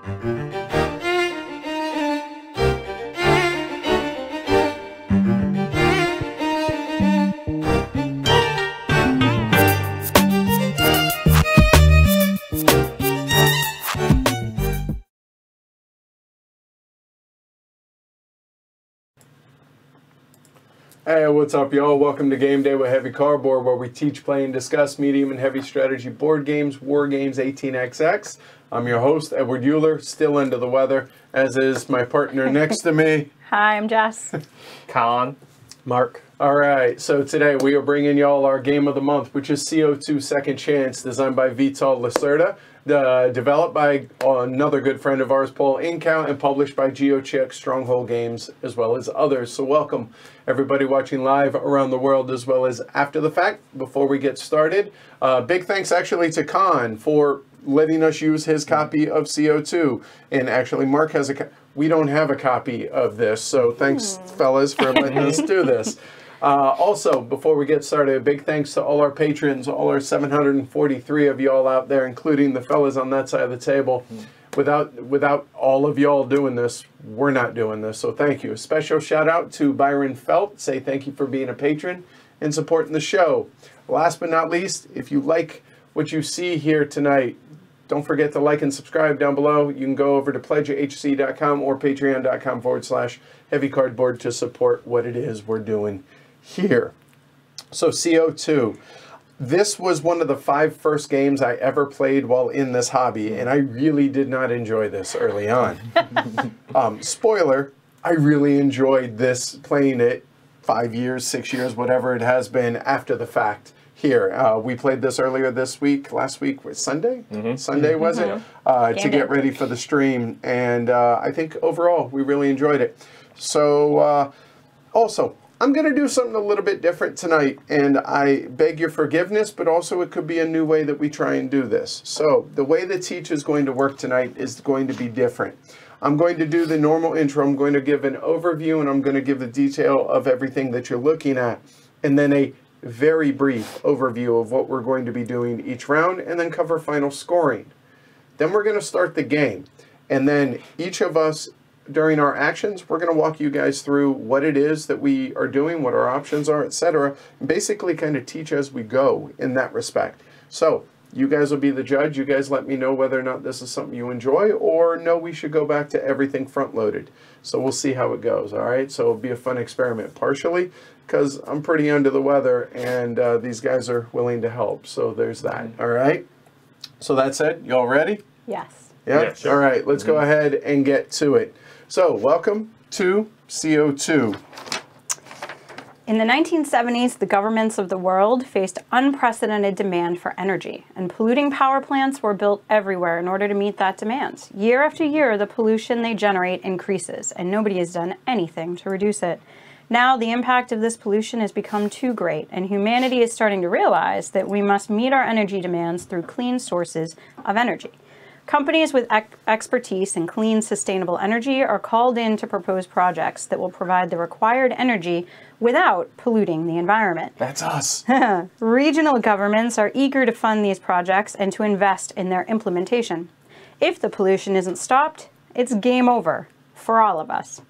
Hey, what's up, y'all? Welcome to Game Day with Heavy Cardboard, where we teach, play, and discuss medium and heavy strategy board games, war games 18xx. I'm your host, Edward Euler, still under the weather, as is my partner next to me. Hi, I'm Jess. Colin. Mark. All right, so today we are bringing y'all our game of the month, which is CO2 Second Chance, designed by Vital Lacerda, developed by another good friend of ours, Paul Inkow, and published by GeoCheck, Stronghold Games, as well as others. So welcome everybody watching live around the world, as well as after the fact. Before we get started, big thanks actually to Con for letting us use his copy of CO2. And actually, Mark has we don't have a copy of this, so thanks, fellas, for letting us do this. Also, before we get started, a big thanks to all our patrons, all our 743 of y'all out there, including the fellas on that side of the table. Without all of y'all doing this, we're not doing this, so thank you. A special shout out to Byron Felt. Say thank you for being a patron and supporting the show. Last but not least, if you like what you see here tonight, don't forget to like and subscribe down below. You can go over to pledgehc.com or patreon.com/heavycardboard to support what it is we're doing here. So CO2. This was one of the 5 first games I ever played while in this hobby, and I really did not enjoy this early on. Spoiler, I really enjoyed this, playing it 5 years, 6 years, whatever it has been after the fact. Here, we played this earlier this week. Last week was Sunday? Sunday, was it? To get ready for the stream. And I think overall, we really enjoyed it. So, also, I'm going to do something a little bit different tonight. And I beg your forgiveness, but also it could be a new way that we try and do this. So, the way the teach is going to work tonight is going to be different. I'm going to do the normal intro. I'm going to give an overview, and I'm going to give the detail of everything that you're looking at. And then a very brief overview of what we're going to be doing each round, and then cover final scoring. Then we're going to start the game, and then each of us during our actions, we're going to walk you guys through what it is that we are doing, what our options are, etc., and basically kind of teach as we go in that respect. So you guys will be the judge. You guys let me know whether or not this is something you enjoy, or no, we should go back to everything front loaded. So we'll see how it goes. All right, so it'll be a fun experiment, partially because I'm pretty under the weather, and these guys are willing to help. So there's that. All right. So that said, y'all ready? Yes. Yeah? Yeah, sure. All right. Let's go ahead and get to it. So welcome to CO2. In the 1970s, the governments of the world faced unprecedented demand for energy, and polluting power plants were built everywhere in order to meet that demand. Year after year, the pollution they generate increases, and nobody has done anything to reduce it. Now, the impact of this pollution has become too great, and humanity is starting to realize that we must meet our energy demands through clean sources of energy. Companies with expertise in clean, sustainable energy are called in to propose projects that will provide the required energy without polluting the environment. That's us. Regional governments are eager to fund these projects and to invest in their implementation. If the pollution isn't stopped, it's game over for all of us.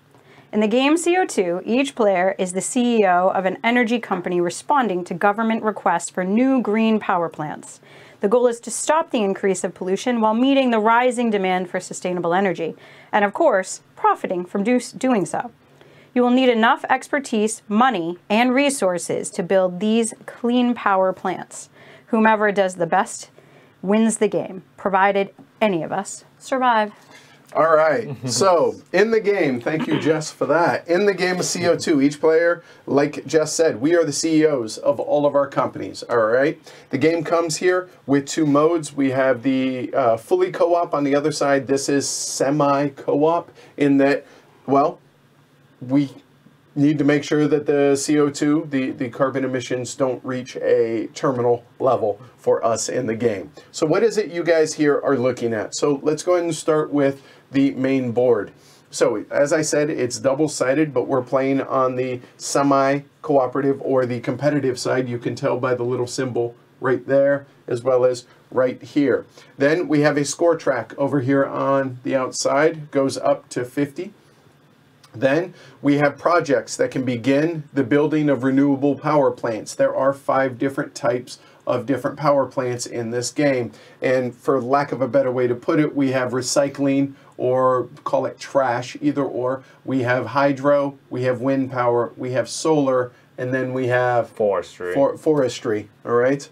In the game CO2, each player is the CEO of an energy company responding to government requests for new green power plants. The goal is to stop the increase of pollution while meeting the rising demand for sustainable energy, and of course, profiting from doing so. You will need enough expertise, money, and resources to build these clean power plants. Whomever does the best wins the game, provided any of us survive. All right, so in the game, thank you, Jess, for that. In the game of CO2, each player, like Jess said, we are the CEOs of all of our companies, all right? The game comes here with 2 modes. We have the fully co-op on the other side. This is semi-co-op in that, well, we need to make sure that the CO2, the carbon emissions, don't reach a terminal level for us in the game. So what is it you guys here are looking at? So let's go ahead and start with the main board. So as I said, it's double-sided, but we're playing on the semi-cooperative or the competitive side. You can tell by the little symbol right there, as well as right here. Then we have a score track over here on the outside, goes up to 50. Then we have projects that can begin the building of renewable power plants. There are 5 different types of different power plants in this game. And for lack of a better way to put it, we have recycling, or call it trash, either or. We have hydro, we have wind power, we have solar, and then we have forestry. Forestry, all right?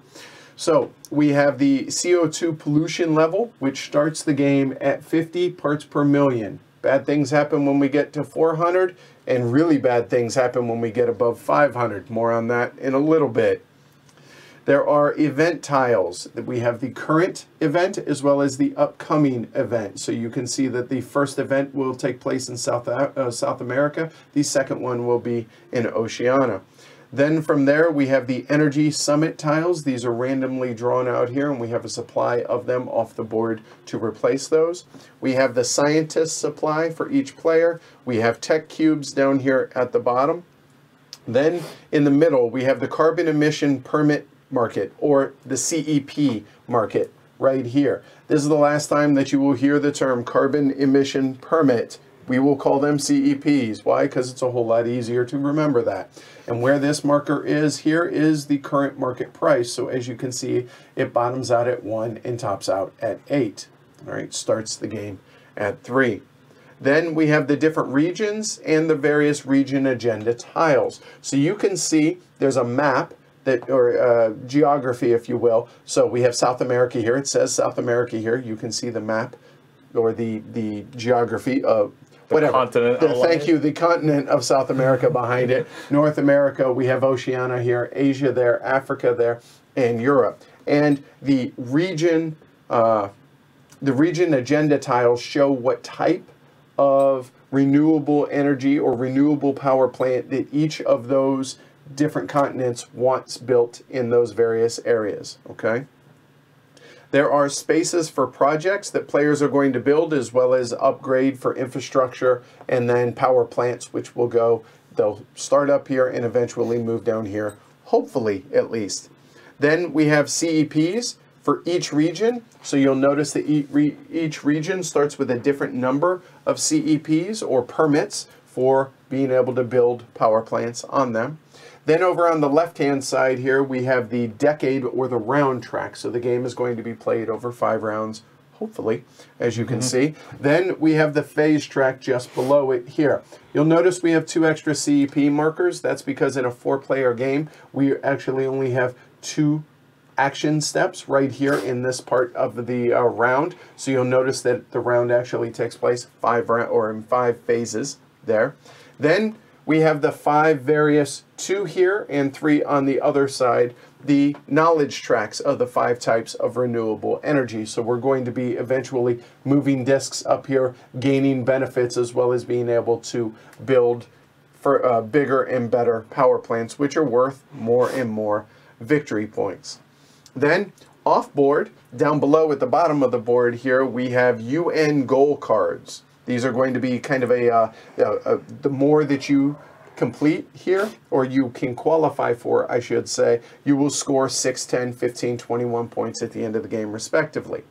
So we have the CO2 pollution level, which starts the game at 50 parts per million. Bad things happen when we get to 400, and really bad things happen when we get above 500. More on that in a little bit. There are event tiles. We have the current event as well as the upcoming event. So you can see that the first event will take place in South America. The second one will be in Oceania. Then from there, we have the Energy Summit tiles. These are randomly drawn out here, and we have a supply of them off the board to replace those. We have the Scientist supply for each player. We have Tech Cubes down here at the bottom. Then in the middle, we have the Carbon Emission Permit market, or the CEP market, right here. This is the last time that you will hear the term Carbon Emission Permit. We will call them CEPs. Why? Because it's a whole lot easier to remember that. And where this marker is here is the current market price. So as you can see, it bottoms out at 1 and tops out at 8. All right, starts the game at 3. Then we have the different regions and the various region agenda tiles. So you can see there's a map that, or geography, if you will. So we have South America here. It says South America here. You can see the map, or the geography of whatever. Continent. Thank you. The continent of South America behind it. North America, we have Oceania here. Asia there. Africa there. And Europe. And the region agenda tiles show what type of renewable energy or renewable power plant that each of those different continents wants built in those various areas, okay? There are spaces for projects that players are going to build, as well as upgrade for infrastructure, and then power plants, which will go, they'll start up here and eventually move down here, hopefully at least. Then we have CEPs for each region. So you'll notice that each region starts with a different number of CEPs or permits for being able to build power plants on them. Then over on the left-hand side here, we have the decade or the round track. So the game is going to be played over 5 rounds, hopefully, as you can see. Then we have the phase track just below it here. You'll notice we have 2 extra CEP markers. That's because in a 4-player game, we actually only have 2 action steps right here in this part of the round. So you'll notice that the round actually takes place in 5 phases there. Then we have the 5 various 2 here and 3 on the other side, the knowledge tracks of the 5 types of renewable energy. So we're going to be eventually moving discs up here, gaining benefits, as well as being able to build for bigger and better power plants, which are worth more and more victory points. Then off board, down below at the bottom of the board here, we have UN goal cards. These are going to be kind of the more that you complete here, or you can qualify for, I should say, you will score 6, 10, 15, 21 points at the end of the game, respectively.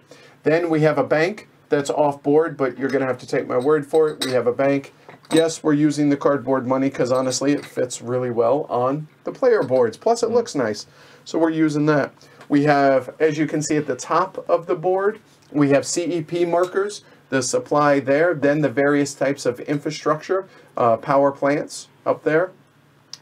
Then we have a bank that's off board, but you're going to have to take my word for it. We have a bank. Yes, we're using the cardboard money because honestly, it fits really well on the player boards. Plus, it looks nice. So we're using that. We have, as you can see at the top of the board, we have CEP markers, the supply there, then the various types of infrastructure, power plants up there.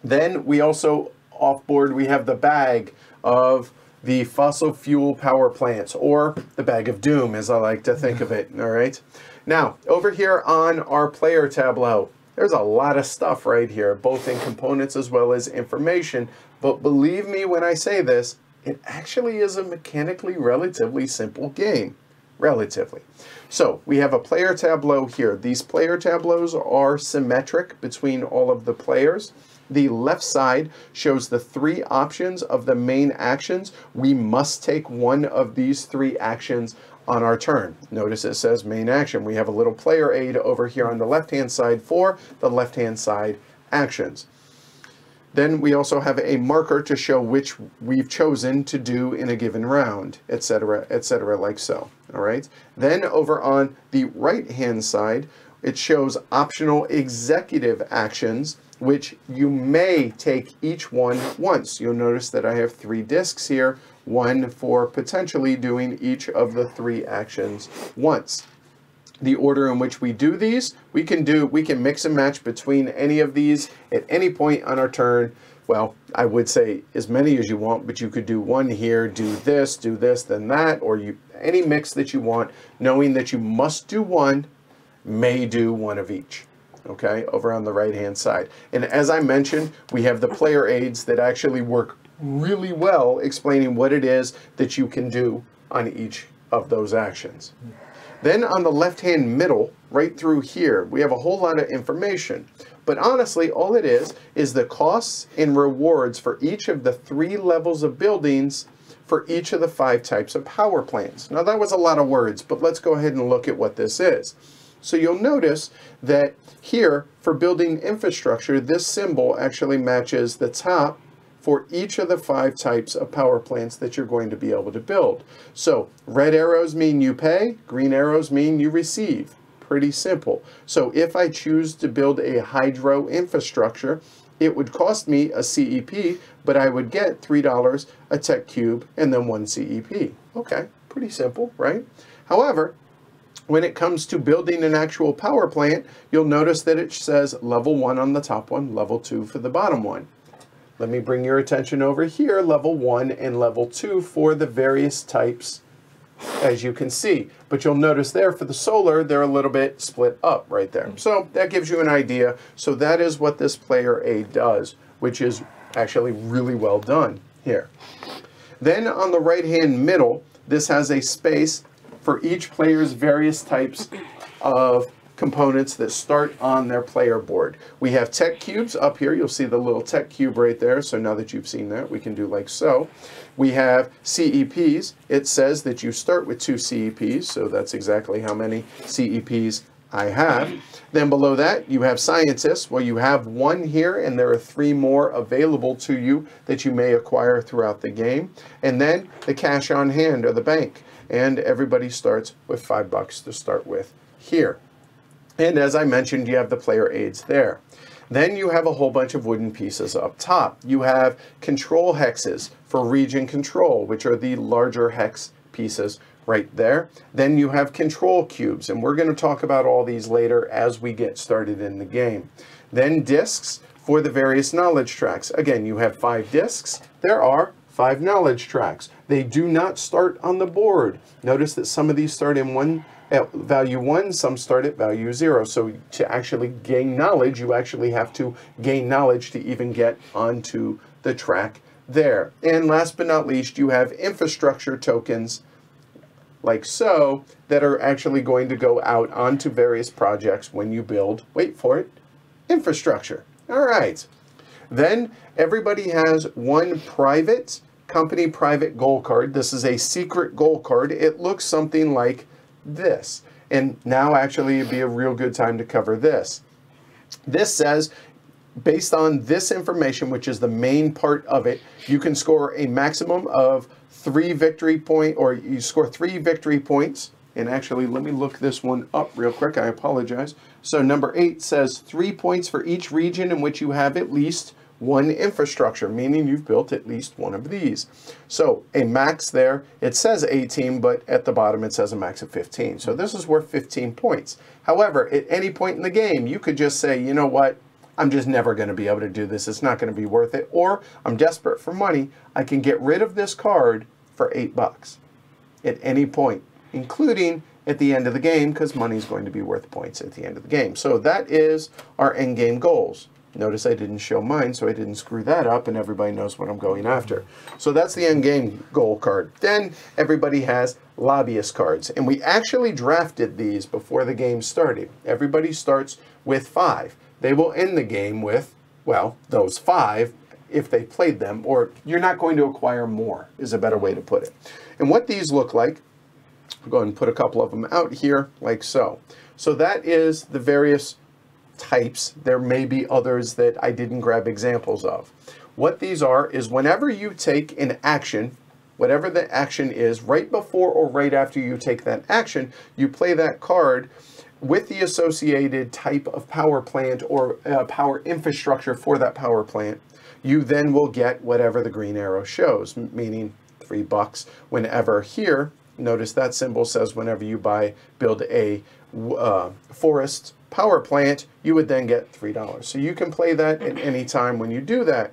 Then we also, off board, we have the bag of the fossil fuel power plants, or the bag of doom, as I like to think of it, all right? Now, over here on our player tableau, there's a lot of stuff right here, both in components as well as information, but believe me when I say this, it actually is a mechanically relatively simple game. Relatively. So we have a player tableau here. These player tableaus are symmetric between all of the players. The left side shows the 3 options of the main actions. We must take one of these 3 actions on our turn. Notice it says main action. We have a little player aid over here on the left-hand side for the left-hand side actions. Then we also have a marker to show which we've chosen to do in a given round, etc., like so. All right. Then over on the right-hand side, it shows optional executive actions, which you may take each one once. You'll notice that I have 3 discs here, one for potentially doing each of the 3 actions once. The order in which we do these, we can mix and match between any of these at any point on our turn. Well, I would say as many as you want, but you could do one here, do this, then that, or any mix that you want, knowing that you must do one, may do one of each. Okay, over on the right-hand side. And as I mentioned, we have the player aids that actually work really well explaining what it is that you can do on each of those actions. Then on the left-hand middle, right through here, we have a whole lot of information. But honestly, all it is the costs and rewards for each of the 3 levels of buildings for each of the 5 types of power plants. Now that was a lot of words, but let's go ahead and look at what this is. So you'll notice that here, for building infrastructure, this symbol actually matches the top for each of the 5 types of power plants that you're going to be able to build. So red arrows mean you pay, green arrows mean you receive. Pretty simple. So if I choose to build a hydro infrastructure, it would cost me a CEP, but I would get $3, a tech cube, and then 1 CEP. Okay, pretty simple, right? However, when it comes to building an actual power plant, you'll notice that it says level 1 on the top one, level 2 for the bottom one. Let me bring your attention over here, level 1 and level 2 for the various types, as you can see. But you'll notice there for the solar, they're a little bit split up right there. So that gives you an idea. So that is what this player aid does, which is actually really well done here. Then on the right-hand middle, this has a space for each player's various types of components that start on their player board. We have tech cubes up here. You'll see the little tech cube right there. So now that you've seen that, we can do like so. We have CEPs. It says that you start with 2 CEPs, so that's exactly how many CEPs I have. Then below that, you have scientists. Well, you have 1 here, and there are 3 more available to you that you may acquire throughout the game. And then the cash on hand, or the bank. And everybody starts with $5 to start with here. And as I mentioned, you have the player aids there. Then you have a whole bunch of wooden pieces up top. You have control hexes for region control, which are the larger hex pieces right there. Then you have control cubes, and we're going to talk about all these later as we get started in the game. Then discs for the various knowledge tracks. Again, you have 5 discs. There are 5 knowledge tracks. They do not start on the board. Notice that some of these start in value 1, some start at value 0. So to actually gain knowledge, you actually have to gain knowledge to even get onto the track there. And last but not least, you have infrastructure tokens like so that are actually going to go out onto various projects when you build, wait for it, infrastructure. All right. Then everybody has 1 private company private goal card. This is a secret goal card. It looks something like this. And now actually it'd be a real good time to cover this. This says, based on this information, which is the main part of it, you can score a maximum of 3 victory points, or you score 3 victory points. And actually, let me look this one up real quick. I apologize. So number 8 says 3 points for each region in which you have at least 1 infrastructure, meaning you've built at least 1 of these. So a max there, it says 18, but at the bottom it says a max of 15. So this is worth 15 points. However, at any point in the game, you could just say, you know what, I'm just never going to be able to do this. It's not going to be worth it. Or I'm desperate for money. I can get rid of this card for $8 at any point, including at the end of the game, because money is going to be worth points at the end of the game. So that is our end game goals. Notice I didn't show mine, so I didn't screw that up, and everybody knows what I'm going after. So that's the end game goal card. Then everybody has lobbyist cards, and we actually drafted these before the game started. Everybody starts with 5. They will end the game with, well, those 5 if they played them, or you're not going to acquire more, is a better way to put it. And what these look like, I'll go ahead and put a couple of them out here, like so. So that is the various types. There may be others that I didn't grab examples of. What these are is whenever you take an action, whatever the action is, right before or right after you take that action, you play that card with the associated type of power plant or power infrastructure for that power plant. You then will get whatever the green arrow shows, meaning $3 whenever here. Notice that symbol says whenever you build a forest power plant, you would then get $3. So you can play that at any time when you do that.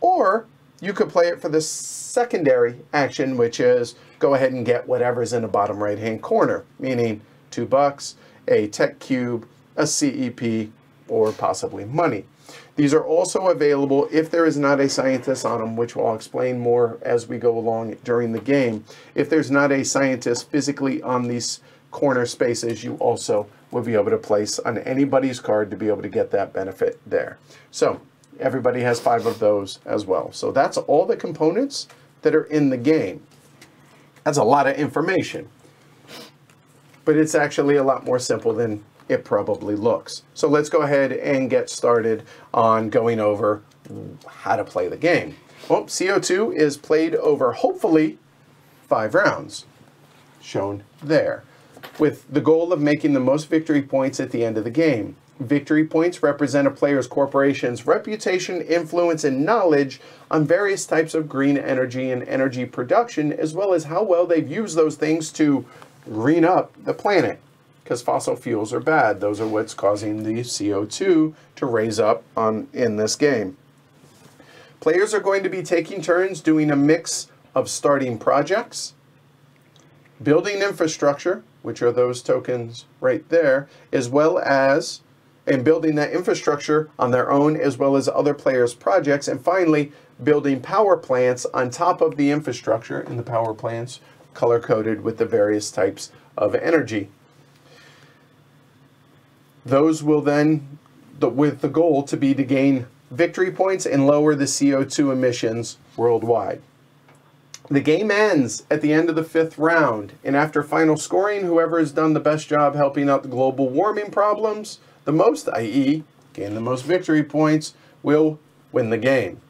Or you could play it for the secondary action, which is go ahead and get whatever's in the bottom right-hand corner, meaning $2, a tech cube, a CEP, or possibly money. These are also available if there is not a scientist on them, which I'll explain more as we go along during the game. If there's not a scientist physically on these corner spaces, you also will be able to place on anybody's card to be able to get that benefit there. So everybody has 5 of those as well. So that's all the components that are in the game. That's a lot of information, but it's actually a lot more simple than it probably looks. So let's go ahead and get started on going over how to play the game. Well, CO2 is played over hopefully 5 rounds, shown there, with the goal of making the most victory points at the end of the game. Victory points represent a player's corporation's reputation, influence, and knowledge on various types of green energy and energy production, as well as how well they've used those things to green up the planet. Because fossil fuels are bad. Those are what's causing the CO2 to raise up in this game. Players are going to be taking turns doing a mix of starting projects, building infrastructure, which are those tokens right there, as well as building that infrastructure on their own as well as other players' projects, and finally building power plants on top of the infrastructure, and the power plants color-coded with the various types of energy. Those will then, with the goal to be to gain victory points and lower the CO2 emissions worldwide. The game ends at the end of the 5th round, and after final scoring, whoever has done the best job helping out the global warming problems the most, i.e. gain the most victory points, will win the game.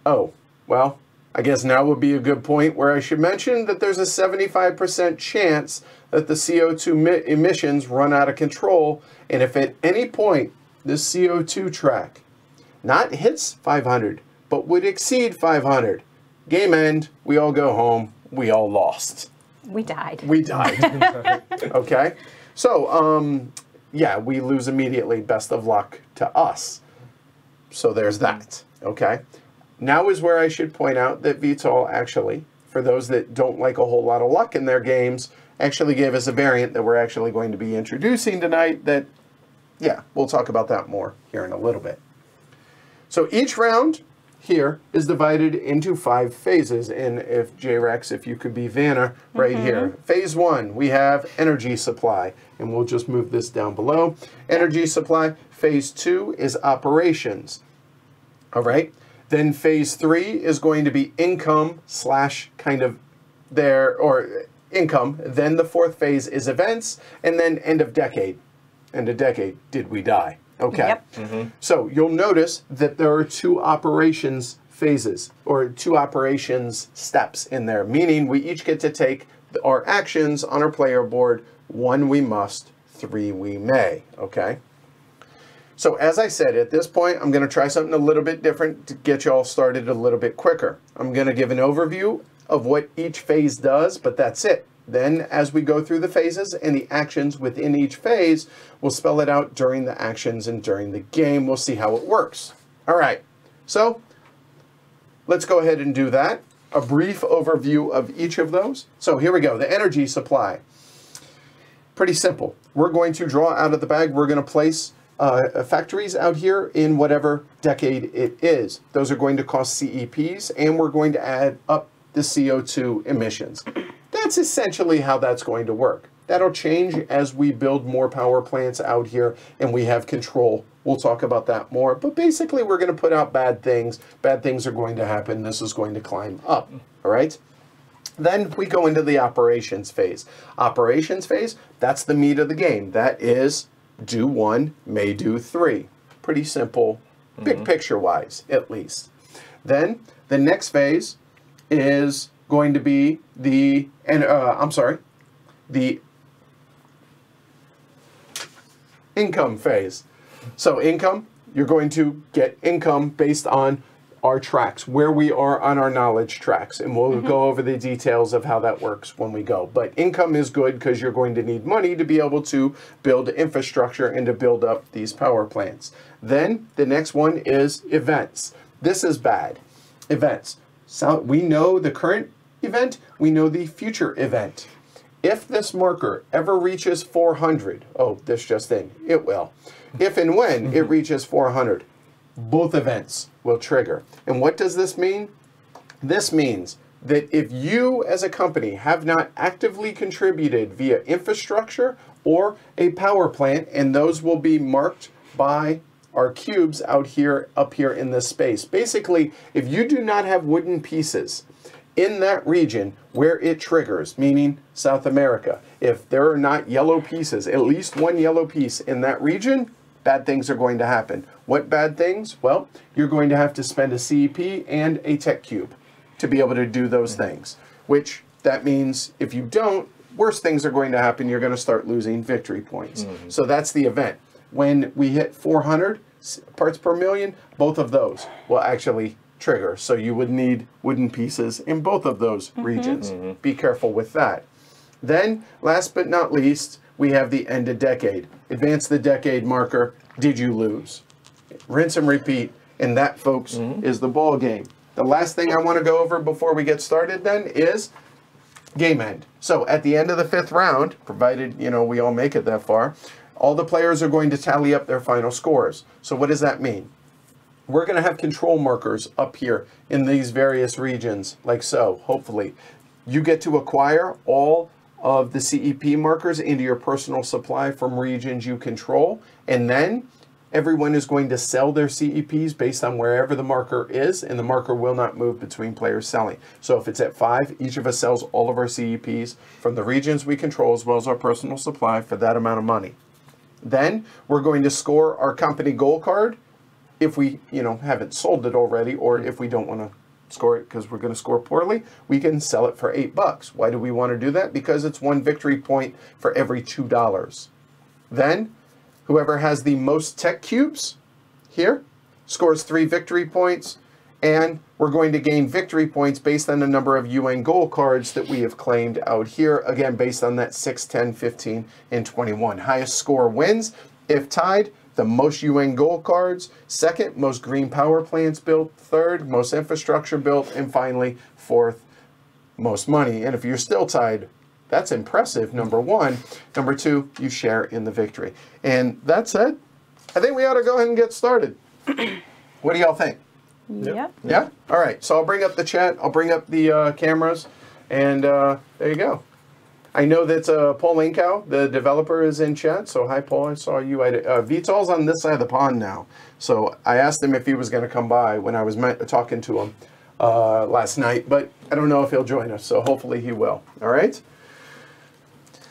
Oh, well, I guess now would be a good point where I should mention that there's a 75% chance that the CO2 emissions run out of control, and if at any point this CO2 track not hits 500, but would exceed 500, game end, we all go home, we all lost. We died. We died. Okay? So, yeah, we lose immediately. Best of luck to us. So there's that. Okay? Now is where I should point out that Vital actually, for those that don't like a whole lot of luck in their games, actually gave us a variant that we're actually going to be introducing tonight that, yeah, we'll talk about that more here in a little bit. So each round here is divided into 5 phases. And if J-Rex, if you could be Vanna right here. Phase 1, we have energy supply. And we'll just move this down below. Energy supply. Phase 2 is operations. All right. Then phase 3 is going to be income / kind of there, or income. Then the 4th phase is events. And then end of decade. End of decade, did we die? Okay. Yep. So you'll notice that there are 2 operations phases, or 2 operations steps in there, meaning we each get to take our actions on our player board. 1 we must, 3 we may. Okay. So as I said, at this point, I'm going to try something a little bit different to get you all started a little bit quicker. I'm going to give an overview of what each phase does, but that's it. Then, as we go through the phases and the actions within each phase, we'll spell it out during the actions and during the game. We'll see how it works. All right, so let's go ahead and do that. A brief overview of each of those. So here we go, the energy supply. Pretty simple. We're going to draw out of the bag. We're going to place factories out here in whatever decade it is. Those are going to cost CEPs, and we're going to add up the CO2 emissions. That's essentially how that's going to work. That'll change as we build more power plants out here and we have control. We'll talk about that more. But basically, we're going to put out bad things. Bad things are going to happen. This is going to climb up. All right? Then we go into the operations phase. Operations phase, that's the meat of the game. That is do 1, may do 3. Pretty simple, big picture-wise, at least. Then the next phase is going to be the income phase. So income, you're going to get income based on our tracks, where we are on our knowledge tracks, and we'll go over the details of how that works when we go. But income is good because you're going to need money to be able to build infrastructure and to build up these power plants. Then the next one is events. This is bad. Events. So we know the current event, we know the future event. If this marker ever reaches 400, oh, this just in, it will. If and when it reaches 400, both events will trigger. And what does this mean? This means that if you as a company have not actively contributed via infrastructure or a power plant, and those will be marked by our cubes out here, up here in this space. Basically, if you do not have wooden pieces in that region where it triggers, meaning South America, if there are not yellow pieces, at least one yellow piece in that region, bad things are going to happen. What bad things? Well, you're going to have to spend a CEP and a tech cube to be able to do those things, which that means if you don't, worse things are going to happen. You're going to start losing victory points. So that's the event. When we hit 400 parts per million, both of those will actually trigger. So you would need wooden pieces in both of those regions. Be careful with that. Then, last but not least, we have the end of decade. Advance the decade marker. Did you lose? Rinse and repeat. And that, folks, is the ball game. The last thing I want to go over before we get started then is game end. So at the end of the 5th round, provided, you know, we all make it that far, all the players are going to tally up their final scores. So what does that mean? We're going to have control markers up here in these various regions, like so, hopefully. You get to acquire all of the CEP markers into your personal supply from regions you control, and then everyone is going to sell their CEPs based on wherever the marker is, and the marker will not move between players selling. So if it's at 5, each of us sells all of our CEPs from the regions we control as well as our personal supply for that amount of money. Then we're going to score our company goal card if we, you know, haven't sold it already, or if we don't want to score it because we're going to score poorly, we can sell it for $8. Why do we want to do that? Because it's 1 victory point for every $2. Then whoever has the most tech cubes here scores 3 victory points, and we're going to gain victory points based on the number of UN goal cards that we have claimed out here, again based on that 6, 10, 15, and 21. Highest score wins. If tied, the most UN goal cards, 2nd, most green power plants built, 3rd, most infrastructure built, and finally, 4th, most money. And if you're still tied, that's impressive, number 1. Number 2, you share in the victory. And that said, I think we ought to go ahead and get started. What do y'all think? Yep. Yeah? All right, so I'll bring up the chat, I'll bring up the cameras, and there you go. I know that Paul Linkow, the developer, is in chat. So hi, Paul. I saw you. Vital's on this side of the pond now. So I asked him if he was going to come by when I was talking to him last night. But I don't know if he'll join us. So hopefully he will. All right?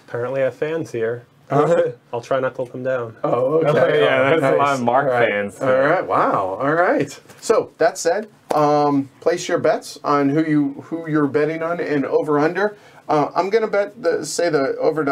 Apparently I have fans here. I'll try not to let them down. Oh, okay. Yeah, that's nice. a lot of Mark fans. All right. Wow. All right. So that said, place your bets on who you're betting on and over under. I'm going to say the over and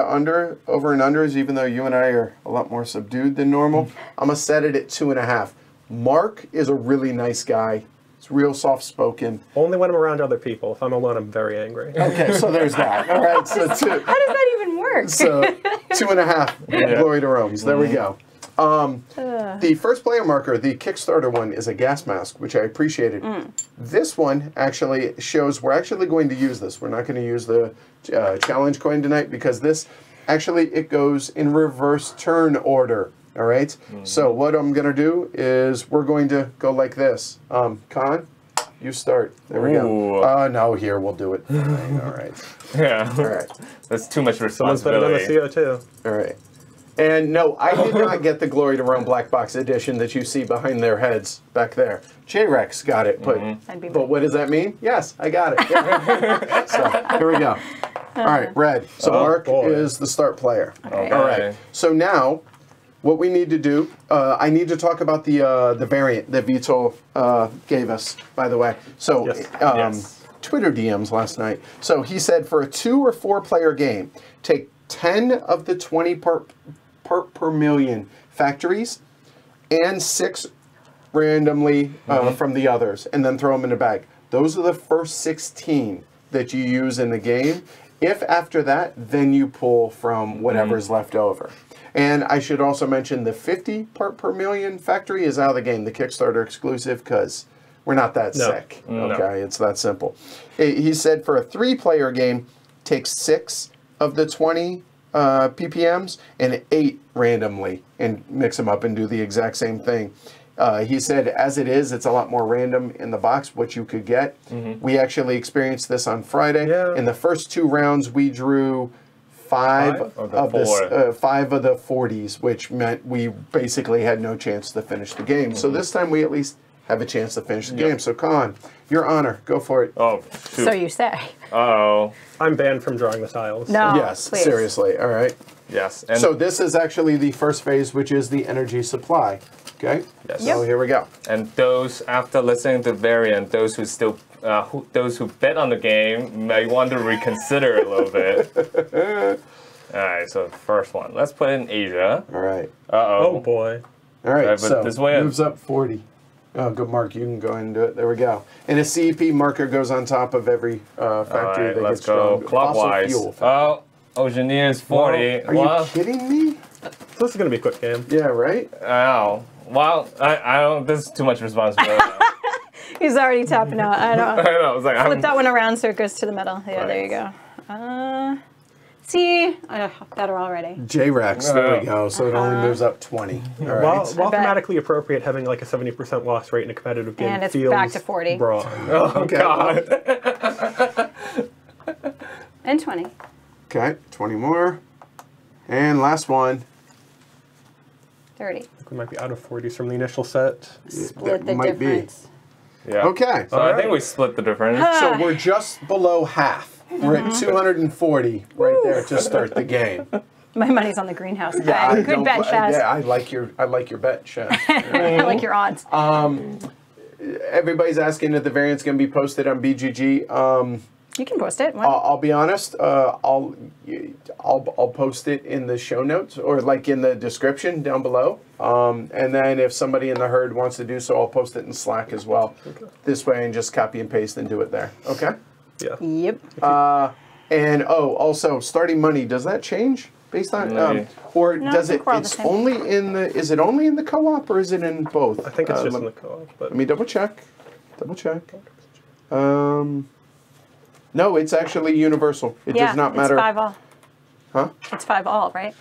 unders, even though you and I are a lot more subdued than normal. I'm going to set it at 2.5. Mark is a really nice guy. He's real soft-spoken. Only when I'm around other people. If I'm alone, I'm very angry. Okay, so there's that. All right, so 2. How does that even work? So 2.5 Glory to Rome's. There we go. The first player marker, the Kickstarter one, is a gas mask, which I appreciated. This one actually shows we're actually going to use this. We're not going to use the challenge coin tonight because this actually, it goes in reverse turn order. All right. So what I'm going to do is we're going to go like this. Con, you start. There we go. No, here, we'll do it. All right. Yeah. All right. That's too much Someone's better than the responsibility. CO2. All right. And no, I did not get the Glory to Rome Black Box edition that you see behind their heads back there. J-Rex got it, but what does that mean? Yes, I got it. Yeah. So here we go. All right, red. So Mark is the start player. Okay. All right. So now what we need to do, I need to talk about the variant that Vitor gave us, by the way. So, Yes. Twitter DMs last night. So he said for a 2 or 4 player game, take 10 of the 20 part per million factories and 6 randomly from the others, and then throw them in a bag. Those are the first 16 that you use in the game. If after that, then you pull from whatever's left over. And I should also mention the 50 part per million factory is out of the game, the Kickstarter exclusive, because we're not that sick. No. Okay, it's that simple. He said for a 3-player game, take 6 of the 20 ppms and 8 randomly and mix them up and do the exact same thing. He said, as it is, it's a lot more random in the box what you could get. We actually experienced this on Friday. Yeah. In the first 2 rounds, we drew 5 Or the of the 4? 5 of the 40s, which meant we basically had no chance to finish the game. So this time we at least have a chance to finish the game. So Khan, your honor, go for it. Oh, shoot. So you say. Uh-oh. I'm banned from drawing the tiles. No. Yes, please. seriously. All right. Yes. And So this is actually the first phase, which is the energy supply. Okay. Yes. So here we go. And those, after listening to the variant, those who still, those who bet on the game may want to reconsider a little bit. All right, so first one. Let's put it in Asia. All right. Oh Uh-oh. boy. All right. but So this way- moves up 40. Oh, good, Mark. You can go ahead and do it. There we go. And a CEP marker goes on top of every All factory right, that let's gets go drawn. clockwise. Fossil fuel. Oh, Oceaneer's 40. Are Wow. you kidding me? So this is gonna be a quick game. Yeah, right? Ow. Wow. I don't, this is too much responsibility. He's already tapping out. I I don't. know. I was like, Flip I'm, that one around so it goes to the middle. Yeah, there you go. See, better already. J-Rex. There we go. So it only moves up 20. All right. While I bet. thematically appropriate, having like a 70% loss rate in a competitive game And it's feels back to 40. Wrong. oh, Okay. God. And 20. Okay. 20 more. And last one. 30. We might be out of 40s from the initial set. Split the might be. difference. Yeah. Okay. So I think we split the difference. So we're just below half. We're at 240 right there to start the game. My money's on the greenhouse. I Good don't- bet, Shaz. Yeah, I like your bet, Shaz. I like your odds. Everybody's asking if the variant's going to be posted on BGG. You can post it. I'll be honest. I'll post it in the show notes or like in the description down below. And then if somebody in the herd wants to do so, I'll post it in Slack as well. This way, and just copy and paste and do it there. Okay. Yeah. Yep. And also starting money. Does that change based on or No, does I it? think we're all the It's same. only in the. Is it only in the co-op or is it in both? I think it's just let, in the co-op. But let me double check. No, it's actually universal. It does not matter. It's 5 all. Huh? It's 5 all, right?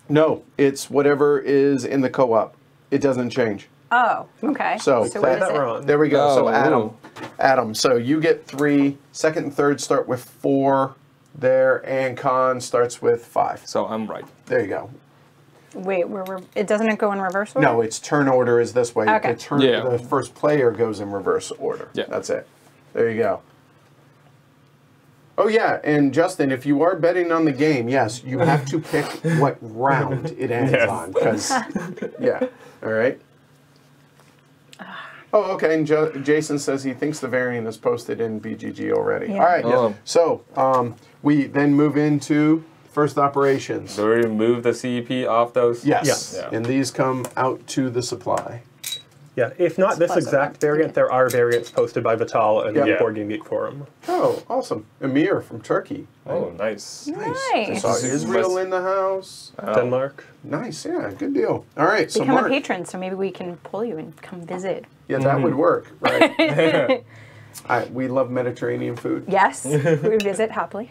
No, it's whatever is in the co-op. It doesn't change. Oh, okay. So what that- is it? we're on. There we go. So Oh, Adam. So you get 3. Second and third start with 4 there, and Khan starts with 5. So I'm right. There you go. Wait, it doesn't go in reverse order? No, its turn order is this way. Okay. The first player goes in reverse order. Yeah. That's it. There you go. Oh yeah, and Justin, if you are betting on the game, yes, you have to pick what round it ends Yes. on, because yeah, all right. Oh, okay. And Jason says he thinks the variant is posted in BGG already. Yeah. All right. Oh. So we then move into first operations. So we remove the CEP off those? Yes. Yes. Yeah. And these come out to the supply. yeah, if not this plus exact over. variant, there are variants posted by Vital and Yeah. the Board Game Geek forum. Oh, awesome. Emir from Turkey. Oh, nice. Nice. Saw Israel in the house. Oh. Denmark. Nice, yeah, good deal. All right, so Become Mark. a patron, so maybe we can pull you and come visit. Yeah, that would work, right? We love Mediterranean food. Yes, we would visit happily.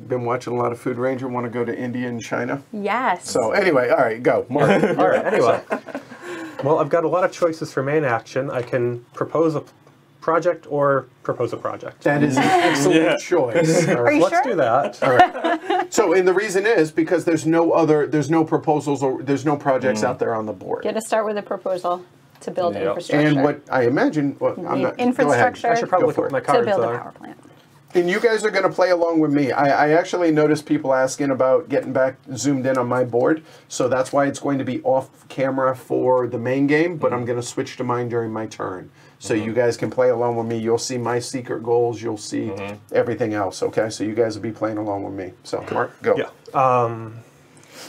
Been watching a lot of Food Ranger. Want to go to India and China. Yes. So anyway, all right, go, Mark. All right, anyway. Well, I've got a lot of choices for main action. I can propose a project or propose a project. That is an excellent choice. All right. you Let's sure? do that. All right. So, and the reason is because there's no proposals or there's no projects out there on the board. Get to start with a proposal to build Yep. infrastructure. And what I imagine, well, I'm not. Infrastructure. I should probably Go for look at my it. to cards build a are. power plant. And you guys are going to play along with me. I actually noticed people asking about getting back zoomed in on my board, so that's why it's going to be off camera for the main game, but I'm going to switch to mine during my turn. So you guys can play along with me. You'll see my secret goals. You'll see everything else, okay? So you guys will be playing along with me. So, Mark, go. Yeah.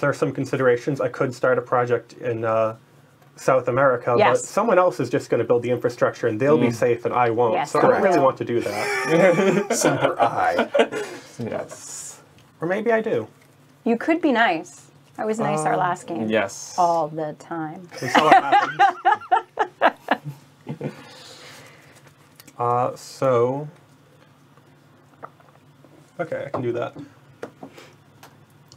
There are some considerations. I could start a project in South America, but someone else is just going to build the infrastructure, and they'll be safe, and I won't. Yes, so I don't really want to do that. Semper I. Yes. Or maybe I do. You could be nice. I was nice our last game. Yes. All the time. We saw what happens. Okay, I can do that.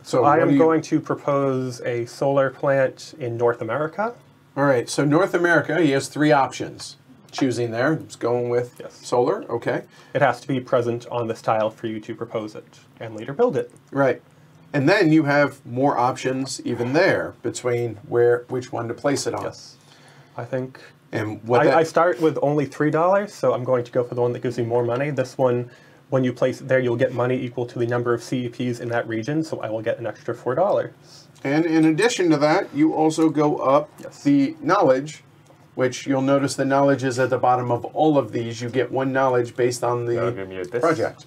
So I am going to propose a solar plant in North America. All right, so North America, he has 3 options. Choosing there, it's going with solar, okay. It has to be present on this tile for you to propose it and later build it. Right. And then you have more options even there between which one to place it on. Yes. I think And what I start with only $3, so I'm going to go for the one that gives me more money. This one, when you place it there, you'll get money equal to the number of CEPs in that region, so I will get an extra $4. And in addition to that, you also go up the knowledge, which you'll notice the knowledge is at the bottom of all of these. You get 1 knowledge based on the project.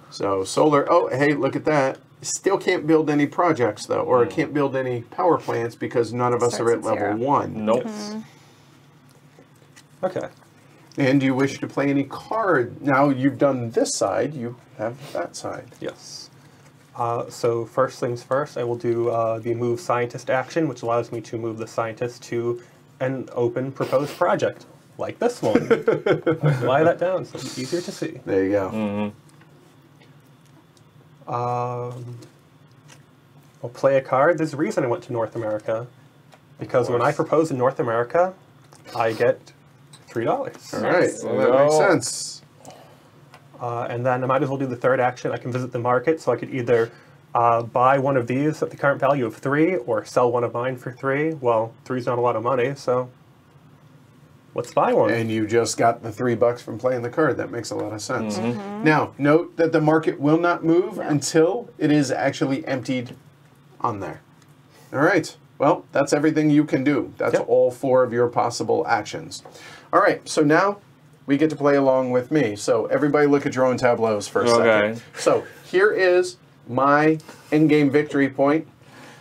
So solar, oh, hey, look at that. Still can't build any projects, though, or can't build any power plants because none of us are at level 1. Nope. Okay. And do you wish to play any card? Now you've done this side, you have that side. Yes. So first things first, I will do the move scientist action, which allows me to move the scientist to an open proposed project, like this one. I'll lie that down so it's easier to see. There you go. I'll play a card. There's a reason I went to North America, because when I propose in North America, I get $3. All right, well, that makes sense. And then I might as well do the third action. I can visit the market, so I could either buy one of these at the current value of 3, or sell one of mine for 3. Well, 3's not a lot of money, so let's buy one. And you just got the $3 from playing the card. That makes a lot of sense. Now, note that the market will not move until it is actually emptied on there. All right. Well, that's everything you can do. That's all 4 of your possible actions. All right. So now we get to play along with me. So everybody look at your own tableaus for a second. So here is my endgame victory point.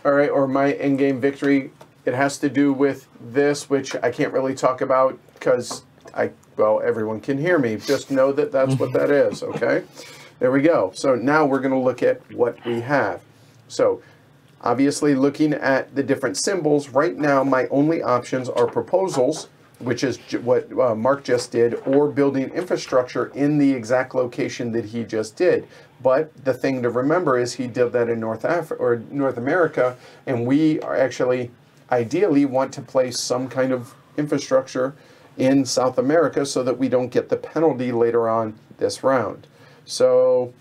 All right. Or my endgame victory. It has to do with this, which I can't really talk about because well, everyone can hear me. Just know that that's what that is, okay? There we go. So now we're going to look at what we have. So obviously looking at the different symbols, right now my only options are proposals, which is what Mark just did, or building infrastructure in the exact location that he just did. But the thing to remember is he did that in North America, and we are actually ideally want to place some kind of infrastructure in South America so that we don't get the penalty later on this round. So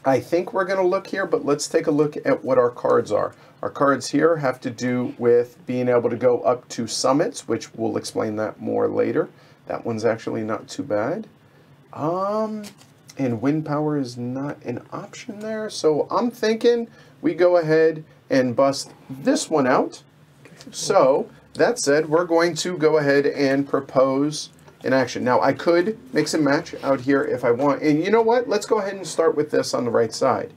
I think we're going to look here, but let's take a look at what our cards are. Our cards here have to do with being able to go up to summits, which we'll explain that more later. That one's actually not too bad. And wind power is not an option there. So I'm thinking we go ahead and bust this one out. So that said, we're going to go ahead and propose an action. Now, I could mix and match out here if I want. And you know what? Let's go ahead and start with this on the right side.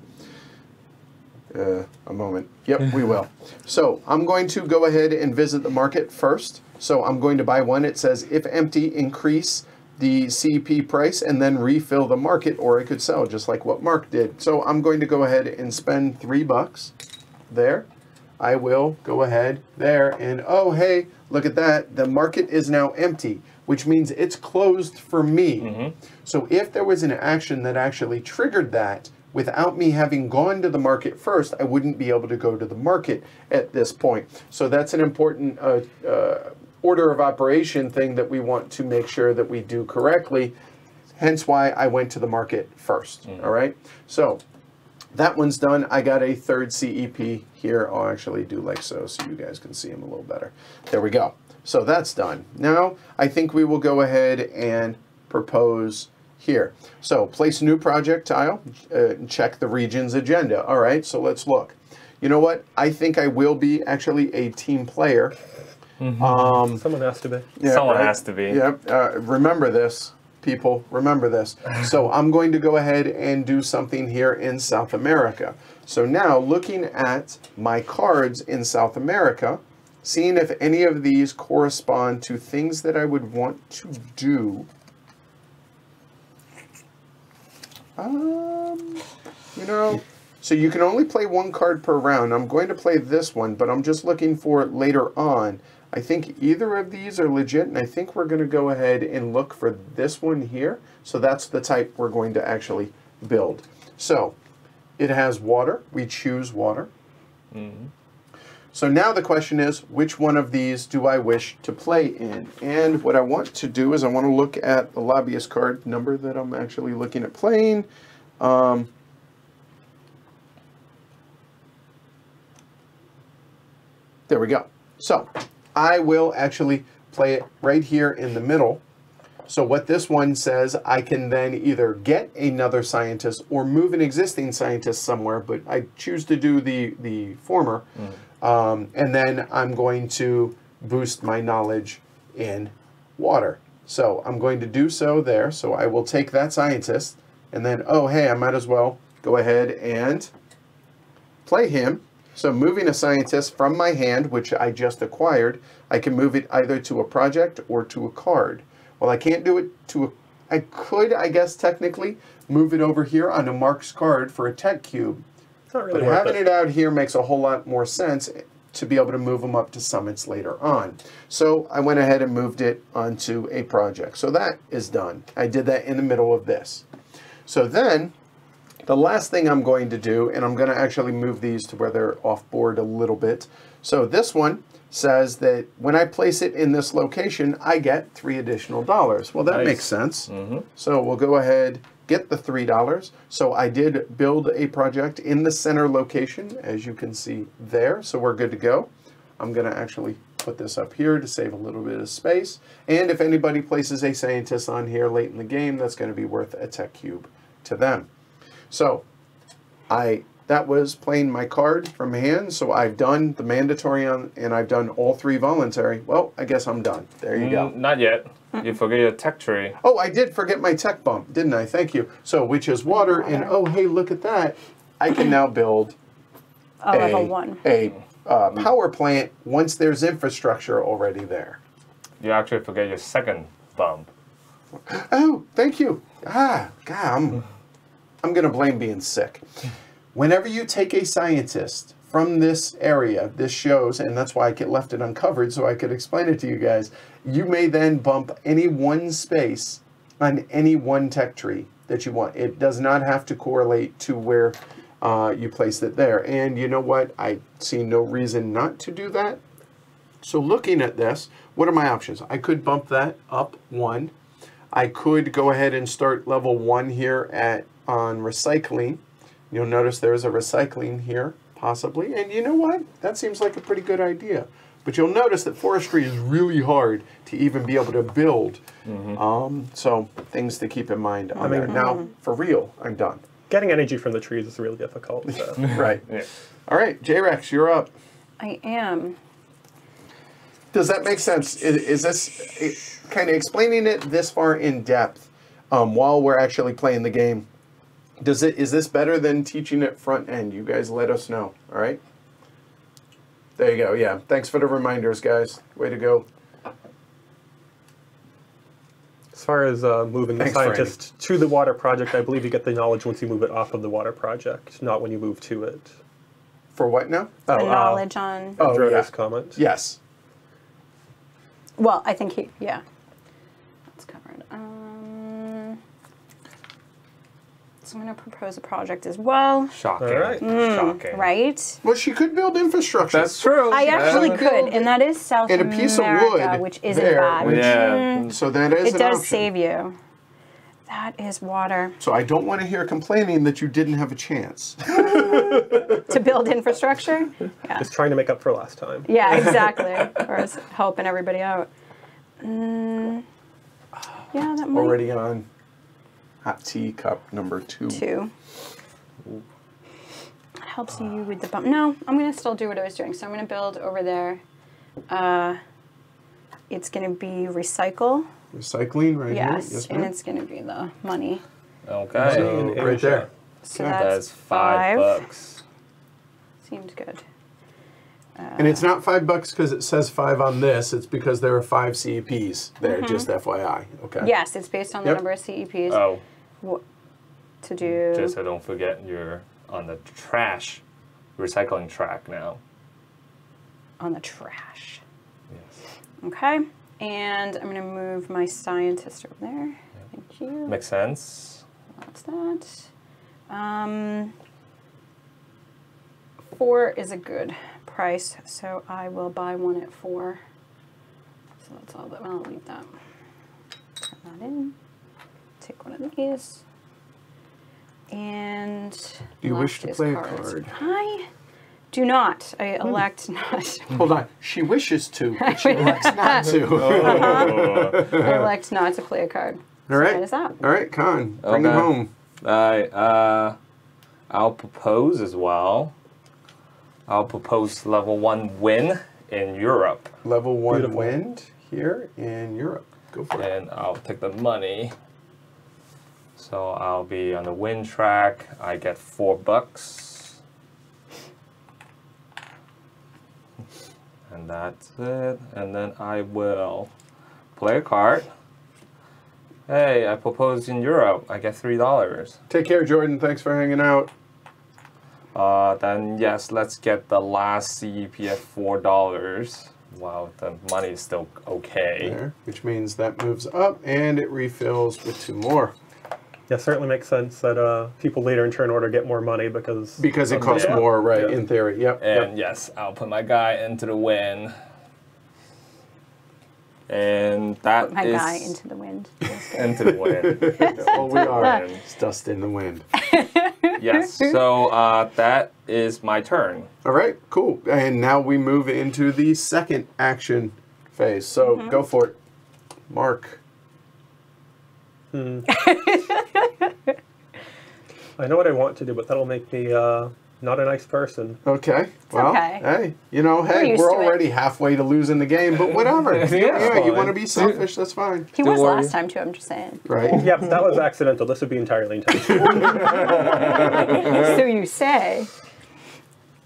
A moment. Yep, we will. So I'm going to go ahead and visit the market first. So I'm going to buy one. It says, if empty, increase the CP price and then refill the market, or I could sell, just like what Mark did. So I'm going to go ahead and spend $3 there. I will go ahead there and, oh, hey, look at that. The market is now empty, which means it's closed for me. So if there was an action that actually triggered that, without me having gone to the market first, I wouldn't be able to go to the market at this point. So that's an important order of operation thing that we want to make sure that we do correctly, hence why I went to the market first, all right? So that one's done. I got a third CEP here. I'll actually do like so you guys can see them a little better. There we go. So that's done. Now I think we will go ahead and propose here. So place new project tile, check the region's agenda. All right, so let's look. You know what? I think I will be actually a team player. Someone has to be. Yeah, Someone right? has to be. Yep. Remember this, people. Remember this. So I'm going to go ahead and do something here in South America. So now looking at my cards in South America, seeing if any of these correspond to things that I would want to do. You know, so you can only play one card per round. I'm going to play this one, but I'm just looking for it later on. I think either of these are legit, and I think we're going to go ahead and look for this one here. So that's the type we're going to actually build. So it has water. We choose water. So now the question is, which one of these do I wish to play in? And what I want to do is I want to look at the lobbyist card number that I'm actually looking at playing. There we go. So I will actually play it right here in the middle. So what this one says, I can then either get another scientist or move an existing scientist somewhere, but I choose to do the former. And then I'm going to boost my knowledge in water. So I'm going to do so there. So I will take that scientist and then, oh, hey, I might as well go ahead and play him. So moving a scientist from my hand, which I just acquired, I can move it either to a project or to a card. Well, I can't do it to a... I could, I guess, technically move it over here on a Mark's card for a tech cube. It's not really But worth having it. it out here makes a whole lot more sense to be able to move them up to summits later on. So I went ahead and moved it onto a project. So that is done. I did that in the middle of this. So then, the last thing I'm going to do, and I'm going to actually move these to where they're off board a little bit. So this one says that when I place it in this location, I get $3 additional. Well, that Nice. makes sense. So we'll go ahead, get the $3. So I did build a project in the center location, as you can see there. So we're good to go. I'm going to actually put this up here to save a little bit of space. And if anybody places a scientist on here late in the game, that's going to be worth a tech cube to them. So that was playing my card from hand. So I've done the mandatory and I've done all 3 voluntary. Well, I guess I'm done. There you go. Not yet. You forget your tech tree. Oh, I did forget my tech bump, didn't I? Thank you. So, which is water, and oh, hey, look at that. I can now build level 1. a power plant once there's infrastructure already there. You actually forget your second bump. Oh, thank you. God, I'm going to blame being sick. Whenever you take a scientist from this area, this shows, and that's why I left it uncovered so I could explain it to you guys, you may then bump any one space on any one tech tree that you want. It does not have to correlate to where you place it there. And you know what? I see no reason not to do that. So looking at this, what are my options? I could bump that up 1. I could go ahead and start level 1 here on recycling. You'll notice there is a recycling here, possibly. And you know what? That seems like a pretty good idea. But you'll notice that forestry is really hard to even be able to build. So things to keep in mind on there. Now, for real, I'm done. Getting energy from the trees is really difficult. So. Right. Yeah. All right, J-Rex, you're up. I am. Does that make sense? Is this kind of explaining it this far in depth while we're actually playing the game? Is this better than teaching it front end? You guys let us know, all right? There you go, yeah. Thanks for the reminders, guys. Way to go. As far as moving the Thanks, scientist to the water project, I believe you get the knowledge once you move it off of the water project, not when you move to it. For what now? The knowledge on... Oh, yeah. Droda's comment. Yes. Well, I think yeah. That's covered. So I'm going to propose a project as well. Shocking. All right. Shocking. Right? Well, she could build infrastructure. That's true. I actually could, and that is South And a piece of America, wood which isn't there, bad. which- Yeah. So that is It an does option. save you. That is water. So I don't want to hear complaining that you didn't have a chance. To build infrastructure? Yeah. Just trying to make up for last time. Yeah, exactly. Or is helping everybody out. Yeah, that might... Already on. hot tea cup number 2. 2. Helps you with the bump. No, I'm going to still do what I was doing. So I'm going to build over there. It's going to be recycle. Recycling right Yes, here. Yes, and ma'am. it's going to be the money. Okay. So, right there. So That's $5. Seems good. And it's not $5 because it says 5 on this. It's because there are 5 CEPs there, just FYI. Okay. Yes, it's based on the Yep. number of CEPs. Oh, To do. just so don't forget you're on the trash recycling track now. On the trash. Yes. Okay. And I'm going to move my scientist over there. Thank you. Makes sense. That's that. 4 is a good price, so I will buy one at 4. So that's all that. I'll leave that. Put that in. Take one of these. And Do you wish left to is play a cards. card? I do not. I elect not. Hold on. She wishes to, but she elects not to. Oh. I elect not to play a card. All right. So that is that. All right, Con. Bring it Okay. home. I'll propose as well. I'll propose level 1 win in Europe. Level 1 Beautiful. wind here in Europe. Go for it. And I'll take the money. So I'll be on the win track. I get $4. And that's it. And then I will play a card. Hey, I proposed in Europe. I get $3. Take care, Jordan. Thanks for hanging out. Then yes, let's get the last CEP at $4. Wow, the money is still okay. There, which means that moves up and it refills with 2 more. Yeah, certainly makes sense that people later in turn order get more money because Because it costs Yeah. more, right, Yeah. in theory. Yep. And yes, I'll put my guy into the win. And that Put my is guy into the wind. into the win. Yep. Oh, we are. And It's dust in the wind. yes, so that is my turn. All right, cool. And now we move into the second action phase. So go for it. Mark. I know what I want to do, but that'll make me not a nice person. Okay. Well, okay. hey, hey, used we're to it. already halfway to losing the game, but whatever. yeah, you fine. want to be selfish, that's fine. He was worry. last time too, I'm just saying. Right? Yeah, but that was accidental. This would be entirely intentional. So you say.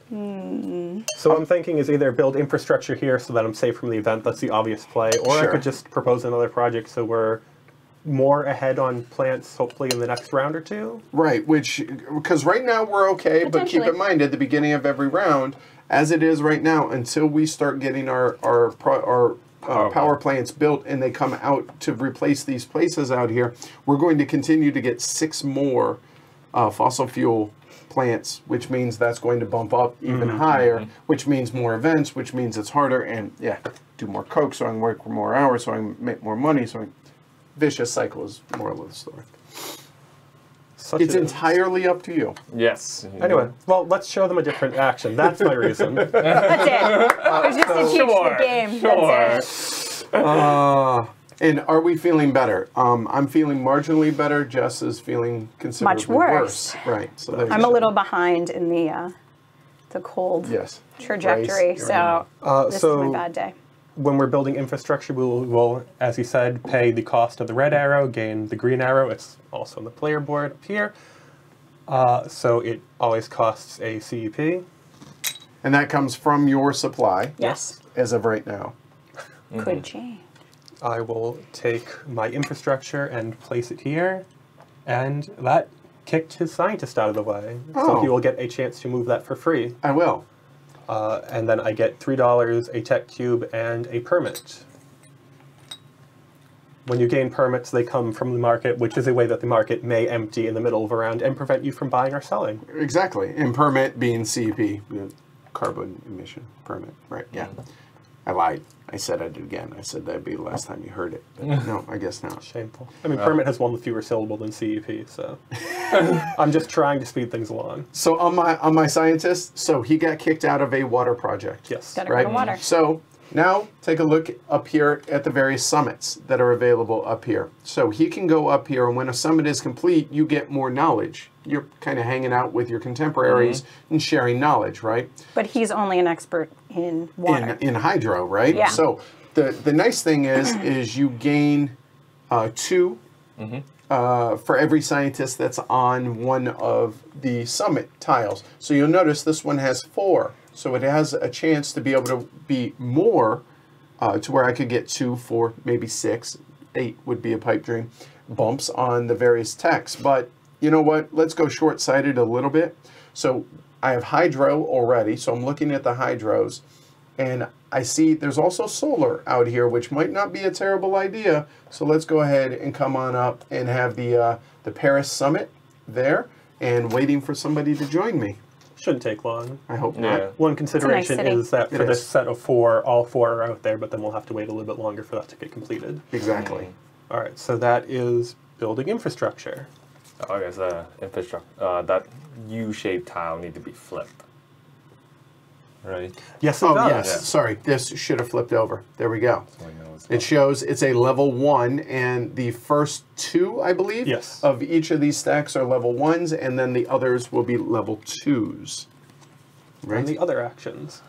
So I'm thinking is either build infrastructure here so that I'm safe from the event, that's the obvious play, or I Sure. could just propose another project so we're more ahead on plants hopefully in the next round or 2. Right, because right now we're okay, but keep Potentially. in mind at the beginning of every round, as it is right now, until we start getting our power plants built and they come out to replace these places out here, we're going to continue to get 6 more fossil fuel plants, which means that's going to bump up even higher, which means more events, which means it's harder, and yeah, do more coke so I can work more hours so I can make more money, so vicious cycle is moral of the story. Such It's a- entirely up to you. Yes. Anyway, well, let's show them a different action. That's my reason. That's it. It was just to teach the game. That's it. And are we feeling better? I'm feeling marginally better. Jess is feeling considerably Much worse. Right. So there you I'm go. a little behind in the cold Yes. trajectory, Brace. so this so- is my bad day. When we're building infrastructure, we will, as you said, pay the cost of the red arrow, gain the green arrow. It's also on the player board up here. So it always costs a CEP. And that comes from your supply. Yes. As of right now. Could change. I will take my infrastructure and place it here. And that kicked his scientist out of the way. Oh. So he will get a chance to move that for free. I will. And then I get $3, a tech cube, and a permit. When you gain permits, they come from the market, which is a way that the market may empty in the middle of a round and prevent you from buying or selling. Exactly. And permit being CEP, carbon emission permit. Right. Yeah. I lied. I said it again. I said that'd be the last time you heard it. But no, I guess not. Shameful. I mean, permit has one fewer syllable than CEP, so I'm just trying to speed things along. So on my scientist, so he got kicked out of a water project. Yes. Gotta Right. go to water. So Now, take a look up here at the various summits that are available up here. So he can go up here, and when a summit is complete, you get more knowledge. You're kind of hanging out with your contemporaries and sharing knowledge, right? But he's only an expert in water. In hydro, right? Yeah. So the nice thing is you gain 2 for every scientist that's on one of the summit tiles. So you'll notice this one has 4. So it has a chance to be able to be more to where I could get 2, 4, maybe 6, 8 would be a pipe dream, bumps on the various techs. But you know what? Let's go short-sighted a little bit. So I have hydro already, so I'm looking at the hydros, and I see there's also solar out here, which might not be a terrible idea. So let's go ahead and come on up and have the Paris Summit there and waiting for somebody to join me. Shouldn't take long. I hope not. Yeah. One consideration city. is that for It this is. set of 4, all 4 are out there, but then we'll have to wait a little bit longer for that to get completed. Exactly. All right, so that is building infrastructure. I guess infrastructure, that U-shaped tile need to be flipped. Right? Yes, it Oh, does. yes. Yeah. Sorry. This should have flipped over. There we go. So we know it's It shows it's a level 1, and the first 2, I believe, Yes. of each of these stacks are level 1s, and then the others will be level 2s. Right? And the other actions.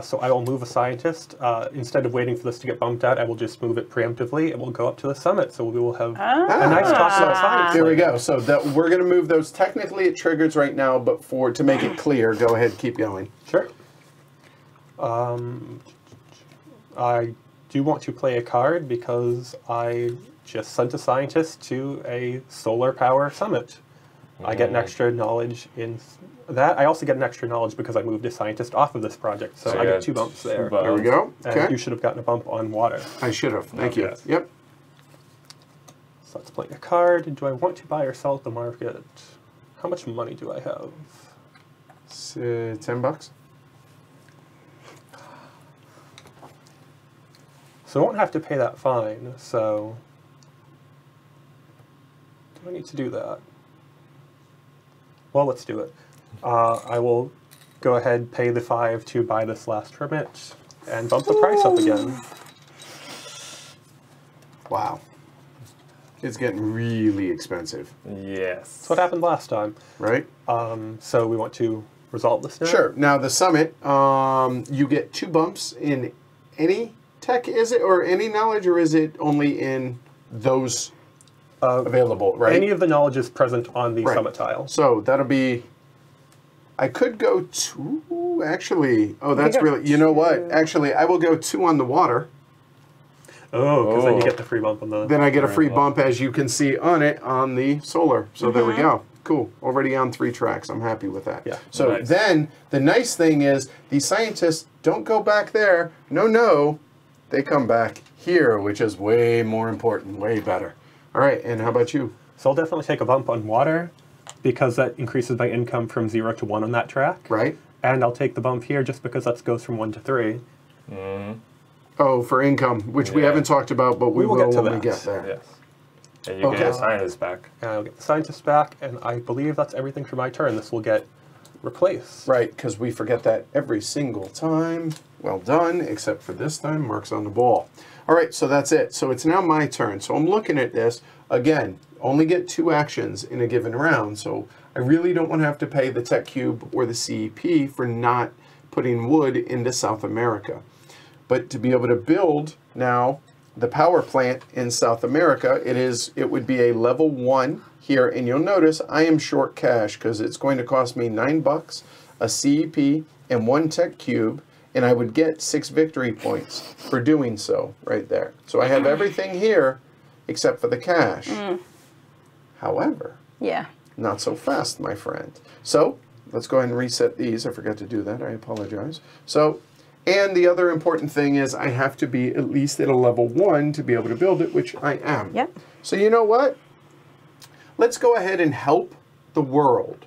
So I will move a scientist. Instead of waiting for this to get bumped out, I will just move it preemptively. It will go up to the summit, so we will have a nice talk about science. There we later. go. So that we're going to move those. Technically, it triggers right now, but to make it clear, go ahead, keep going. Sure. I do want to play a card because I just sent a scientist to a solar power summit. I get an extra knowledge in that. I also get an extra knowledge because I moved a scientist off of this project, so I you get got 2 bumps there. bumps. There we go. And Okay. you should have gotten a bump on water. I should have. Thank you. Yes. Yep. So let's play a card. Do I want to buy or sell at the market? How much money do I have? It's, $10. So I won't have to pay that fine, so do I need to do that? Well, let's do it. I will go ahead, pay the 5 to buy this last permit, and bump the price up again. Wow. It's getting really expensive, Yes. That's what happened last time. right? So we want to resolve this now? Sure. Now the summit, you get 2 bumps in any tech, is it, or any knowledge, or is it only in those available, right? Any of the knowledge is present on the Right. summit tile. So that'll be. I could go 2, actually. Oh, that's go really. You know what? 2. Actually, I will go 2 on the water. Oh, because then you Oh. get the free bump on the... Then I get a free Very well. bump, as you can see on it, on the solar. So there we go. Cool. Already on 3 tracks. I'm happy with that. Yeah. So Nice. then the nice thing is these scientists don't go back there. No. They come back here, which is way more important, way better. All right. And how about you? So I'll definitely take a bump on water, because that increases my income from 0 to 1 on that track. Right? And I'll take the bump here just because that goes from 1 to 3. Oh, for income, which we Yeah. haven't talked about, but we will will get to when we that. get there. Yes. And you Okay. get a scientist back. And I'll get the scientist back, and I believe that's everything for my turn. This will get replaced. Right, because we forget that every single time. Well done, except for this time, Mark's on the ball. All right, so that's it. So it's now my turn. So I'm looking at this. Again, only get 2 actions in a given round, so I really don't want to have to pay the Tech Cube or the CEP for not putting wood into South America. But to be able to build now the power plant in South America, it would be a level 1 here, and you'll notice I am short cash because it's going to cost me $9, a CEP, and 1 Tech Cube, and I would get 6 victory points for doing so right there. So I have everything here except for the cash. However, Yeah. not so fast, my friend. So let's go ahead and reset these. I forgot to do that. I apologize. So, and the other important thing is I have to be at least at a level 1 to be able to build it, which I am. Yep. So you know what? Let's go ahead and help the world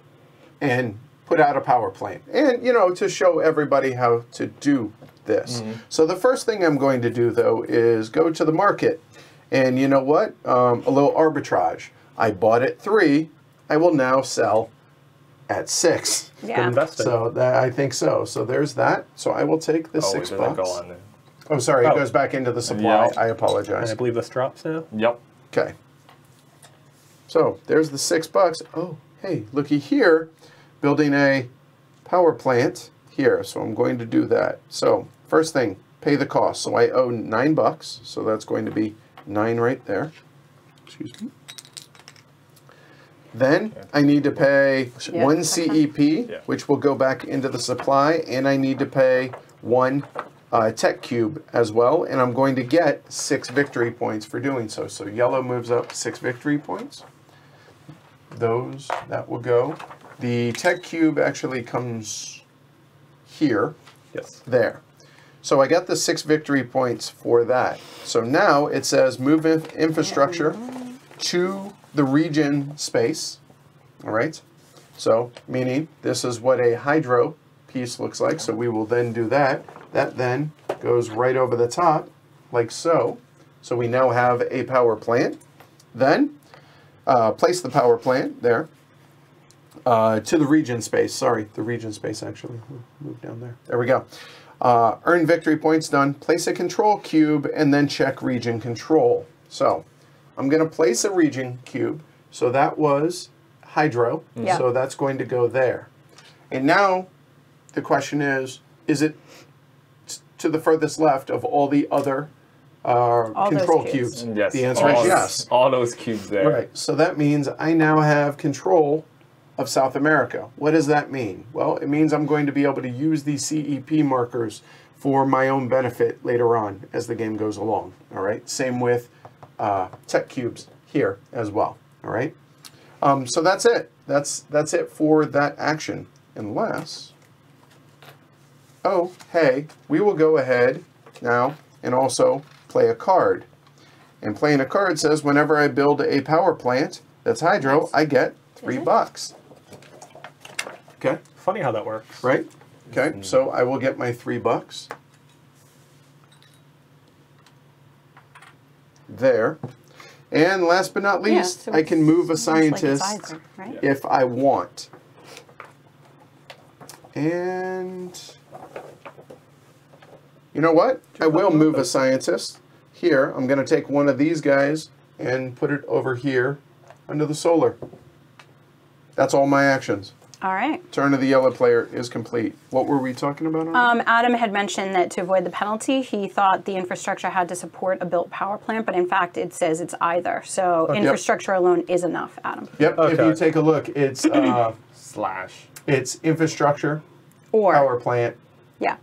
and put out a power plant. And, to show everybody how to do this. So the first thing I'm going to do, though, is go to the market. And you know what? A little arbitrage. I bought at 3. I will now sell at 6. Good Yeah. investing. So I think so. So there's that. So I will take the Oh, it $6. doesn't go on there. Oh, sorry, it Oh. goes back into the supply. Yeah. I And apologize. I believe this drops now. Yep. Okay. So there's the $6. Oh, hey, looky here, building a power plant here. So I'm going to do that. So first thing, pay the cost. So I owe $9. So that's going to be 9 right there. Excuse me. Then I need to pay Yeah, 1 okay. CEP, Yeah. which will go back into the supply, and I need to pay 1 tech cube as well, and I'm going to get 6 victory points for doing so. So yellow moves up 6 victory points. That will go. The tech cube actually comes here, Yes. there. So I got the 6 victory points for that. So now it says move infrastructure to the region space. All right. So meaning this is what a hydro piece looks like. So we will then do that. That then goes right over the top like so. So we now have a power plant. Then place the power plant there to the region space. Sorry, the region space actually. Move down there. There we go. Earn victory points done. Place a control cube and then check region control. So I'm going to place a region cube. So that was hydro. Yeah. So that's going to go there. And now the question is it to the furthest left of all the other those control cubes. cubes? Yes. The answer is yes. All those cubes there. Right. So that means I now have control of South America. What does that mean? Well, it means I'm going to be able to use these CEP markers for my own benefit later on as the game goes along. All right. Same with tech cubes here as well. All right. So that's it. That's it for that action. Unless, oh, hey, we will go ahead now and also play a card. And playing a card says whenever I build a power plant that's hydro, I get $3. Okay, Funny how that works. right? Okay, so I will get my $3 there. And last but not Yeah, least, so I can move a it's like it's scientist either, right? if I want. And you know what? I will move a scientist. Here, I'm going to take one of these guys and put it over here under the solar. That's all my actions. All right. Turn of the yellow player is complete. What were we talking about on that? Adam had mentioned that to avoid the penalty, he thought the infrastructure had to support a built power plant, but in fact it says it's either. So infrastructure alone is enough, Adam. Yep, if Okay. you take a look, it's Slash. it's infrastructure, Or, power plant, yeah.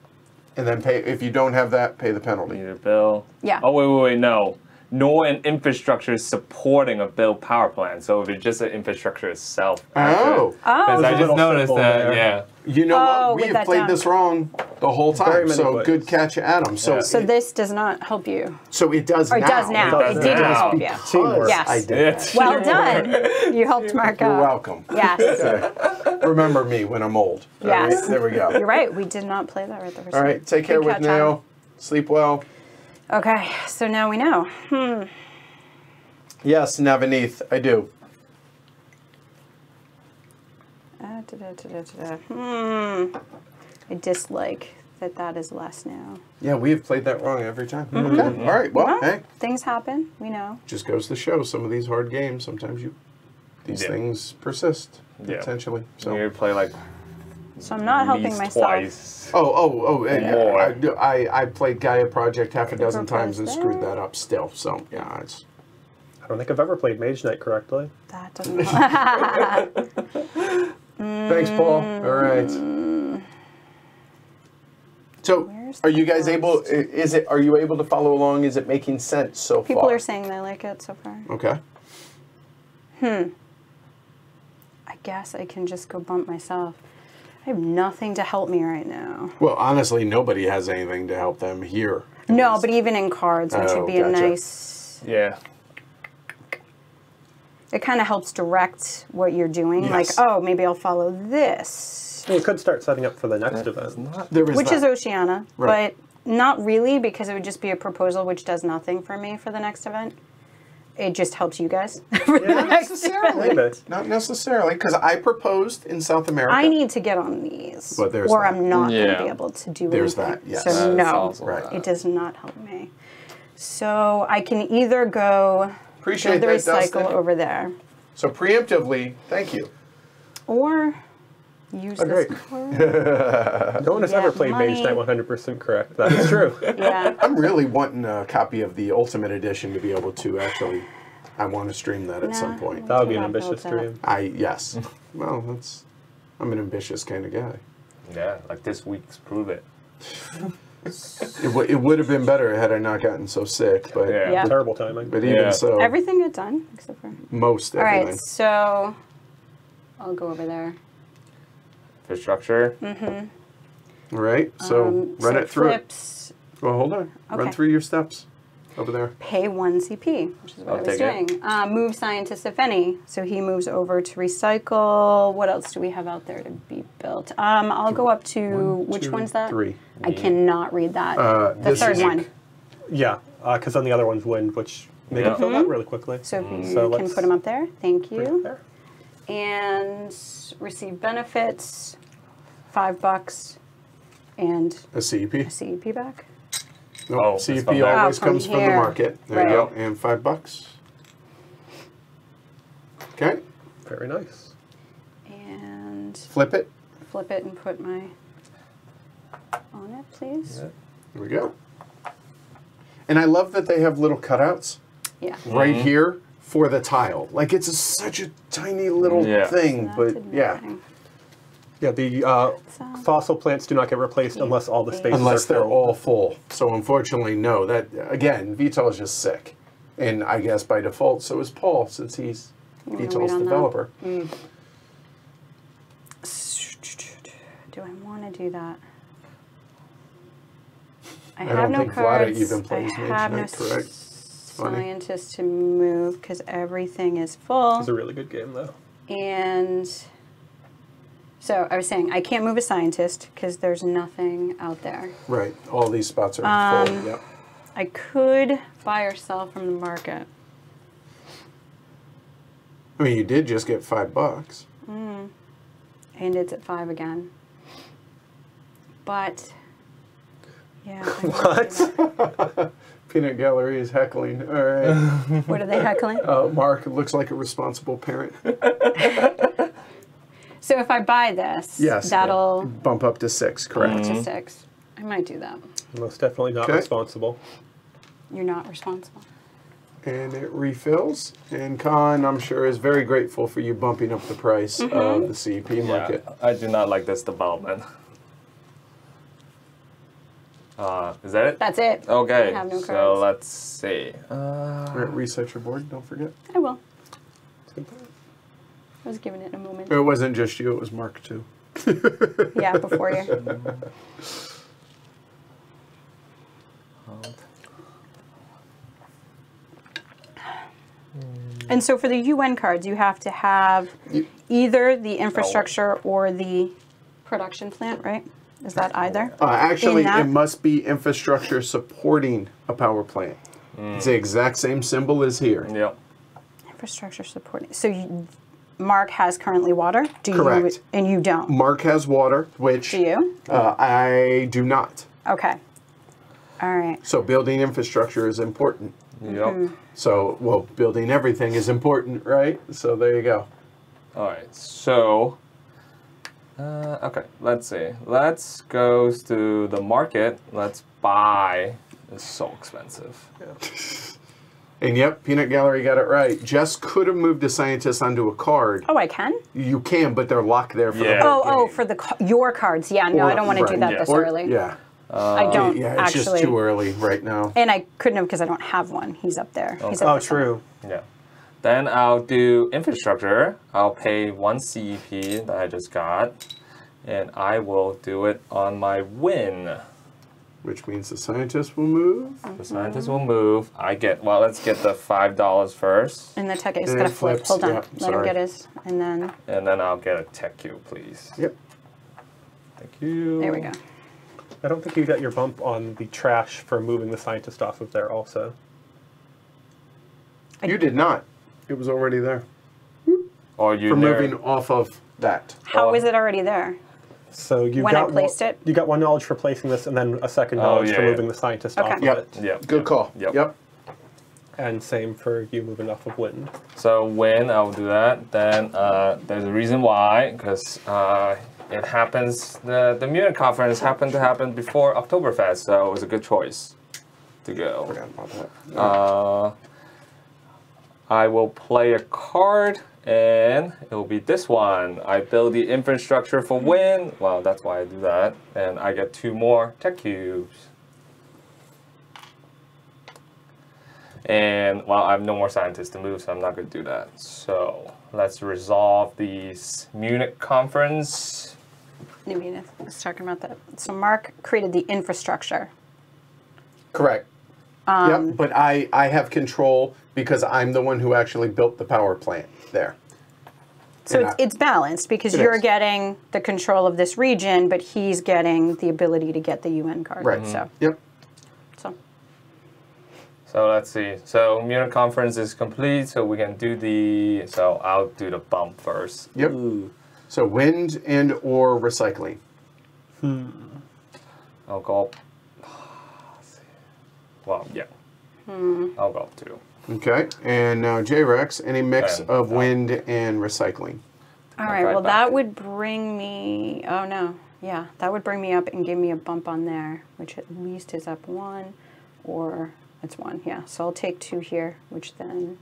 and then pay. If you don't have that, pay the penalty. Need a bill. Yeah. Oh, wait, no. Nor an infrastructure supporting a built power plant. So if it's just an infrastructure itself. Oh. Because Oh. I There's a just little noticed symbol that, there. yeah. You know Oh, what? We with have that played down. this wrong the whole Very time. many So ways. good catch, Adam. So, Yeah. So this does not help you. so it does Or it now. does now. It It does didn't now. help you. Because Yes. I did. It's- Well done. You helped Mark You're out. welcome. Yes. Remember me when I'm old. All Yes. right, there we go. You're right. We did not play that right the first All time. right. Take care Good with catch, Nail. Sleep well. Adam. Okay. So now we know. Yes, Navaneeth, I do. I dislike that is less now. Yeah, we have played that wrong every time. Okay. All right. Well, Well, hey, things happen. We know. just goes to show some of these hard games. Sometimes these Yeah. things persist Yeah. potentially. So. You play like So I'm not at helping least myself. twice. Oh, I played Gaia Project half a dozen times and propose screwed that. that up still. So, yeah, it's... I don't think I've ever played Mage Knight correctly. That doesn't help. Thanks, Paul. All right. So, Where's are you the guys able, are you able to follow along? Is it making sense so People far? are saying they like it so far. Okay. I guess I can just go bump myself. I have nothing to help me right now. Well, honestly, nobody has anything to help them here. No, but even in cards, which Oh, would be a gotcha. nice... Yeah. It kind of helps direct what you're doing. Yes. Like, oh, maybe I'll follow this. You could start setting up for the next event. There is Which that. is Oceania. Right. But not really, because it would just be a proposal which does nothing for me for the next event. it just helps you guys. For the Not next necessarily. Maybe. Not necessarily, because I proposed in South America. I need to get on these, But there's or that. I'm not going Yeah. to be able to do There's anything. that, yes. So That is no, also Right. that. it does not help me. So I can either go Appreciate to the that, recycle Dustin. over there, So preemptively, thank you. or use Oh, this great. card. No one has Yeah, ever played money. Mage Knight 100% correct. That is true. Yeah. I'm really wanting a copy of the Ultimate Edition to be able to actually. I want to stream that at some Nah. point. That would be an Yeah, ambitious built up. dream. Yes. Well, I'm an ambitious kind of guy. Yeah, like this week's Prove It. It would have been better had I not gotten so sick, but Yeah. Yeah. Terrible timing. but even Yeah. so, Everything got done except for. most All everything. right, so I'll go over there. Infrastructure. All right, so run so it through. flips, Well, hold on. Run Okay. through your steps over there. pay 1 CP, which is what I'll I was take it. doing. Move scientist, if any. So he moves over to recycle. What else do we have out there to be built? I'll go up to, which Two, one's that? 3. I cannot read that. The this third is- one. Yeah, because then the other one's wind, which they Yeah. can fill that really quickly. So if you So can let's put him up there. Thank bring it you. there. And receive benefits, $5, and A CEP. a CEP back. Nope, Oh, it's CEP from there. always from comes from the here. market. There Right. you go. And $5. Okay. Very nice. And Flip it. flip it and put my on it, please. Yeah. There we go. And I love that they have little cutouts Yeah. right here for the tile. Like it's such a tiny little Yeah. thing, That but did yeah. nothing. Yeah, the fossil plants do not get replaced unless all the spaces Unless are they're filled. all full. So unfortunately, no. That again, VTOL is just sick. And I guess by default, so is Paul, since he's wanna read VTOL's on that? developer. Do I want to do that? I don't have no think Vlada cards. even plays I Mage have no Knight, correct? funny. scientist to move because everything is full. It's a really good game, though. And so I was saying I can't move a scientist because there's nothing out there. Right. All these spots are full. Yep. I could buy or sell from the market. I mean, you did just get $5. And it's at 5 again. But yeah. I might do that. Peanut Gallery is heckling. All right. What are they heckling? Mark looks like a responsible parent. So if I buy this, Yes. that'll bump up to 6. Correct. to 6. I might do that. Most definitely not Okay. responsible. You're not responsible. And it refills. And Khan, I'm sure, is very grateful for you bumping up the price of the CEP market. Yeah, I do not like this development. Is that it? That's it. Okay, I have no so cards. let's see. All right, reset your board. Don't forget. I will. I was giving it a moment. It wasn't just you. It was Mark too. Yeah, before you. And so for the UN cards, you have to have either the infrastructure or the production plant, right? Is that either? Actually, In that- it must be infrastructure supporting a power plant. It's the exact same symbol as here. Yep. Infrastructure supporting. So Mark has currently water? Do Correct. you? And you don't? Mark has water, which Do you? I do not. Okay. All right. So building infrastructure is important. Yep. So, well, building everything is important, right? So there you go. All right. So, okay. Let's see. Let's go to the market. Let's buy. It's so expensive. And yep, Peanut Gallery got it right. Jess could have moved a scientist onto a card. Oh, I can? You can, but they're locked there for Yeah. the whole Oh, game. for the your cards. Yeah, no, Or- I don't want to do right, that yeah. this Or- early. Yeah. I don't Yeah, it's actually. just too early right now. And I couldn't have because I don't have one. He's up there. He's up Oh, there somewhere. true. Yeah. Then I'll do infrastructure. I'll pay 1 CEP that I just got, and I will do it on my win. Which means the scientist will move. The scientist will move. I get, well, let's get the $5 first, And the tech is And going it to flip. flips, Hold on. yeah, Let him sorry. get his. And then and then I'll get a tech cube, please. Yep. Thank you. there we go. I don't think you got your bump on the trash for moving the scientist off of there also. You did not. It was already there. Or you For there- moving off of that. How is it already there? So you When I got placed it? You got 1 knowledge for placing this, and then a second knowledge for yeah. moving the scientist off Okay. of it. Yep. Good call. Yep. And same for you moving off of wind. So when I'll do that, then there's a reason why, because it happens. The Munich conference happened to happen before Oktoberfest, so it was a good choice to go. Forgot about that. I will play a card, and it will be this one. I build the infrastructure for wind. Well, that's why I do that, and I get 2 more tech cubes. And, well, I have no more scientists to move, so I'm not going to do that. So let's resolve these Munich conference. Maybe let's talk about that. So Mark created the infrastructure. Correct. Yep. But I have control because I'm the one who actually built the power plant there. So And it's balanced because It you're is. getting the control of this region, but he's getting the ability to get the UN card. Right. So, Yep. So let's see. So Munich conference is complete, so we can do the. So I'll do the bump first. Yep. So wind and or recycling. I'll go. Let's see. Well, yeah. I'll go up 2. Okay. And now J-Rex, any mix Okay. of wind and recycling. all right. right Well, back. that would bring me. Oh no. Yeah, that would bring me up and give me a bump on there, which at least is up 1, or it's 1. Yeah. So I'll take 2 here, which then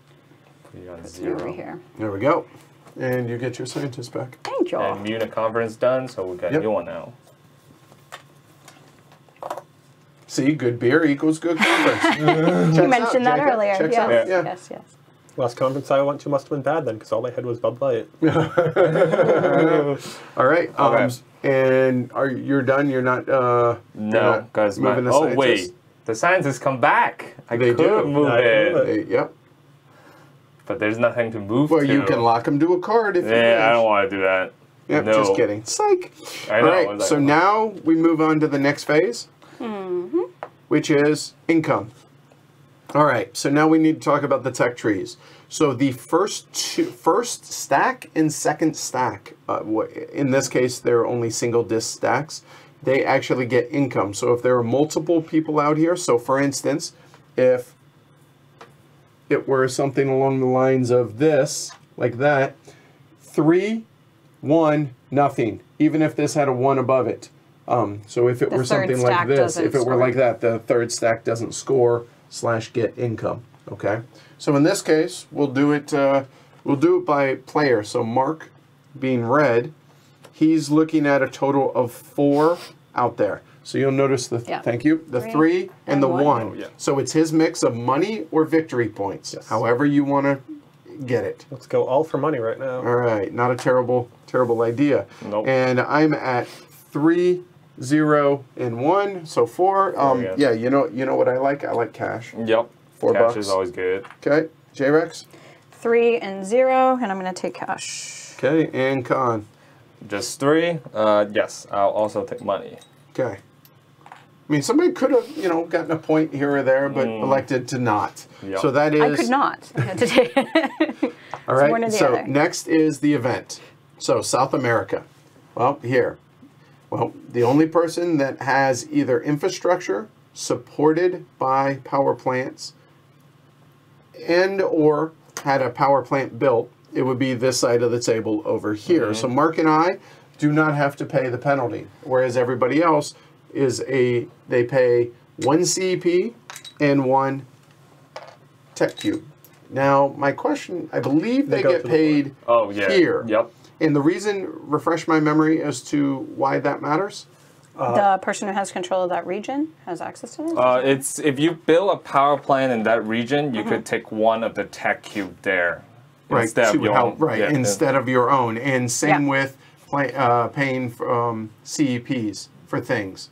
Put you on puts me 0. over here. There we go. And you get your scientist back. Thank you. And Munich conference done, so we got a Yep. new one now. See, good beer equals good conference. You mentioned that earlier. Checks Yes. out. Yeah. Yes. Yes. Last conference I went to must have been bad then, because all they had was Bud Light. All right. Okay. And you're done? You're not No, because my. moving the Oh scientist? wait, the scientists come back. I They could do. move I it, move it. Yep. but there's nothing to move Well, to. you can lock them to a card if you wish. Yeah, I don't want to do that. Yep, No. just kidding. Psych. I know. All right, it's so like- now we move on to the next phase, which is income. All right, so now we need to talk about the tech trees. So the first stack and second stack, in this case, they're only single disc stacks, they actually get income. So if there are multiple people out here, so for instance, if it were something along the lines of this, like that, 3, 1, nothing, even if this had a 1 above it. So if it The were third something like stack this, doesn't if it were score. like that, the third stack doesn't score / get income. Okay. So in this case, we'll do it by player. So Mark, being red, he's looking at a total of 4 out there. So you'll notice the Yeah. thank you, the 3 3 and the 1. 1. Oh, yeah. So it's his mix of money or victory points, Yes. however you want to get it. Let's go all for money right now. All right, not a terrible idea. Nope. And I'm at 3, 0, and 1, so 4. yeah. Yeah, you know what I like? I like cash. Yep. $4 Cash is always good. Okay, J-Rex. 3 and 0, and I'm going to take cash. Okay, and Con. Just 3. Yes, I'll also take money. Okay. I mean, somebody could have, gotten a point here or there, but elected to not. Yep. So that is. I could not. I had to take it. All right. one or the So other. next is the event. So South America. Well, here. Well, the only person that has either infrastructure supported by power plants and or had a power plant built, it would be this side of the table over here. So Mark and I do not have to pay the penalty, whereas everybody else they pay 1 CEP and 1 tech cube. Now, my question, I believe they go get to the paid Oh yeah. here. Yep. And the reason, refresh my memory as to why that matters? The person who has control of that region has access to this? It's if you build a power plant in that region, you could take 1 of the tech cube there instead to of your help, own. right, Yeah, instead of your own. And same Yeah. with paying CEPs for things.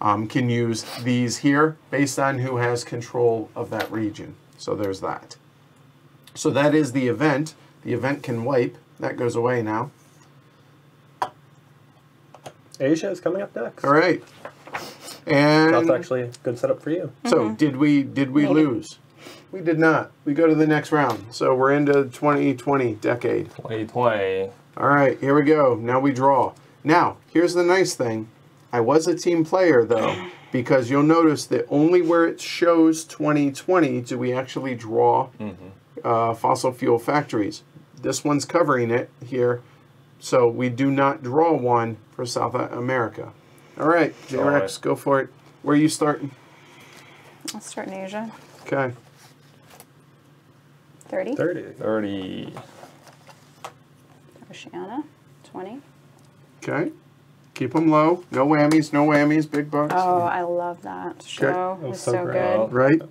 Can use these here based on who has control of that region. So there's that. So that is the event. The event can wipe. That goes away now. Asia is coming up next. All right. And That's actually a good setup for you. so did we Maybe. lose? we did not. We go to the next round. So we're into 2020 decade. 2020. All right, here we go. Now we draw. Now, here's the nice thing. I was a team player, though, because you'll notice that only where it shows 2020 do we actually draw fossil fuel factories. This one's covering it here, so we do not draw one for South America. All right, J-Rex, go for it. Where are you starting? I'll start in Asia. Okay. 30. 30. Oceania, 20. Okay. Keep them low. No whammies, no whammies, big bucks. Oh, I love that show. Oh, It's so so great. good. Right?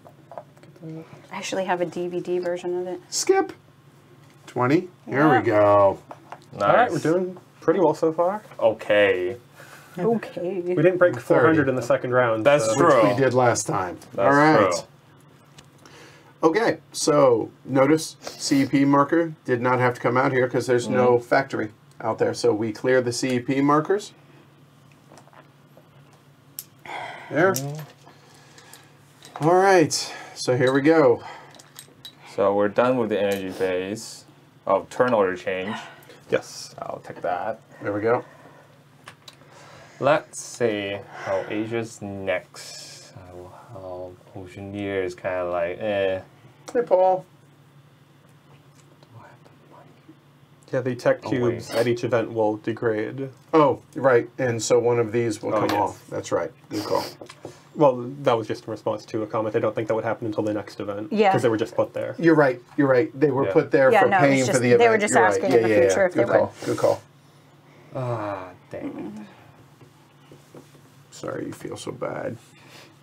I actually have a DVD version of it. Skip. 20. Here Yeah. we go. Nice. All right, we're doing pretty well so far. Okay. Okay. We didn't break 400 30. in the second round. That's so. true. Which we did last time. That's All right. true. Okay, so notice CEP marker did not have to come out here because there's no factory out there. So we clear the CEP markers. There. All right, so here we go. So we're done with the energy phase. Oh, turn order change. Yes. I'll take that. There we go. Let's see how Asia's next. Oceania is kind of like, eh. Hey, Paul. Yeah, the tech Oh, cubes wait. at each event will degrade. Oh, right, and so one of these will Oh, come yes. off. That's right. Good call. Well, that was just in response to a comment. I don't think that would happen until the next event. Yeah. Because they were just put there. You're right. You're right. They were Yeah. put there Yeah, for no, it's paying just- for the they event. were just You're asking right. in the future if Good they call. would. Good call. Ah, dang. Sorry, you feel so bad.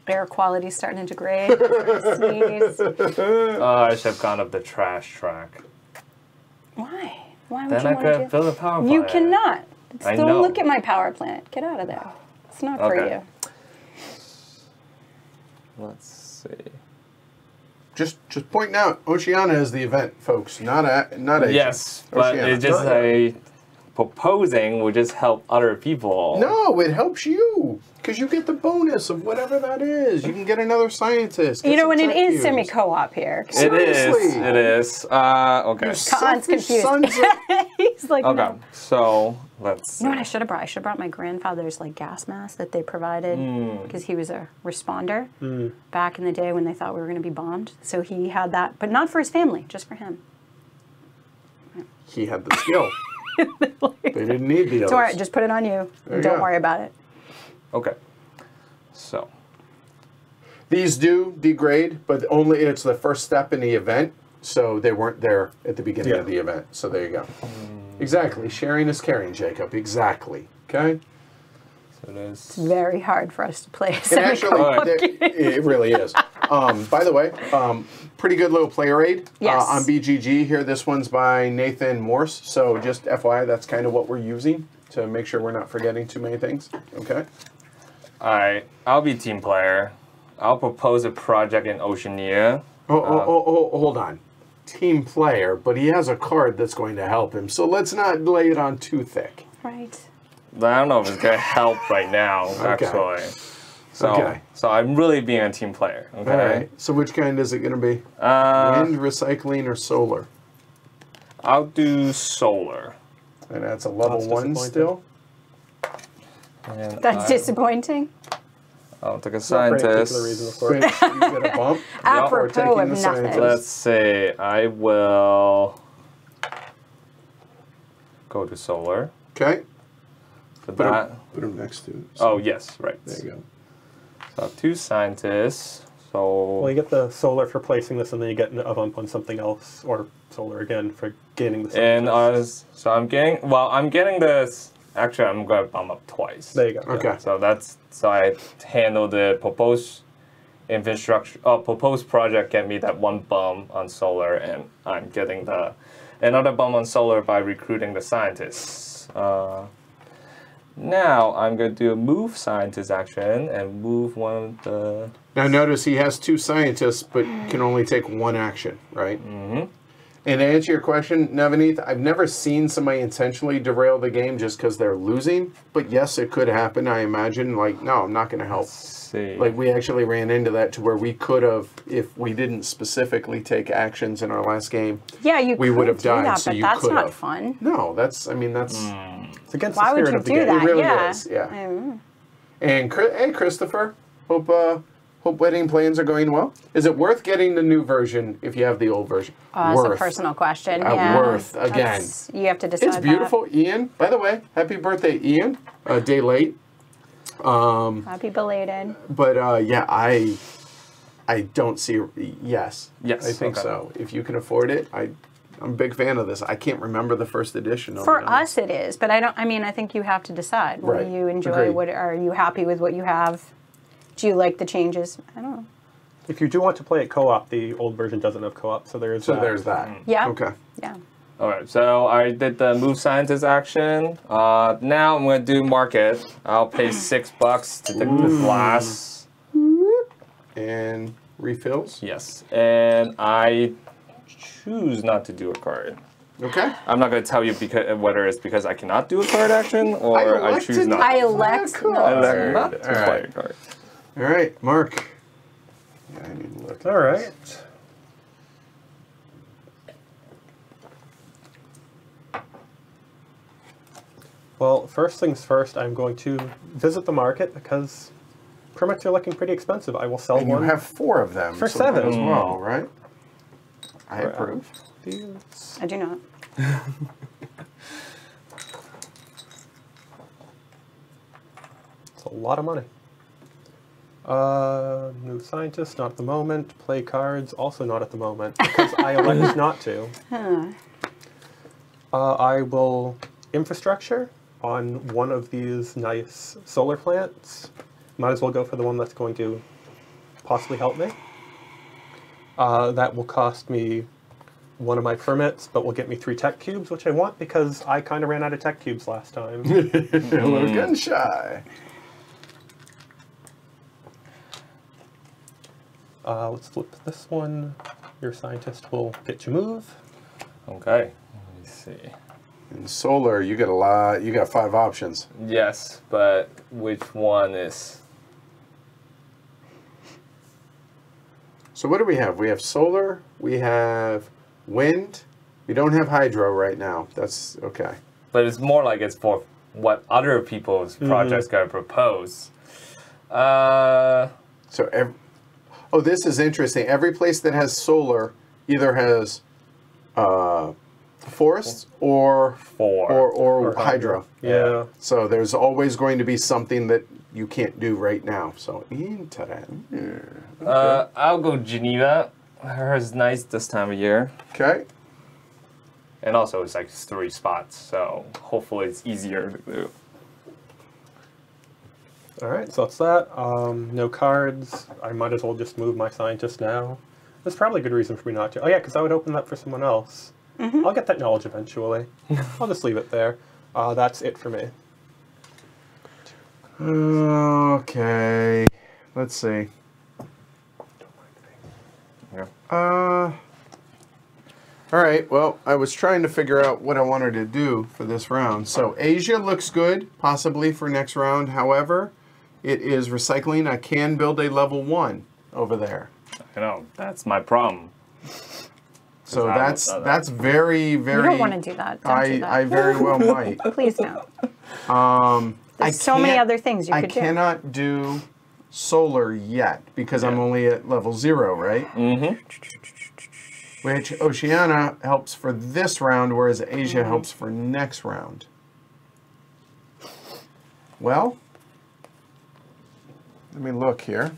Air quality's starting to degrade. Sneeze. I should have gone up the trash track. Why? Why would Then you I want could to have built a power plant. You cannot. I Don't know. look at my power plant. Get out of there. It's not for Okay. you. Let's see. Just pointing out, Oceania is the event, folks, not Asia. Yes, but Oceania. it's just like proposing will just help other people. No, it helps you because you get the bonus of whatever that is. You can get another scientist. get You know, some when it tech is cubes. semi-co-op here. It is. Seriously. It is. Okay. You Khan's selfish confused. sons of- He's like, Okay. no. So let's. You know what I should have brought? I should have brought my grandfather's like gas mask that they provided because he was a responder back in the day when they thought we were going to be bombed. So he had that, but not for his family, just for him. He had the skill. They didn't need the others. It's all right, just put it on you. There you Don't go. worry about it. Okay. So. These do degrade, but only it's the first step in the event, so they weren't there at the beginning Yeah. of the event. So there you go. Exactly. Sharing is caring, Jacob. Exactly. Okay? So there's. It's very hard for us to play. And actually, Alright. it really is. By the way, pretty good little player aid Yes. on BGG here. This one's by Nathan Morse. So just FYI, that's kind of what we're using to make sure we're not forgetting too many things. Okay? Alright, I'll be team player. I'll propose a project in Oceania. Oh, hold on. Team player, but he has a card that's going to help him. So let's not lay it on too thick. Right. But I don't know if it's gonna help right now, Okay. actually. So, Okay. so I'm really being a team player. Okay. All right. So which kind is it going to be? Wind, recycling, or solar? I'll do solar. And that's a level That's 1 disappointing. still. And That's disappointing. I'll take a Not for any scientist. particular reason, of course. Which you get a bump. Apropos taking of the nothing. scientist. Let's say I will go to solar. Okay. For Put that. him next to it. Oh yes, right. There you go. So I have 2 scientists. So Well, you get the solar for placing this, and then you get a bump on something else, or solar again for gaining the and scientists. so I'm getting this. Actually, I'm gonna bump up twice. There you go. Okay. So I handle the proposed infrastructure. Proposed project get me that 1 bump on solar, and I'm getting another bump on solar by recruiting the scientists. Now I'm going to do a move scientist action and move one of the. Now notice he has 2 scientists, but can only take 1 action, right? Mm-hmm. And to answer your question, Navneet, I've never seen somebody intentionally derail the game just because they're losing. But yes, it could happen, I imagine. Like, no, I'm not going to help. See. Like, we actually ran into that to where we could have, if we didn't specifically take actions in our last game, Yeah, you we could would have do died, that, so but you that's could not have. fun. No, that's, I mean, that's, It's against Why the would spirit you of the do game. that? it really Yeah. is, yeah. And, hey, Christopher, hope wedding plans are going well. Is it worth getting the new version if you have the old version? That's a personal question. Yeah. Worth, again. That's- you have to decide It's beautiful. Ian, by the way, happy birthday, Ian. A day late. that. Happy belated. But yeah, I don't see. Yes. Yes, I think okay. so. If you can afford it, I'm a big fan of this. I can't remember the first edition. I'll For be honest. us, it is, but I don't. I mean, I think you have to decide. What Right. do you enjoy? Agreed. What are you happy with? What you have? Do you like the changes? I don't know. If you do want to play it co-op, the old version doesn't have co-op, so there is So that. there's that. Yeah. Okay. Yeah. All right, so I did the move scientist action. Now I'm going to do market. I'll pay $6 to take the glass. And refills. Yes, and I choose not to do a card. Okay. I'm not going to tell you whether it's because I cannot do a card action or I elected choose not. I to. elect. I elect not to All play right. a card. All right, Mark. Yeah, I need to look. All right. Well, first things first, I'm going to visit the market because permits are looking pretty expensive. I will sell And you one have 4 of them. For so 7. as well, right? I for, approve. these. I do not. It's a lot of money. New scientist, not at the moment. Play cards, also not at the moment because I elect not to. I will infrastructure on one of these nice solar plants. Might as well go for the one that's going to possibly help me. That will cost me one of my permits, but will get me 3 tech cubes, which I want because I kind of ran out of tech cubes last time. A little gun shy. Let's flip this one. Your scientist will get you move. Okay, let me see. In solar, you get a lot. You got 5 options. Yes, but which one is... So what do we have? We have solar. We have wind. We don't have hydro right now. That's okay. But it's more like it's for what other people's projects going to propose. So oh, this is interesting. Every place that has solar either has forests or hydro. Yeah. So there's always going to be something that you can't do right now. So interesting. I'll go Geneva. Hers nice this time of year. Okay. And also it's like 3 spots, so hopefully it's easier to do. All right, so that's that. No cards. I might as well just move my scientist now. There's probably a good reason for me not to. Oh yeah, because I would open that for someone else. I'll get that knowledge eventually. I'll just leave it there. That's it for me. Okay. Let's see. Yeah. All right. Well, I was trying to figure out what I wanted to do for this round. So Asia looks good, possibly for next round. However, it is recycling. I can build a level 1 over there. I know, that's my problem. So I that's very, very. You don't want to do that. Don't do that. I very well might. Please no. I There's so many can't- other things you I could do. cannot do solar yet because I'm only at level 0, right? Mm-hmm. Which Oceania helps for this round, whereas Asia helps for next round. Well, let me look here.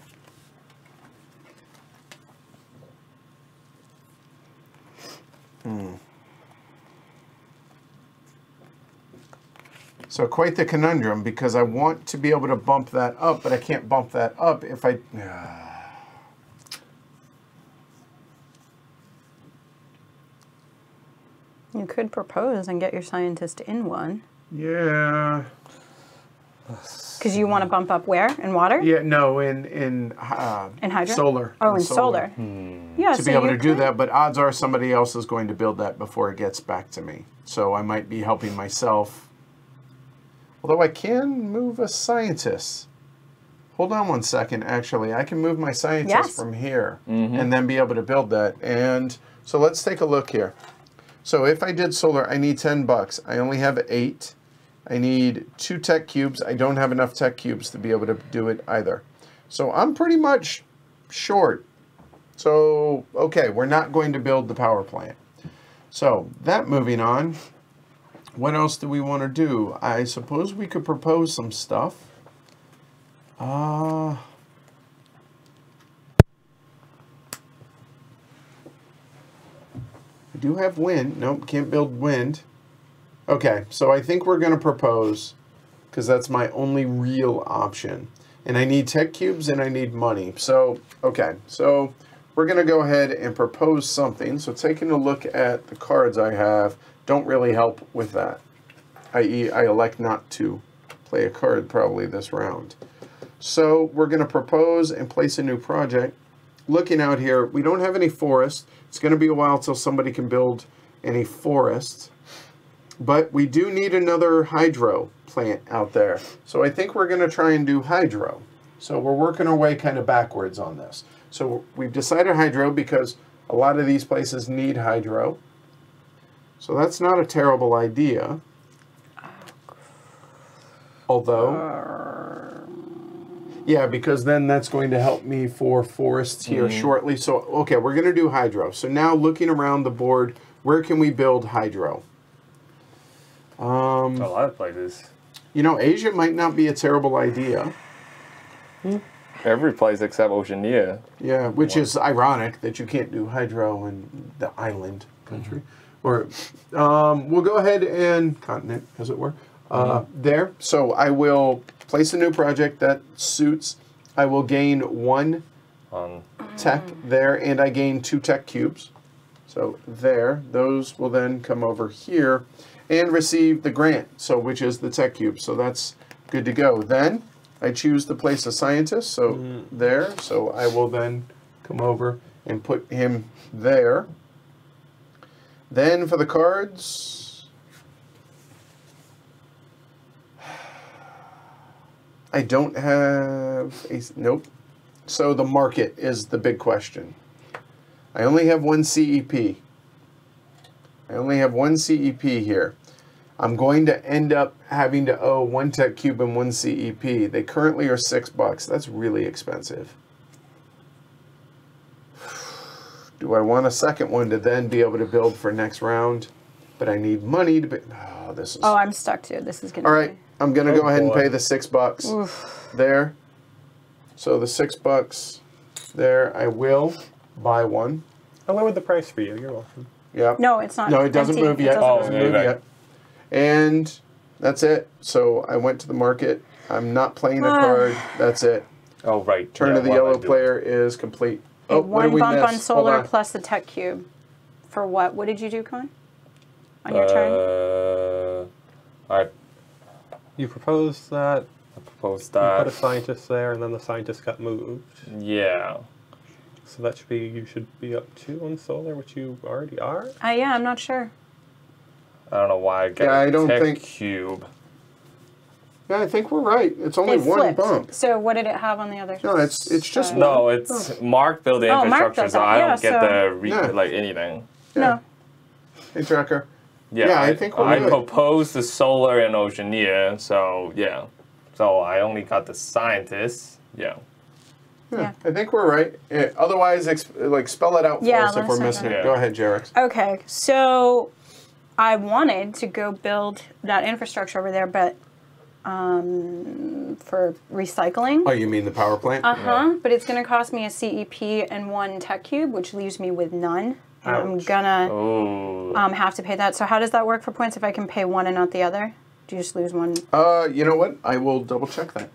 So quite the conundrum because I want to be able to bump that up, but I can't bump that up if I... You could propose and get your scientist in one. Yeah. Because you want to bump up where? In water? Yeah, no, in hydro? solar. Oh, in solar. Yeah, To be able to do that, but odds are somebody else is going to build that before it gets back to me. So I might be helping myself. Although I can move a scientist. Hold on one second, actually. I can move my scientist from here and then be able to build that. And so let's take a look here. So if I did solar, I need $10. I only have 8. I need 2 tech cubes. I don't have enough tech cubes to be able to do it either. So I'm pretty much short. So, okay, we're not going to build the power plant. So, that moving on, what else do we want to do? I suppose we could propose some stuff. I do have wind. Nope, can't build wind. Okay, so I think we're going to propose, because that's my only real option. And I need tech cubes and I need money. So, okay, so we're going to go ahead and propose something. So taking a look at the cards I have don't really help with that. I.e., I elect not to play a card probably this round. So we're going to propose and place a new project. Looking out here, we don't have any forest. It's going to be a while till somebody can build any forest. But we do need another hydro plant out there. So I think we're going to try and do hydro. So we're working our way kind of backwards on this. So we've decided hydro because a lot of these places need hydro. So that's not a terrible idea. Although, yeah, because then that's going to help me for forests here shortly. So, okay, we're going to do hydro. So now looking around the board, where can we build hydro? A lot of places. You know, Asia might not be a terrible idea. Every place except Oceania. Yeah, which is ironic that you can't do hydro in the island country. Or we'll go ahead and continent, as it were, there. So I will place a new project that suits. I will gain 1 tech there, and I gain 2 tech cubes. So there, those will then come over here and receive the grant, so which is the tech cube. So that's good to go. Then I choose to place a scientist, so there. So I will then come over and put him there. Then for the cards, I don't have a, nope. So the market is the big question. I only have 1 CEP. I only have 1 CEP here. I'm going to end up having to owe 1 tech cube and 1 CEP. They currently are $6. That's really expensive. Do I want a second one to then be able to build for next round? But I need money to be... Oh, this is... Oh, I'm stuck too. This is going to All right, I'm going to go ahead and pay the $6 Oof. there. So the $6 there, I will buy one. I lowered the price for you. You're welcome. Yep. No, it's not. No, it doesn't empty. move yet. It doesn't Doesn't move. move right. yet. And that's it. So I went to the market. I'm not playing a card. That's it. Oh, right. Turn Yeah, of the what am I yellow doing? player is complete. A what did 1 we bump miss? on Hold solar on. plus the tech cube. For what? What did you do, Con? On your turn? I You proposed that. proposed You put a that. scientist there, and then the scientist got moved. Yeah. So that should be, you should be up 2 on solar, which you already are. Yeah, I'm not sure. I don't know why I got Yeah, I a don't tech think- cube. Yeah, I think we're right. It's only It 1 flipped. bump. So what did it have on the other? No, it's just side? No, it's Mark built the Oh, Mark infrastructure, built so that. I Yeah, don't get so- the Yeah. like anything. No. Hey, Tracker. Yeah, Yeah, I think we're I good. proposed the solar in Oceania, so yeah. So I only got the scientists. Yeah. Yeah. I think we're right. Otherwise, like spell it out for Yeah, us if let's we're say missing that. it. Go ahead, Jarex. Okay, so I wanted to go build that infrastructure over there, but for recycling. Oh, you mean the power plant? But it's going to cost me a CEP and 1 tech cube, which leaves me with none. And I'm Ouch. gonna Oh. have to pay that. So how does that work for points if I can pay 1 and not the other? Do you just lose 1? You know what? I will double check that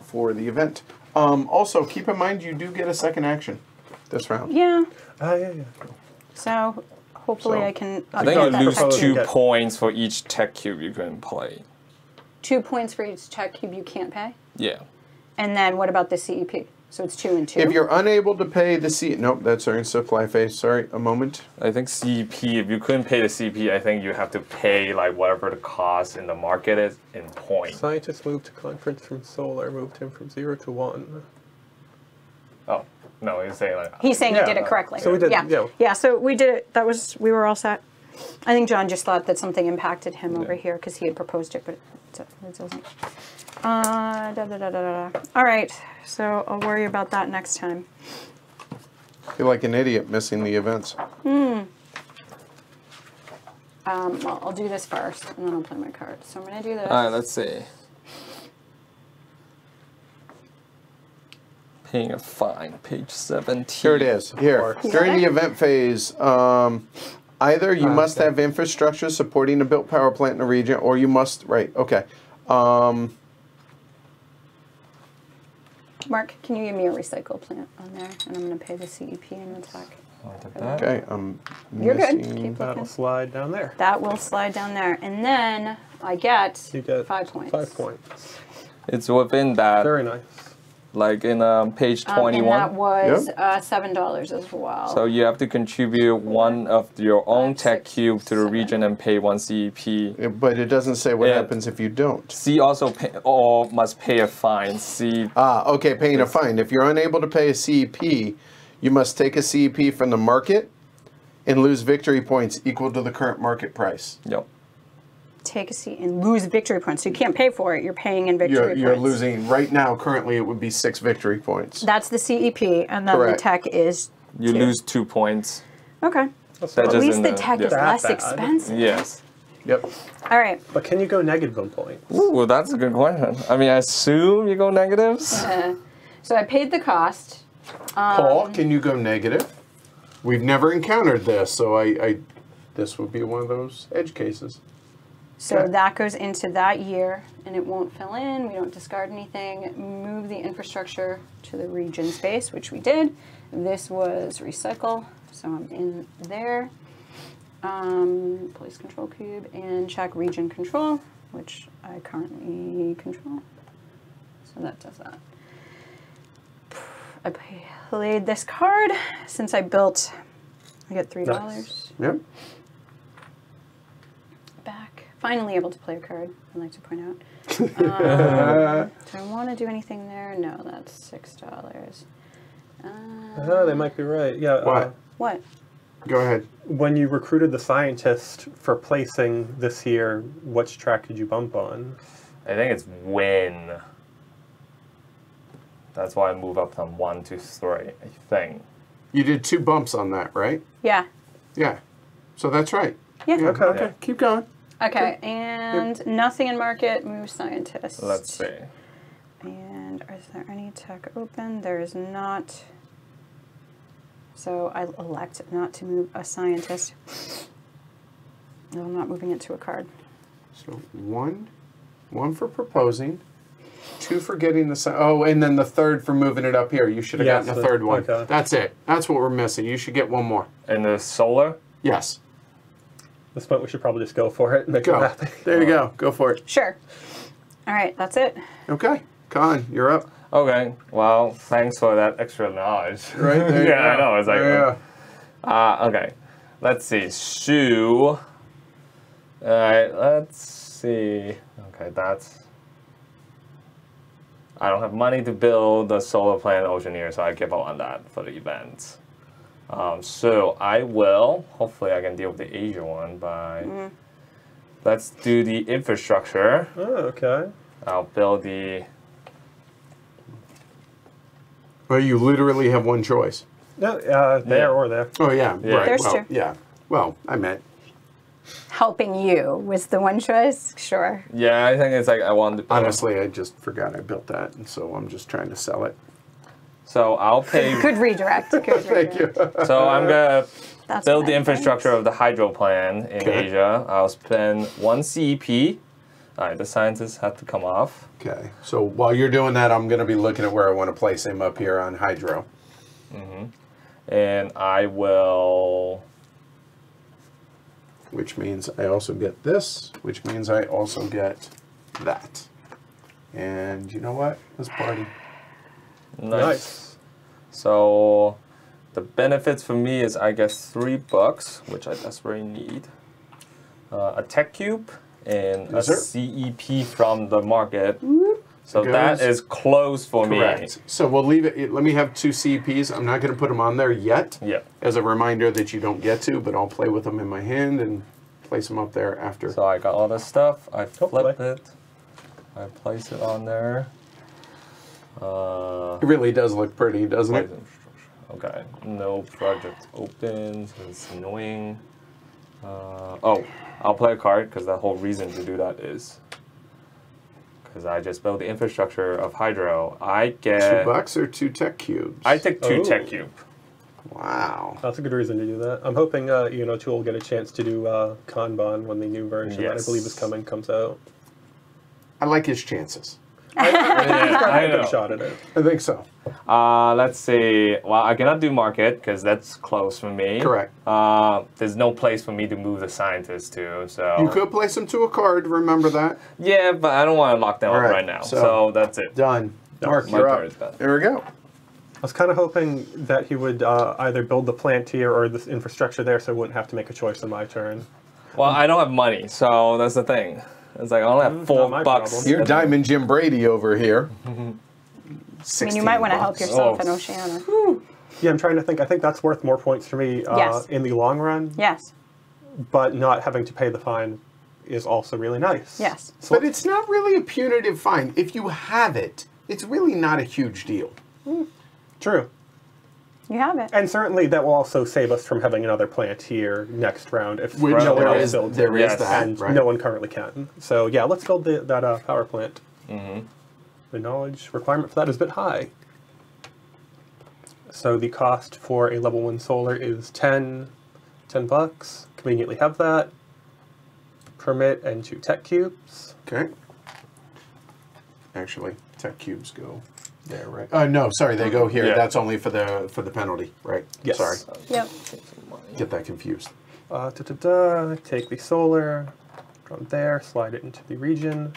for the event. Also, keep in mind you do get a second action this round. Yeah. Yeah. So hopefully So, I can. I think get you that lose tech 2 cube. Okay. points for each tech cube you can play. 2 points for each tech cube you can't pay? Yeah. And then what about the CEP? So it's 2 and 2? If you're unable to pay the nope, that's our supply phase. Sorry, a moment. I think CP, if you couldn't pay the CP, I think you have to pay like whatever the cost in the market is in points. Scientist moved to conference from solar, moved him from 0 to 1. Oh, no, he's saying like... He's saying Yeah. you did it correctly. So we did, yeah. yeah. Yeah, so we did it. We were all set. I think John just thought that something impacted him over here because he had proposed it, but it doesn't. All right, so I'll worry about that next time. I feel like an idiot missing the events. Well, I'll do this first, and then I'll play my card. So I'm going to do this. All right, let's see. Paying a fine, page 17. Here it is. Here. During the event phase, either you must have infrastructure supporting a built power plant in the region, or you must, right, okay. Mark, can you give me a recycle plant on there? And I'm going to pay the CEP and the tech. Okay, You're good. missing- Keep That'll looking. slide down there. That will slide down there. And then I get, You get 5 points. 5 points. It's within that, Very nice. like in page And 21. that was $7 as well. So you have to contribute one of your own 5, tech 6, cube to the 7. region and pay 1 CEP. But it doesn't say what Yeah. happens if you don't. C also must pay a fine. C. Okay, paying a fine. If you're unable to pay a CEP, you must take a CEP from the market and lose victory points equal to the current market price. Yep. Take a seat and lose victory points. So you can't pay for it. You're paying in victory points. You're losing, right now, currently it would be 6 victory points. That's the CEP, and then Correct. the tech is You 2. lose 2 points. Okay. That's That not- At just least in the the- tech yeah. is That less bad. expensive. Yes. Yep. All right. But can you go negative on points? Ooh, that's a good question. I mean, I assume you go negatives. So I paid the cost. Paul, can you go negative? We've never encountered this, so this would be one of those edge cases. So Okay. that goes into that year, and it won't fill in. We don't discard anything. Move the infrastructure to the region space, which we did. This was recycle, so I'm in there. Police control cube and check region control, which I currently control. So that does that. I played this card since I built. I get $3 Nice. Yep. back. Finally able to play a card, I'd like to point out. Do I want to do anything there? No, that's $6. They might be right. Yeah. What? What? Go ahead. When you recruited the scientist for placing this here, which track did you bump on? I think it's win. That's why I move up from 1 to 3, I think. You did 2 bumps on that, right? Yeah. Yeah. So that's right. Yeah. Okay. Yeah. Keep going. Okay, and nothing in market, move scientist. Let's see. And is there any tech open? There is not. So I elect not to move a scientist. No, I'm not moving it to a card. So one for proposing, 2 for getting the and then the 3rd for moving it up here. You should have Yes, gotten a 3rd one. okay. That's it. That's what we're missing. You should get 1 more. And the solar? Yes. At this point, we should probably just go for it and make it Go. happen. There you go. Go for it. Sure. All right, that's it. Okay. Con, you're up. Okay, well, thanks for that extra knowledge. Right there. Yeah, I know. It's like, yeah. okay. Let's see. Shoe. All right, let's see. Okay, that's. I don't have money to build the solar plant Oceaneer, so I give up on that for the event. So I will. Hopefully, I can deal with the Asia one by. Let's do the infrastructure. Oh, okay. I'll build the. Well, you literally have 1 choice. No, there or there. Oh, yeah. Yeah. Right. There's well, 2. Yeah. Well, I meant. Helping you was the one choice? Sure. Yeah, I think it's like I want to. Honestly, I just forgot I built that, and so I'm just trying to sell it. So I'll pay. Good redirect. Good Thank redirect. you. So I'm gonna That's build what the I infrastructure meant. of the hydro plant in Okay. Asia. I'll spend 1 CEP. All right, the scientists have to come off. Okay. So while you're doing that, I'm going to be looking at where I want to place him up here on hydro. And I will. Which means I also get this, which means I also get that. And you know what? Let's party. Nice. So the benefits for me is I get $3, which I desperately need. A tech cube and Yes, a sir. CEP from the market. So Goes. that is close for Correct. So we'll leave it. Let me have 2 CEPs. I'm not going to put them on there yet. me. Yeah. As a reminder that you don't get to, but I'll play with them in my hand and place them up there after. So I got all this stuff. I flip Hopefully. it. I place it on there. It really does look pretty, doesn't it? Okay. No project opens. It's annoying. Oh, I'll play a card because the whole reason to do that is because I just built the infrastructure of Hydro. I get $2 or 2 tech cubes? I take 2 Oh. tech cube. Wow. That's a good reason to do that. I'm hoping Uno2 will get a chance to do Kanban when the new version that I believe is coming comes out. I like his chances. Yeah, I A good know. shot at it. I think so. Let's see. Well, I cannot do market because that's close for me. Correct. There's no place for me to move the scientists to. So You could place them to a card, remember that. yeah, but I don't want to lock them All up right, right now. so- So that's it. Done. Mark, My you're turn up. is done. There we go. I was kind of hoping that he would either build the plant here or this infrastructure there so I wouldn't have to make a choice on my turn. Well, I don't have money, so that's the thing. It's like I only have $4 my bucks. problem. You're Diamond Jim Brady over here. I mean, you might want to help yourself Oh. in Oceana. Yeah, I'm trying to think. I think that's worth more points for me Yes. in the long run, Yes. but not having to pay the fine is also really nice. Yes. So But it's not really a punitive fine. If you have it, it's really not a huge deal. true. You have it. And certainly that will also save us from having another plant here next round if Which no one there else is, builds there it. is Yes. that, And right? no one currently can. So yeah, let's build that power plant. The knowledge requirement for that is a bit high. So the cost for a level 1 solar is $10 bucks. Conveniently have that. Permit and 2 tech cubes. Okay. Actually, tech cubes go there, right? No, sorry, they go here. Yeah. That's only for the penalty, right? Yes. Sorry, Yep. get that confused. Take the solar from there, slide it into the region,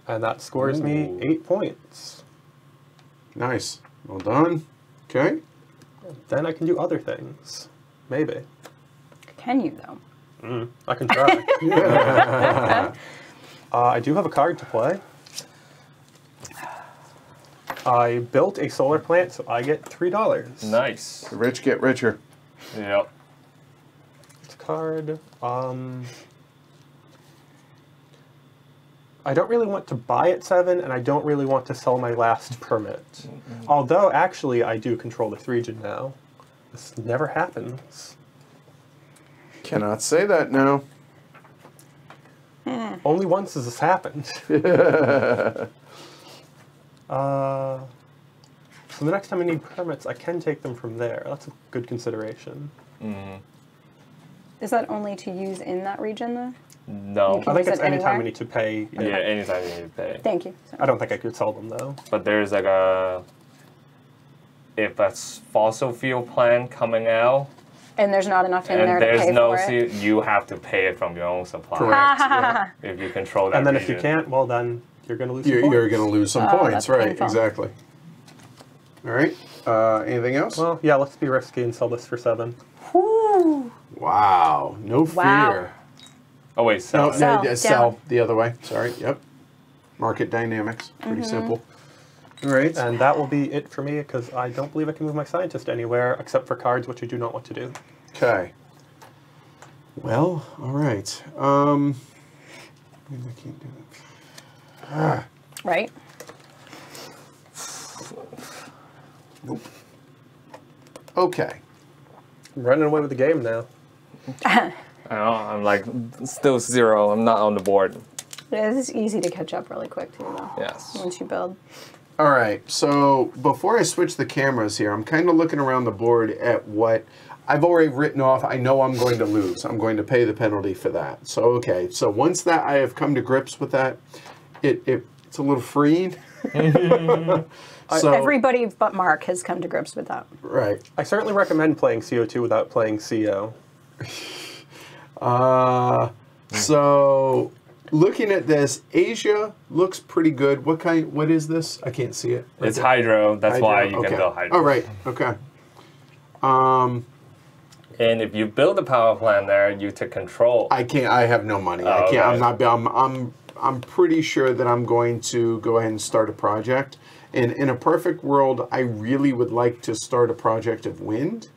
and that scores me Ooh. 8 points. Nice. Well done. Okay. Then I can do other things. Maybe. Can you, though? I can try. I do have a card to play. I built a solar plant, so I get $3. Nice. The rich get richer. Yep. It's a card. I don't really want to buy at 7, and I don't really want to sell my last permit. Although, actually, I do control this region now. This never happens. Cannot say that now. Only once has this happened. So the next time I need permits, I can take them from there. That's a good consideration. Is that only to use in that region, though? No. You can- I think use it's it anytime anywhere? we need to pay. Yeah, anytime you need to pay. Thank you. I don't think I could sell them, though. But there's like a if a fossil fuel plant coming out And there's not enough in there and to there's pay no for it. you have to pay it from your own supply. Correct. Yeah. If you control that And then if you region. can't, well, then you're going to lose some You're points. going to lose some Oh, points, that's right? painful. Exactly. All right. Anything else? Well, yeah, let's be risky and sell this for 7. Whew. Wow. No fear. Wow. Oh wait, No, sell it. Sell, yeah, sell down. the other way. Sorry. Yep. Market dynamics. Pretty simple. All right. And that will be it for me, because I don't believe I can move my scientist anywhere, except for cards, which I do not want to do. Okay. Well, all right. I can't do that. Right? Okay. I'm running away with the game now. I know, I'm like still 0. I'm not on the board. It is easy to catch up really quick, too, though. Yes. Once you build. All right. So before I switch the cameras here, I'm kind of looking around the board at what I've already written off. I know I'm going to lose. I'm going to pay the penalty for that. So, okay. So once that I have come to grips with that, it's a little freeing. So, Everybody but Mark has come to grips with that. right. I certainly recommend playing CO2 without playing CO. So looking at this, Asia looks pretty good. What is this? I can't see it. It's hydro. That's Hydro, why you okay. can build hydro. Oh, right. Okay. And if you build a power plant there, you take control. I can't. I have no money. Oh, I can't. okay. I'm not. I'm pretty sure that I'm going to go ahead and start a project. And in a perfect world, I really would like to start a project of wind,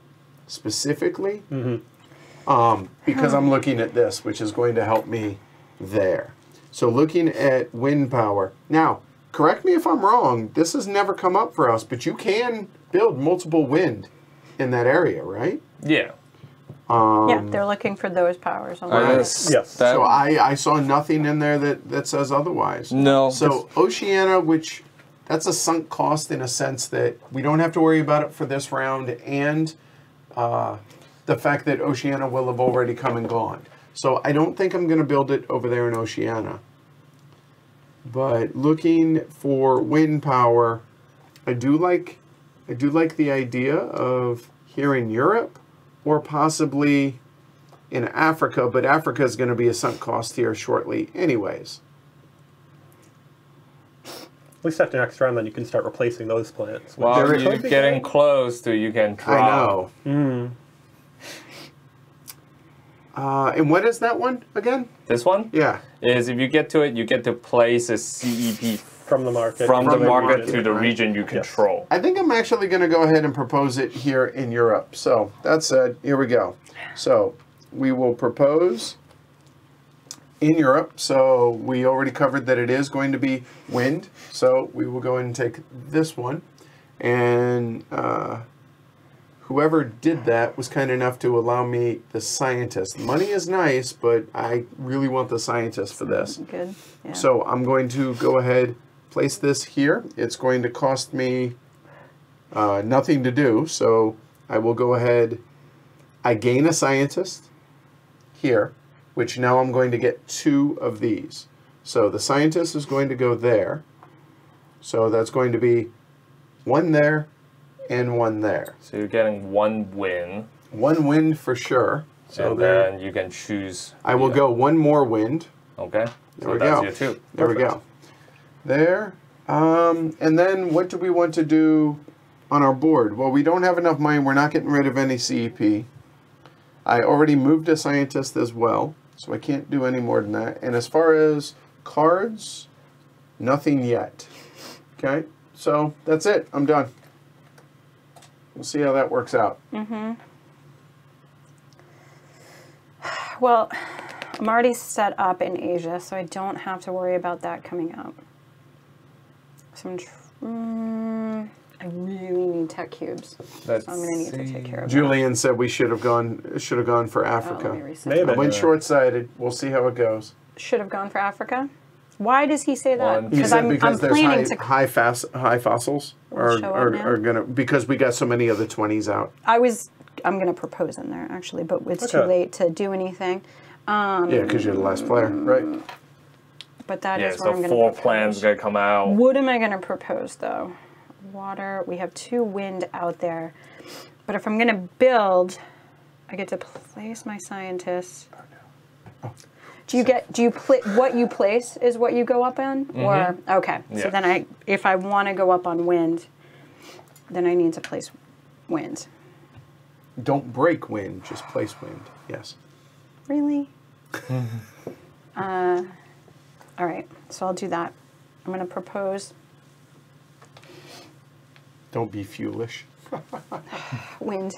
specifically, because I'm looking at this, which is going to help me there. So looking at wind power. Now, correct me if I'm wrong. This has never come up for us, but you can build multiple wind in that area, right? Yeah. Yeah, they're looking for those powers. On the map. Yes. So I saw nothing in there that says otherwise. No. So Oceania, which that's a sunk cost in a sense that we don't have to worry about it for this round, and the fact that Oceania will have already come and gone. So I don't think I'm going to build it over there in Oceania. But looking for wind power, I do like the idea of here in Europe, or possibly in Africa, but Africa is going to be a sunk cost here shortly anyways. At least after next round, then you can start replacing those plants. Well, There you're is- getting close to you can drop. I know. And what is that one again? This one Yeah. is if you get to it, you get to place a CEP From the market. from the From the market market, to the right. region you control. I think I'm actually going to go ahead and propose it here in Europe. So that said, here we go. So we will propose in Europe. So we already covered that it is going to be wind. So we will go ahead and take this one. And whoever did that was kind enough to allow me the scientist. Money is nice, but I really want the scientist for this. Good. Yeah. So I'm going to go ahead, place this here. It's going to cost me nothing to do. So I will go ahead. I gain a scientist here, which now I'm going to get 2 of these. So the scientist is going to go there. So that's going to be 1 there and 1 there. So you're getting 1 win. 1 wind for sure. So and there. then you can choose. I will go 1 more wind. Okay. There So we that's go. your 2. There we go. There. And then what do we want to do on our board? Well, we don't have enough money. We're not getting rid of any CEP. I already moved a scientist as well, so I can't do any more than that. And as far as cards, nothing yet. Okay, so that's it. I'm done. We'll see how that works out. Well, I'm already set up in Asia, so I don't have to worry about that coming up. So I really need tech cubes. Let's So I'm going to need to take care of Julian said we should have gone for that. Africa. Let me reset Maybe. I that. went short-sighted. We'll see how it goes. Should have gone for Africa. Why does he say that? One. He said because there's planning to. high fossils Will show up now? are gonna, because we got so many of the 20s out. I'm going to propose in there actually, but it's too Okay. late to do anything. Yeah, because you're the last player, right? But that Yeah, is where I'm so going to 4 propose. plans going to come out. What am I going to propose though? Water. We have 2 wind out there, but if I'm going to build, I get to place my scientists. Do you what you place is what you go up on, or okay? So Yeah. then if I want to go up on wind, then I need to place wind. Don't break wind, just place wind. Yes. Really? All right. So I'll do that. I'm going to propose Don't be fuelish. wind.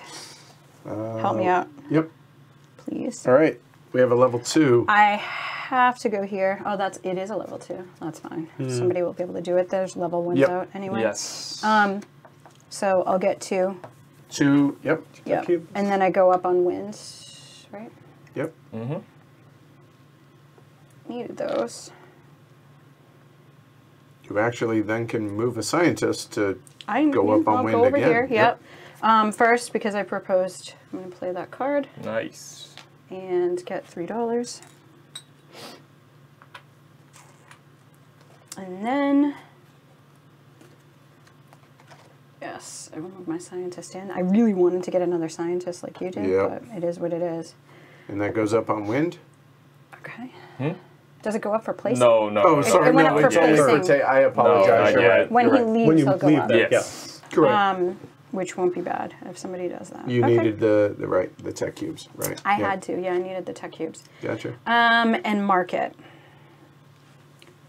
Help me out, Yep. please. All right. We have a level 2. I have to go here. Oh, it is a level 2. That's fine. Somebody will be able to do it. There's level 1s Yep. out anyway. Yes. So I'll get 2. 2. Yep. Yep. cubes. And then I go up on winds, right? Yep. Need those. You actually then can move a scientist to I'll go up on wind go over again. here. Yep. First, because I proposed, I'm going to play that card Nice. and get $3. And then, yes, I will move my scientist in. I really wanted to get another scientist like you did, Yep. but it is what it is. And that goes up on wind. Okay. Does it go up for placing? No, no. Oh, sorry. It went No, up for it's only for placing. I apologize. No, You're not right. yet. When You're he right. leaves, When you he'll go leave up. there, Yes. yes. Correct. Which won't be bad if somebody does that. You Okay. needed the tech cubes, right? I Yeah. had to. Yeah, I needed the tech cubes. Gotcha. And market.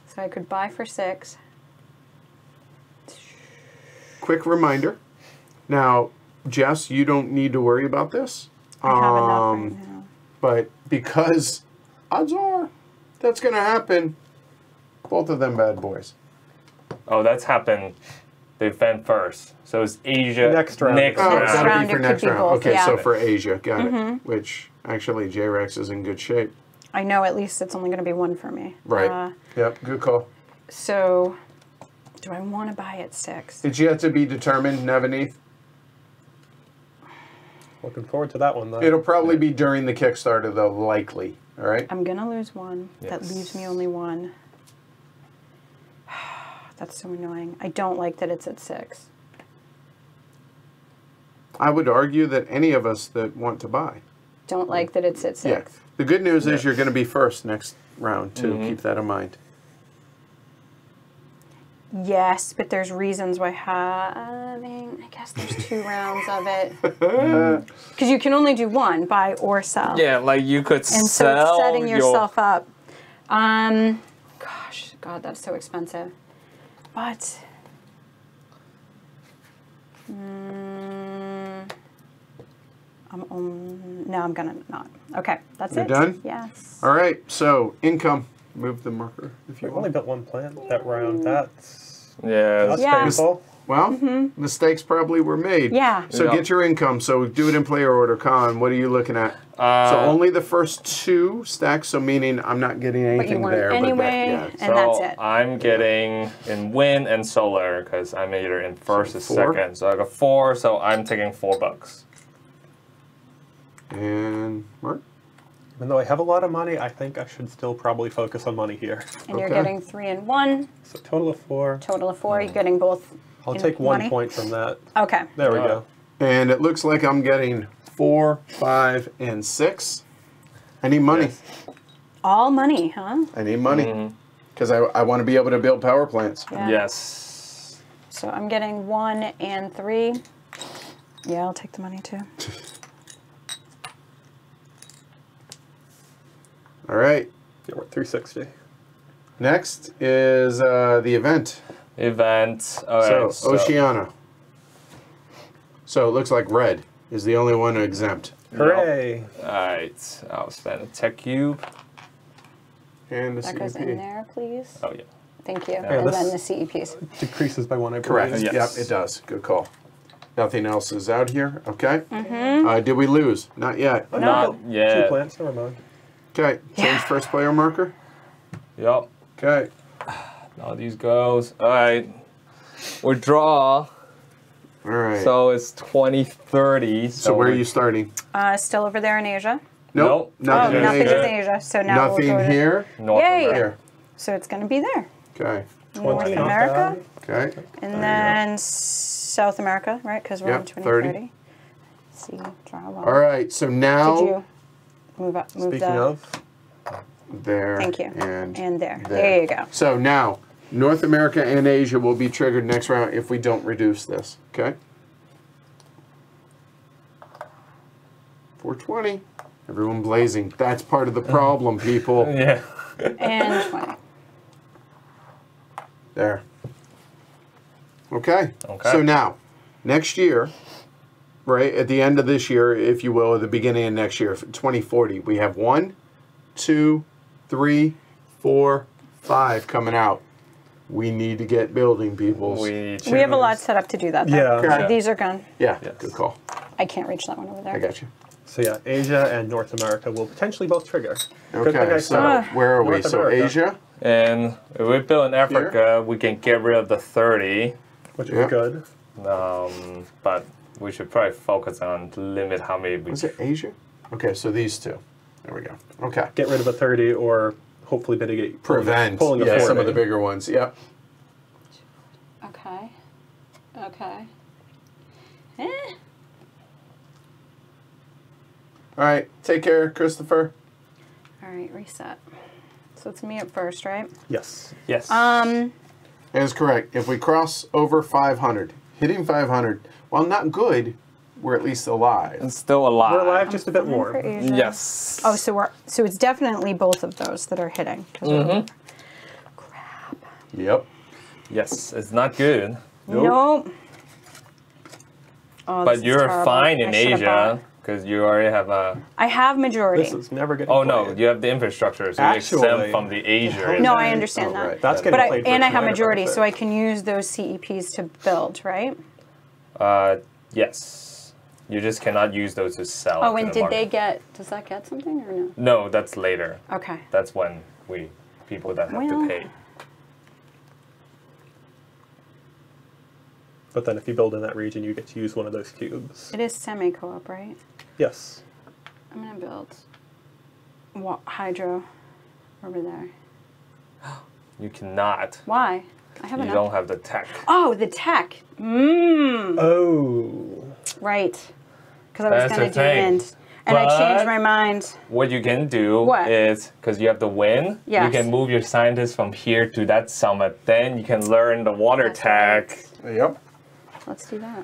So I could buy for 6. Quick reminder. Now, Jess, you don't need to worry about this. I have enough right now. But because odds are that's going to happen, both of them bad boys. Oh, that's happened. They went first. So it's Asia Next round. Next Oh, round. Next that'll round, be for it could next be round. both, Okay, yeah. so for Asia, got it. Which actually J-Rex is in good shape. I know at least it's only going to be 1 for me. Right. Yep, good call. So, do I want to buy at 6? It's yet to be determined, Nevaneeth. Looking forward to that one, though. It'll probably be during the Kickstarter, though, likely. All right? I'm going to lose 1. That Yes. leaves me only 1. That's so annoying. I don't like that it's at 6. I would argue that any of us that want to buy. Don't like that it's at 6. Yeah. The good news is you're going to be first next round, too. Keep that in mind. Yes, but there's reasons why having, I guess there's 2 rounds of it. Because you can only do 1, buy or sell. Yeah, like you could And so sell it's setting your yourself up. Gosh, God, that's so expensive. But, no, I'm gonna not. Okay, that's You're it. done? Yes. All right, so income. Move the marker if you We've only want. built 1 plant that round. That's yeah. Yeah. painful. Well, mistakes probably were made. Yeah. So Yeah. get your income. So do it in player order. Con, what are you looking at? So only the first 2 stacks, so meaning I'm not getting But you anything want there. anyway, But that, and that's So it. I'm getting in wind and solar because I'm either in first or So 4? second. So I got 4. So I'm taking $4. yeah. And Mark? Even though I have a lot of money, I think I should still probably focus on money here. And you're Okay. getting 3 and 1, So total of 4. total of 4. You're getting both. I'll in take 1 money? point from that. Okay. There we Alright. go. And it looks like I'm getting 4, 5, and 6. I need money. Yes. All money, huh? I need money. Because I want to be able to build power plants. Yeah. Yes. So I'm getting 1 and 3. Yeah, I'll take the money too. All right. Yeah, we're at 360. Next is the event. Event. All So, right. So, Oceania. So it looks like red is the only one exempt. Hooray! All right. I'll spend a tech cube. And the That goes in CEP. there, please. Oh yeah. Thank you. Yeah, and this- then the CEPs. Decreases by 1, I believe. Correct. Yes. Yep, it does. Good call. Nothing else is out here. Okay. Mm-hmm. Did we lose? Not yet. Oh, Not no. yet. 2 plants, never mind. Okay. Change Yeah. first player marker. Yup. Okay. Now these goes. All right. We draw. All right. So it's 2030. So where are you starting? Still over there in Asia. Nope. Nope. Nothing Oh, in nothing Asia. is Asia. So now Nothing we'll go to, here. North Yay. America. Here. So it's going to be there. Okay. North 20, not America. bad. Okay. And There then South America, right? Because we're Yep, in 2030. 30. See, draw one. All right. So now Did you move up? Move Speaking the, of, there. Thank you. And there. there. There you go. So now North America and Asia will be triggered next round if we don't reduce this. Okay. 420. Everyone blazing. That's part of the problem, people. Yeah. And 20. There. Okay. Okay. So now, next year, right, at the end of this year, if you will, at the beginning of next year, 2040, we have 1, 2, 3, 4, 5 coming out. We need to get building, peoples. We We have a lot set up to do that. Though. Yeah. Okay. So these are gone. Yeah, Yes. good call. I can't reach that one over there. I got you. so yeah, Asia and North America will potentially both trigger. Good thing Okay, I so saw where are we? North So America. Asia. And if we build in Africa, we can get rid of the 30. which Yeah. is good. But we should probably focus on to limit how many we Was it Asia? Okay, so these two. There we go. Okay. Get rid of a 30 or hopefully mitigate Prevent. pulling a Yeah, 40. some of the bigger ones. Yep. Okay. Okay. All right. Take care, Christopher. All right, reset. So So it's me at first, right? Yes. Yes. That is correct. If we cross over 500, hitting 500, while not good, we're at least alive. It's still alive. We're alive, just a bit Fine for more. Asia. Yes. Oh, so it's definitely both of those that are hitting. 'Cause we're over. Crap. Yep. Yes, it's not good. Nope. Oh, this But is you're terrible. fine in I should've Asia bought- because you already have a. I have majority. This is never getting Oh no, played. you have the infrastructure, so Actually- you're exempt from the Asia. No, I understand Oh, that. right. That's That- getting But played for and I have tonight, majority, if so I can use those CEPs to build, right? Yes. You just cannot use those to sell. Oh, to and the did market. they get? Does that get something or no? No, that's later. Okay. That's when people that have Well- to pay. But then if you build in that region, you get to use one of those cubes. It is semi-co-op, right? Yes. I'm gonna build hydro over there. You cannot. Why? I have You enough. don't have the tech. Oh, the tech. Oh. Right. Because I was That's gonna the do thing. wind, and I But- changed my mind. What you can do What? is, because you have the wind, Yes. you can move your scientists from here to that summit. Then you can learn the water That's tech. right. Yep. Let's do that.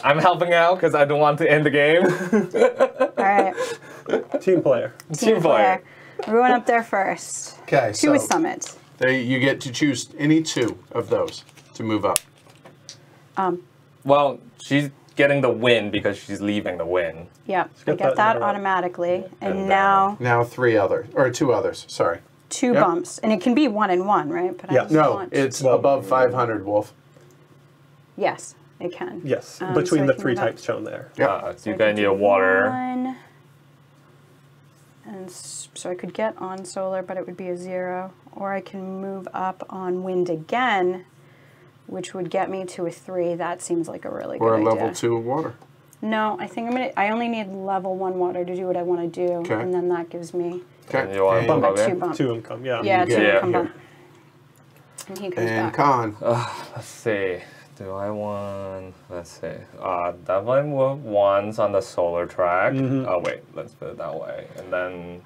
I'm helping out because I don't want to end the game. All right. Team player. Team player. We're going up there first. Okay, To a so summit. there you get to choose any two of those to move up. Well, she's getting the win because she's leaving the win. Yeah, I get get that that in a row. automatically, and And, now Now two others. Sorry. two Yep. bumps, and it can be 1 and 1, right? But I Yeah. just No, want- it's Well- above 500, Wolf. yes, it can. Yes. So Between I the can three move up. types shown there. Yep. So So you're I going could to need do a water. 1, and so I could get on solar, but it would be a 0, or I can move up on wind again, which would get me to a 3. That seems like a really Or a good level idea. 2 water. No, I think I only need level 1 water to do what I want to do, Okay. and then that gives me Okay. And you want to And- bump up a 2 in? bump. 2 income, yeah. Yeah, You 2 get it come here. bump. And he comes And back. con. Let's see. Do I want? Let's see. Definitely move ones on the solar track. Oh wait, let's put it that way. And then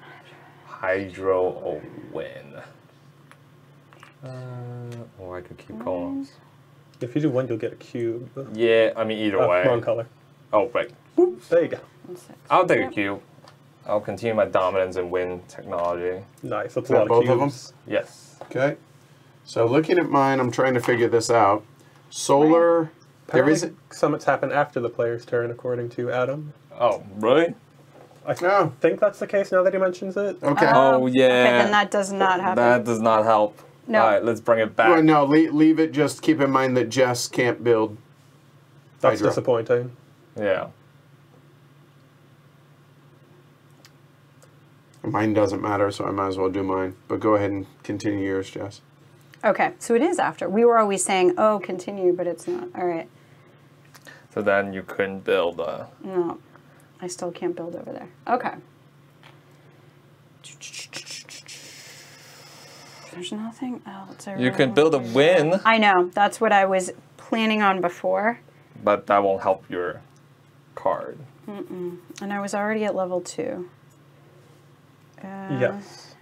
hydro or wind. Or I could keep going. If you do one, you'll get a cube. Yeah, I mean either way. Wrong color. Oh right. There you go. 6. I'll take a Yep. cube. I'll continue my dominance in wind technology. Nice. That's Is a that lot of both of them? cubes. Yes. Okay. So looking at mine, I'm trying to figure this out. Solar. There Apparently, isn't. summits happen after the player's turn, according to Adam. Oh really? I No. think that's the case now that he mentions it. Okay. Oh Okay, yeah. then that does not happen. That does not help. No. All right, let's bring it back. Well, no, leave it. Just keep in mind that Jess can't build. That's Hydro. disappointing. Yeah. Mine doesn't matter, so I might as well do mine. But go ahead and continue yours, Jess. Okay, so it is after. We were always saying, oh, continue, but it's not. All right. So then you couldn't build. No, I still can't build over there. Okay. There's nothing else. I You really can build a want to do. win, I know. That's what I was planning on before. but that won't help your card. And I was already at level 2. Yes.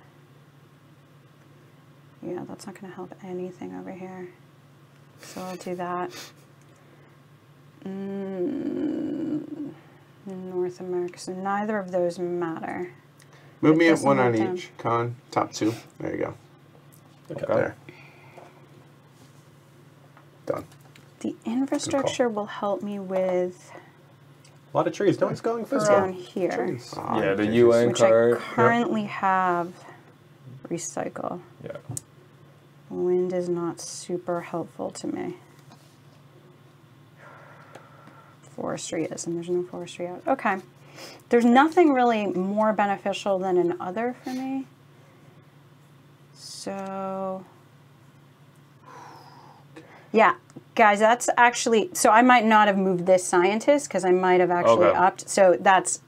Yeah, that's not going to help anything over here. So I'll do that. North America. So neither of those matter. Move It me at doesn't one on look down. each. Con, top 2. There you go. Okay. There. Done. The infrastructure will help me with A lot of trees. No one's going for down here, trees. Yeah, the Jesus. UN which I card. currently have recycle. Yeah. Wind is not super helpful to me. Forestry is, and there's no forestry out. Okay. There's nothing really more beneficial than an other for me. So, yeah, guys, that's actually, so I might not have moved this scientist because I might have actually Okay. upped. So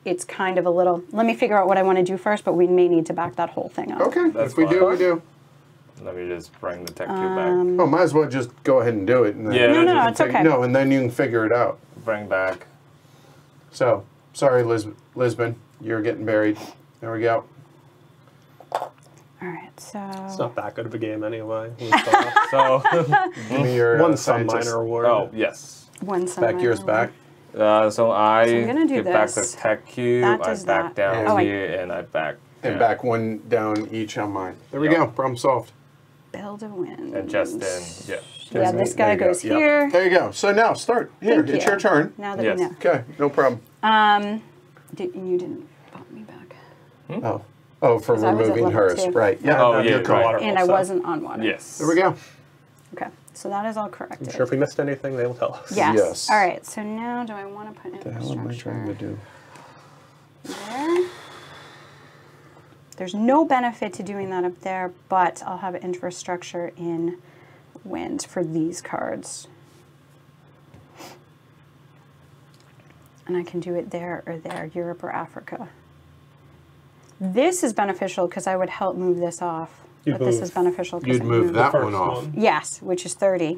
it's kind of a little, let me figure out what I want to do first, but we may need to back that whole thing up. Okay, That's if we do, fine. we do. Let me just bring the tech cube back. Oh, might as well just go ahead and do it. And then Yeah. No, no, you can it's okay. No, and then you can figure it out. Bring back. So, sorry, Lisbon, you're getting buried. There we go. All right, It's so not that good of a game anyway. So Give me your one some scientist. minor award. oh yes. one Back yours back. So I I'm gonna do give back the this. tech cube. That I does back that. down Oh, I- here, and I back. And back one down each on mine. There we Yep. go. Problem solved. build a wind. And just then, yeah. Yeah, this guy There you goes go. Yep. here. There you go. So now start. Here, Thank it's you. your turn. Now that Yes. we know. Okay, no problem. You didn't bump me back. Oh, for 'Cause I was at removing level hers. 2. Right. Yeah. Oh, And yeah, the right. water And I also. wasn't on water. Yes. There we go. Okay, so that is all corrected. I'm sure if we missed anything, they will tell us. Yes. Yes. All right, so now do I want to put What the hell am I trying to infrastructure do? there? There's no benefit to doing that up there, but I'll have infrastructure in wind for these cards. And I can do it there or there, Europe or Africa. This is beneficial because I would help move this off. You'd But this move- is beneficial because You'd move that First one off. Yes, which is 30.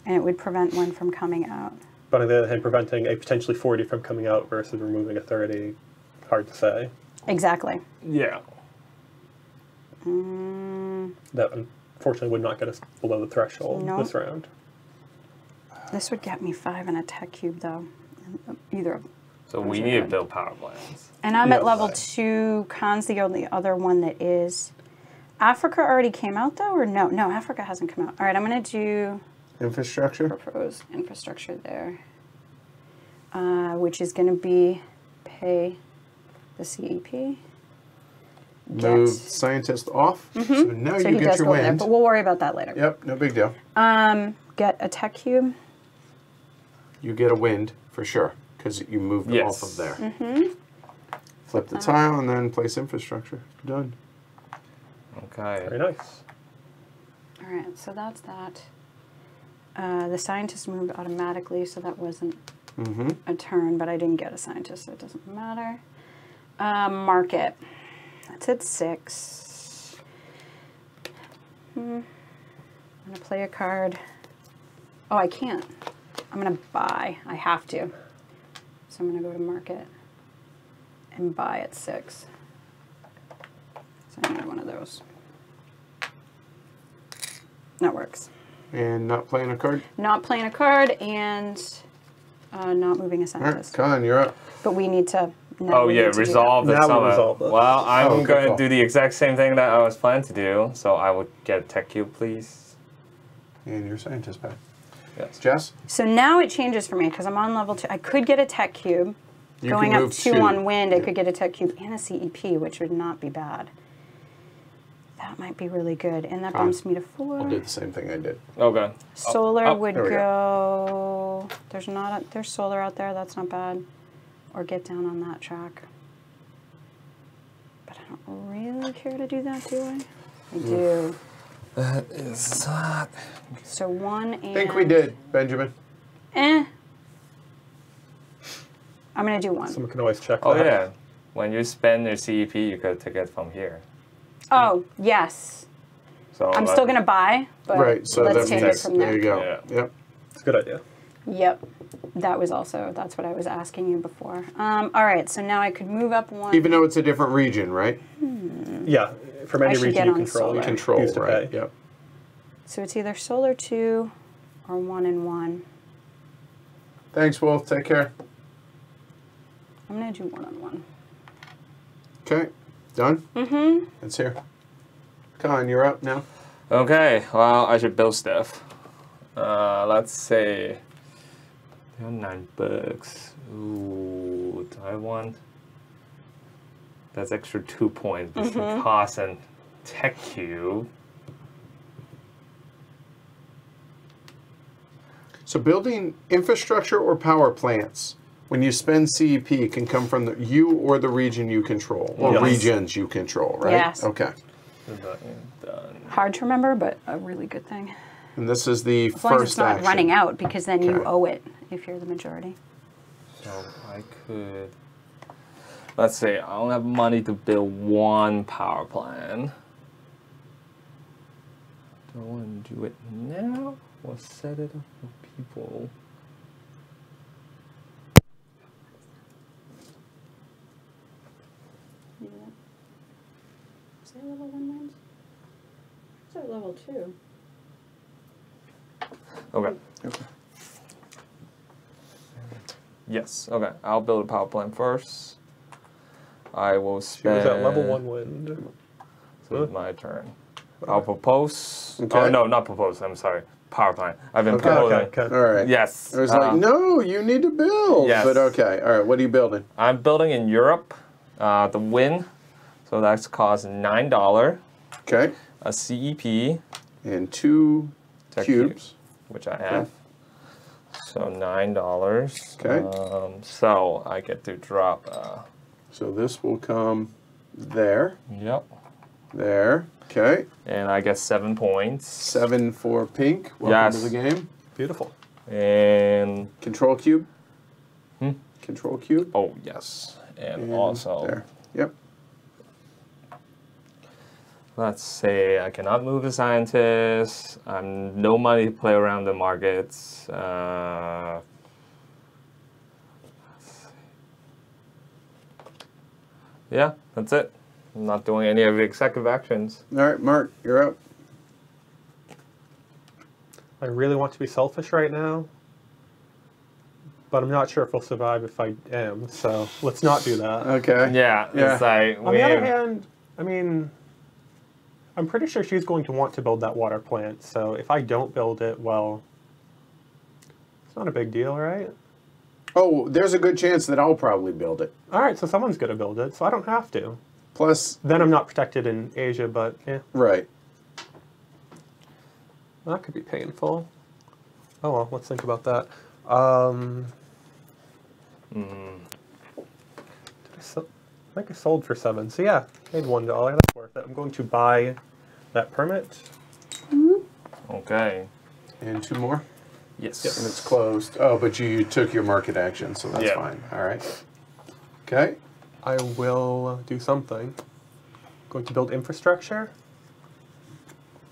And it would prevent one from coming out. But on the other hand, preventing a potentially 40 from coming out versus removing a 30, hard to say. Exactly. Yeah. That unfortunately would not get us below the threshold No. this round. This would get me 5 and a tech cube, though. Either of them. So Those we are need to good. build power plants. And I'm at Yes. level 2. Khan's the only other one that is. Africa already came out, though, or no? No, Africa hasn't come out. All right, I'm going to do Infrastructure. propose infrastructure there, which is going to be pay the CEP. Move scientist off. So now So you he get does your go there, wind. but we'll worry about that later. Yep, no big deal. Get a tech cube. You get a wind for sure because you moved Yes. off of there. Flip the tile and then place infrastructure. Done. Very Okay. nice. All right, so that's that. The scientist moved automatically, so that wasn't a turn, but I didn't get a scientist, so it doesn't matter. Market. That's at 6. I'm going to play a card. Oh, I can't. I'm going to buy. I have to. So I'm going to go to market and buy at 6. So I need one of those. That works. And not playing a card. Not playing a card and not moving a All right, scientist. Con, you're up. But we need to. now Oh we yeah, need to do resolve the Now we summit. resolve this. Well, I'm Oh, good going call. to do the exact same thing that I was planning to do. So I would get a tech cube, please. And your scientist back. Yes. Jess? that. So now it changes for me because I'm on level 2. I could get a tech cube. You Going can up move 2 two. on wind, I Yeah. could get a tech cube and a CEP, which would not be bad. That might be really good. And that Con. bumps me to 4. I'll do the same thing I did. Okay. Solar oh, would there we go. There's solar out there. That's not bad. Or get down on that track. But I don't really care to do that, do I? I do. That is not. So 1 and. I think we did, Benjamin. I'm gonna do 1. Someone can always check Oh that. yeah. When you spend your CEP, you could take it from here. Oh yes. So I'm still gonna buy, but Right, so let's that take it means, from there there. you go. Yeah. Yep. It's a good idea. Yep. That's what I was asking you before. All right, so now I could move up 1. Even though it's a different region, right? Yeah, from any should region get you on control, solar. you can Control, choose to right? pay. Yep. So it's either solar 2 or 1 and 1. Thanks, Wolf. Take care. I'm gonna do 1 on 1. Okay. Done? Mm-hmm. It's here. Con, you're up now. Okay. Well, I should build stuff. Let's say. $9. Ooh, do I want? That's extra 2 points between cost and tech cube. So building infrastructure or power plants, when you spend CEP, can come from you or the region you control, or Yes. regions you control, right? Yes. Okay. Done. Hard to remember, but a really good thing. And this is the As long as first it's not action. running out, because then you Okay. owe it if you're the majority. So I could. Let's say I don't have money to build 1 power plant. Do I want to do it now or set it up for people? say level 1 wins? It's at level 2. Okay. Yes. Okay. I'll build a power plant first. I will She spend. was at level 1 wind. So it's my turn. I'll propose. Okay. Oh no, not propose. I'm sorry. Power plant. I've been Okay. proposing. Okay. All right. Yes. I was like, no, you need to build. Yes. But okay. All right. What are you building? I'm building in Europe. The wind. So that's cost $9. Okay. A CEP. And 2 Tech cubes. Which I have. So $9. Okay. So I get to drop. So this will come there. Yep. There. Okay. And I get 7 points. 7 for pink. Welcome Yes. to the game. Beautiful. And Control cube. Control cube. oh yes. And And also there. Yep. let's say I cannot move the scientists. I'm no money to play around the markets. Yeah, that's it. I'm not doing any of the executive actions. All right, Mark, you're up. I really want to be selfish right now, but I'm not sure if we'll survive if I am, so let's not do that. Okay. Yeah, Yeah. it's like On the other hand, I mean, I'm pretty sure she's going to want to build that water plant, so if I don't build it, well, it's not a big deal, right? Oh, there's a good chance that I'll probably build it. All right, so someone's going to build it, so I don't have to. Plus, Then I'm not protected in Asia, but yeah, right. that could be painful. Oh well, let's think about that. Did I sell? I think I sold for 7, so yeah, made $1. That's worth it. I'm going to buy that permit. Okay. And 2 more. Yes. And it's closed. Oh, but you took your market action, so that's Yeah. fine. All right. Okay. I will do something. Going to build infrastructure.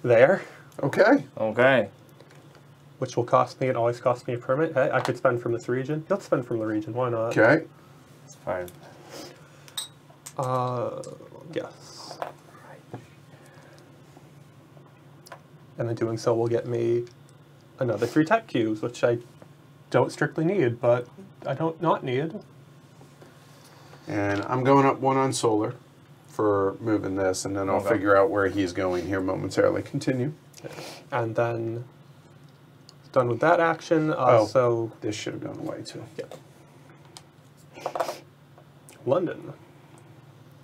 There. Okay. Okay. Which will cost me, it always costs me a permit. Hey, I could spend from this region. Let's spend from the region, why not? Okay. It's fine. Yes. And then doing so will get me another 3 tech cubes, which I don't strictly need, but I don't not need. And I'm going up 1 on solar for moving this, and then I'll Okay. figure out where he's going here momentarily. Continue. And then done with that action. Oh. So This should have gone away too. London.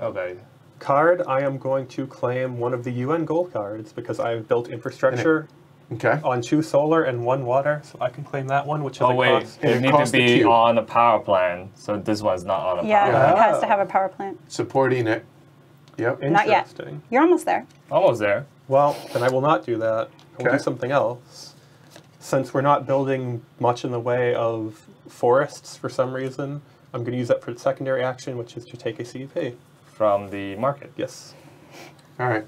Okay. Card, I am going to claim one of the UN gold cards because I've built infrastructure Okay. on 2 solar and 1 water, so I can claim that one, which is Oh a wait, cost. And you it need to costs a be cube. on a power plant. So this one's not on a power Yeah, plant. it has to have a power plant. Supporting it. Yep. Not yet. Interesting. You're almost there. Almost there. Well, then I will not do that. I will Okay. do something else. Since we're not building much in the way of forests for some reason, I'm going to use that for the secondary action, which is to take a CP. From the market. Yes. All right.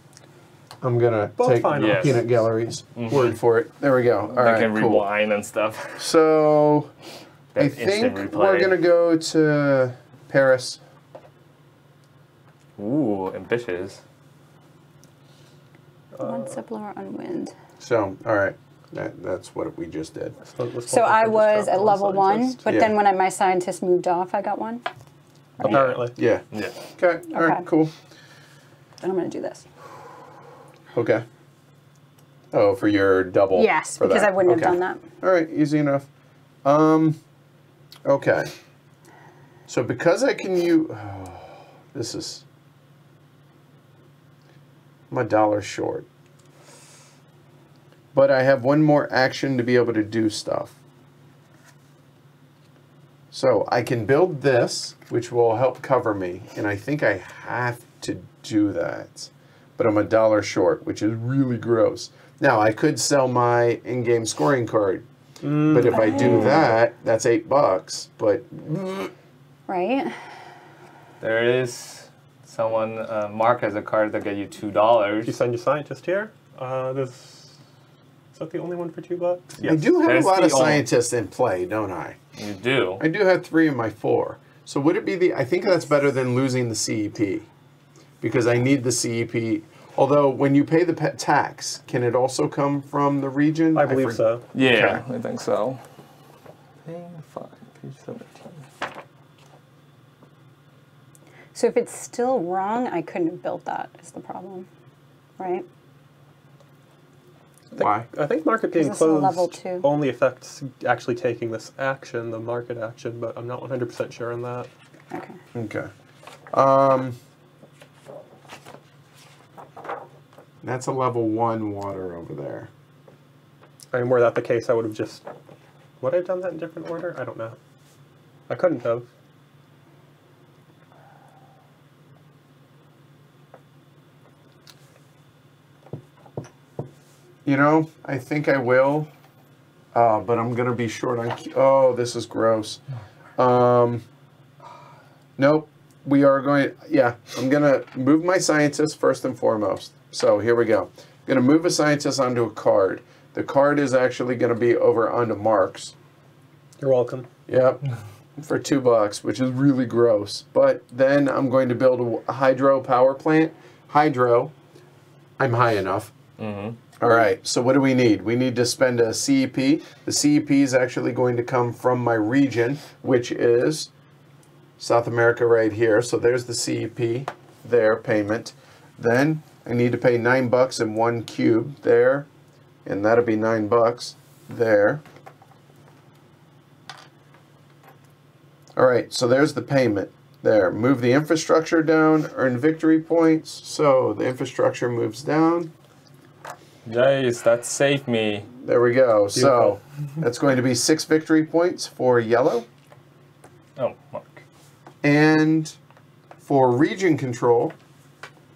I'm going to Both take fine. Yes. Peanut Gallery's word for it. There we go. All They right, can cool. rewind and stuff. So, I That instant think replay. we're going to go to Paris. Ooh, ambitious. 1 simpler on wind. So, all right. That's what we just did. So I was at level 1, Scientist. but Yeah. then when my scientist moved off, I got 1. Apparently. Yeah. Yeah. Okay. All right. Okay. Cool. Then I'm going to do this. Okay. Oh, for your double. Yes, for because that. I wouldn't Okay. have done that. All right, easy enough. Okay. So because I can use, this is, I'm $1 short. But I have 1 more action to be able to do stuff. So I can build this, which will help cover me, and I think I have to do that. But I'm $1 short, which is really gross. Now, I could sell my in-game scoring card, but if I do that, that's $8, but Right? There is someone marked as a card that get you You $2. send your scientist here. Is that the only one for $2? I do have That's a lot the of only- scientists in play, don't I? You do. I do have 3 in my 4. So would it be the, I think that's better than losing the CEP. because I need the CEP. Although, when you pay the tax, can it also come from the region? I believe so. Yeah, Okay. I think so. Thing 5, page 17. So if it's still wrong, I couldn't have built that, is the problem, right? Why? I think market being Is this a level closed 2? only affects actually taking this action, the market action, but I'm not 100% sure on that. Okay. Okay. That's a level 1 water over there. And were that the case, I would have just... Would I have done that in different order? I don't know. I couldn't have. You know, I think I will, but I'm going to be short on... Oh, this is gross. Nope. We are going... Yeah, I'm going to move my scientist first and foremost. So here we go. I'm going to move a scientist onto a card. The card is actually going to be over onto Mark's. You're welcome. Yep. For $2, which is really gross. But then I'm going to build a hydro power plant. Hydro, I'm high enough. Mm-hmm. All right, so what do we need? We need to spend a CEP. The CEP is actually going to come from my region, which is South America right here. So there's the CEP there, payment. Then I need to pay $9 in 1 cube there, and that'll be $9 there. All right, so there's the payment there. Move the infrastructure down, earn victory points. So the infrastructure moves down. Nice, that saved me. There we go. Beautiful. So that's going to be 6 victory points for yellow. Oh, Mark. And for region control,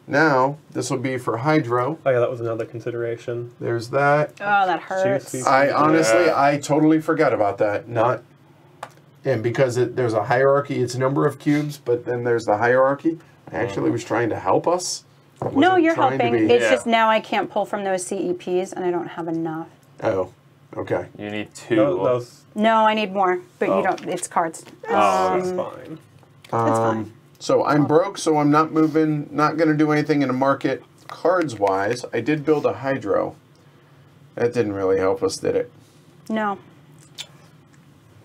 now this will be for hydro. Oh yeah, that was another consideration. There's that. Oh, that hurts. Juicy. I honestly, Yeah. I totally forgot about that. And because there's a hierarchy, it's number of cubes, but then there's the hierarchy. I actually was trying to help us. I No, wasn't you're trying to helping. be- It's Yeah. just now I can't pull from those CEPs, and I don't have enough. Oh, okay. You need 2. Those, No, I need more, but Oh. you don't. It's cards. that's fine. That's fine. So I'm broke, so I'm not moving, not going to do anything in the market cards-wise. I did build a hydro. That didn't really help us, did it? No.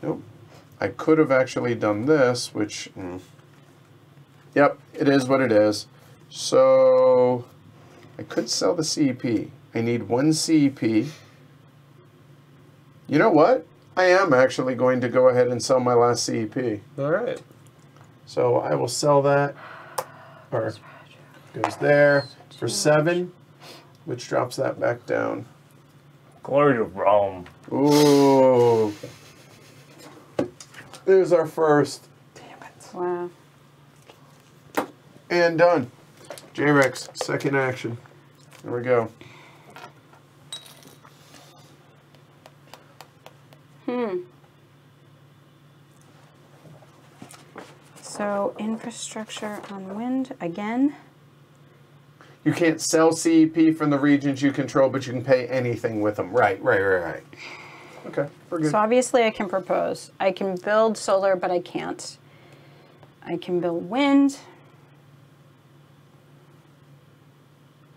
Nope. I could have actually done this, which... Yep, it is what it is. So I could sell the CEP. I need 1 CEP. You know what? I am actually going to go ahead and sell my last CEP. All right. So I will sell that, or goes there for 7, which drops that back down. Glory to Rome. Ooh. There's our first. Wow. And done. J-Rex, second action. There we go. So infrastructure on wind again. You can't sell CEP from the regions you control, but you can pay anything with them. Right. Okay, we're good. So obviously I can propose. I can build solar, but I can't. I can build wind,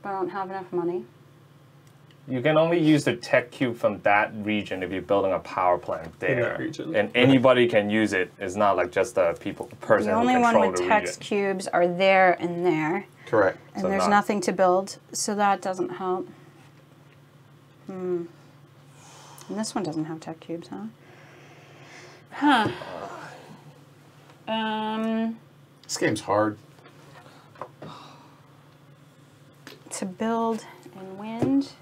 but I don't have enough money. You can only use the tech cube from that region if you're building a power plant there. In that region. And anybody can use it. It's not like just the person The who only control one with the text region. cubes are there and there, Correct. and So there's not- nothing to build, so that doesn't help. And this one doesn't have tech cubes, huh? This game's hard. To build in wind,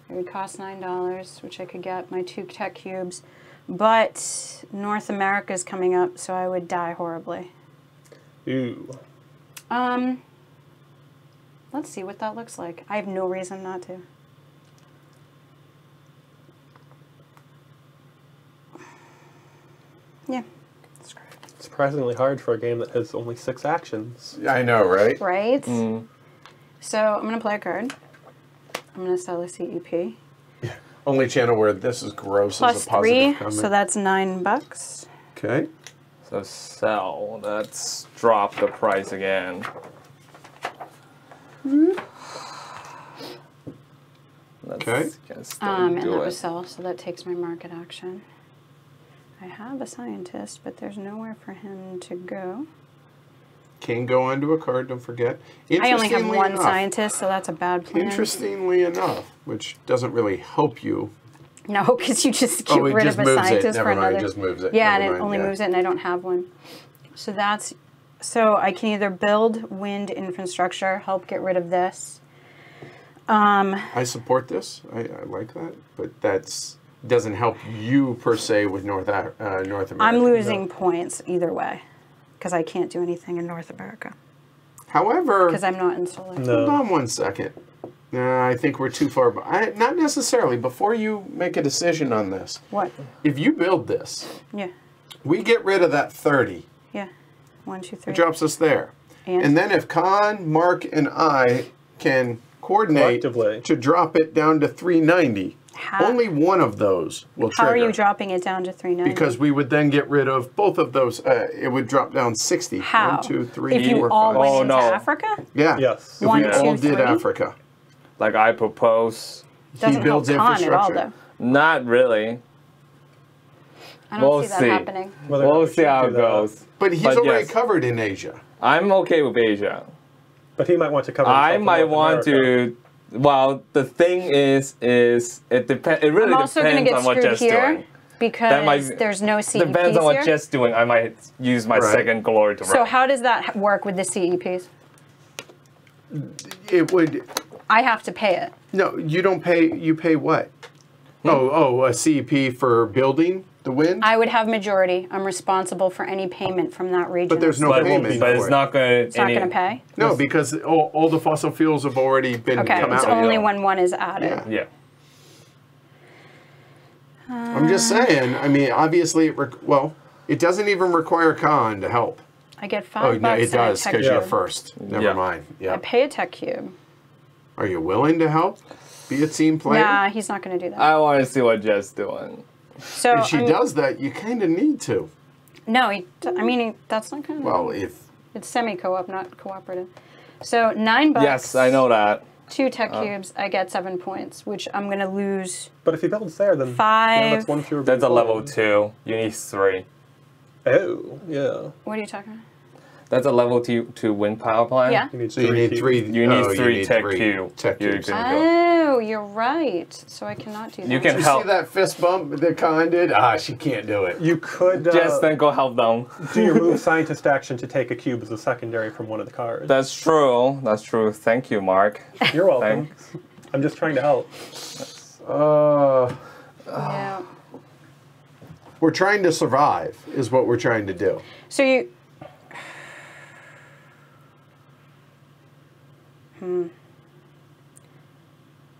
it would cost $9, which I could get my 2 tech cubes. But North America is coming up, so I would die horribly. Ooh. Let's see what that looks like. I have no reason not to. Yeah, that's great. Surprisingly hard for a game that has only 6 actions. I know, right? Right? So I'm going to play a card. I'm going to sell a CEP. Only channel where this is gross Plus is a positive 3, comment. so that's $9. Okay. So sell. Let's drop the price again. Okay. And that was sell, so that takes my market action. I have a scientist, but there's nowhere for him to go. Can go onto a card, don't forget. I only have one enough- scientist, so that's a bad plan. Interestingly enough, which doesn't really help you. No, because you just get it rid just of a moves it. scientist Never for mind, another. it just moves it. Yeah, Never and mind, it only yeah. moves it, and I don't have one. So I can either build wind infrastructure, help get rid of this. I support this. I like that, but that's doesn't help you per se with North America. I'm losing points either way, because I can't do anything in North America, However, because I'm not insulated. hold on one second. I think we're too far. Not necessarily. Before you make a decision on this, What? if you build this, Yeah, we get rid of that 30. yeah. 1, 2, 3. It drops us there. And? And then if Con, Mark, and I can coordinate Collectively. to drop it down to 390, How- only one of those will How trigger. are you dropping it down to 390? Because we would then get rid of both of those. It would drop down 60. How? 1, 2, 3, If you 4, all 5. went Oh, into no. Africa, Yeah. Yes. If One, we two, all did three? Africa. Like I propose, doesn't help builds Khan at all, infrastructure. though. not really. I don't We'll see that see. happening. Whether or not We'll we see should how do it that. goes. But he's But already yes. covered in Asia. I'm okay with Asia. But he might want to cover. I himself in might North want America. to. Well, the thing is it depends. It really I'm also going to depends get on what screwed Jeff's here doing. because might- there's no CEPs Depends on what here. Jeff's doing. I might use my Right. second glory to So roll. how does that work with the CEPs? It would. I have to pay it. No, you don't pay. You pay what? A CEP for building the wind? I would have majority. I'm responsible for any payment from that region. But there's no but payment. but for it's it. not going to. It's not going to pay? No, because all the fossil fuels have already been Okay, come it's out. only when one is added. Yeah. Yeah. I'm just saying. I mean, obviously, it doesn't even require Khan to help. I get $5 Oh no, it and a does tech because you're cube. first. Never Yeah. mind. I Yeah. pay a tech cube. Are you willing to help? Be a team player. Nah, he's not going to do that. I want to see what Jeff's doing. So If she I'm- does that, you kind of need to. No, that's not going to. Well, if It's semi-co-op, not cooperative. So $9. Yes, I know that. 2 tech cubes, I get 7 points, which I'm going to lose. But if he builds there, then 5. Yeah, that's one fewer. That's a being level born. 2. You need 3. Oh, yeah. What are you talking about? That's a level 2 wind power plant. Yeah. You need so, you need cubes. 3. You need oh, 3 tech three cube. Tech You cubes. can go. Oh, you're right. So I cannot do that. You can Did you help. see that fist bump that Khan did? She can't do it. You could Just then go help them. do your move scientist action to take a cube as a secondary from one of the cards. That's true. That's true. Thank you, Mark. You're welcome. Thanks. I'm just trying to help. Yeah. We're trying to survive, is what we're trying to do. So you.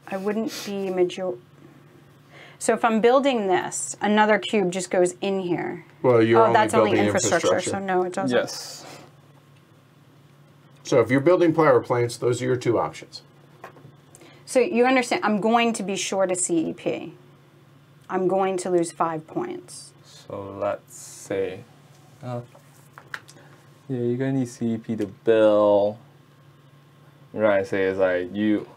I wouldn't be major. So if I'm building this, another cube just goes in here. Well, you're Oh, only that's only building infrastructure, so no, it doesn't. Yes. So if you're building power plants, those are your 2 options. So you understand, I'm going to be short a CEP. I'm going to lose 5 points. So let's see. Yeah, you're gonna need CEP to build. What I'm trying to say is like you.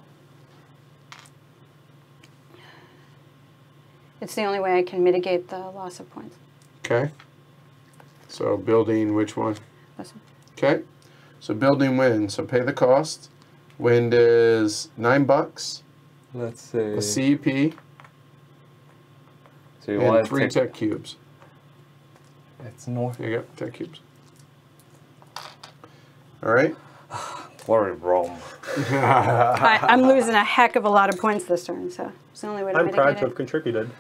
It's the only way I can mitigate the loss of points. Okay. So building which one? Listen. Okay. So building wind. So pay the cost. Wind is $9. Let's see. A CEP So you and want 3 to take, tech cubes. It's north. There you go. Tech cubes. All right. Glory Rome. I'm losing a heck of a lot of points this turn, so it's the only way to I'm proud mitigate to have it. contributed.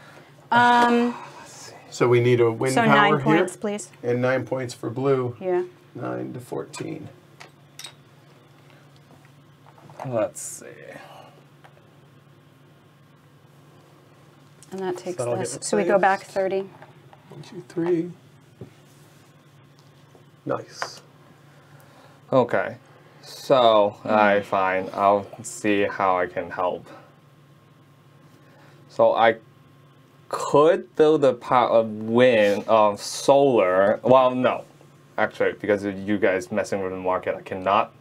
So we need a wind So power 9 here. points, please. And 9 points for blue. Yeah. 9 to 14. Let's see. And that takes that'll this. get So we go back 30. 1, 2, 3. Nice. Okay. So, alright, fine. I'll see how I can help. So I could build a power of wind, solar. Well, no. Actually, because of you guys messing with the market, I cannot.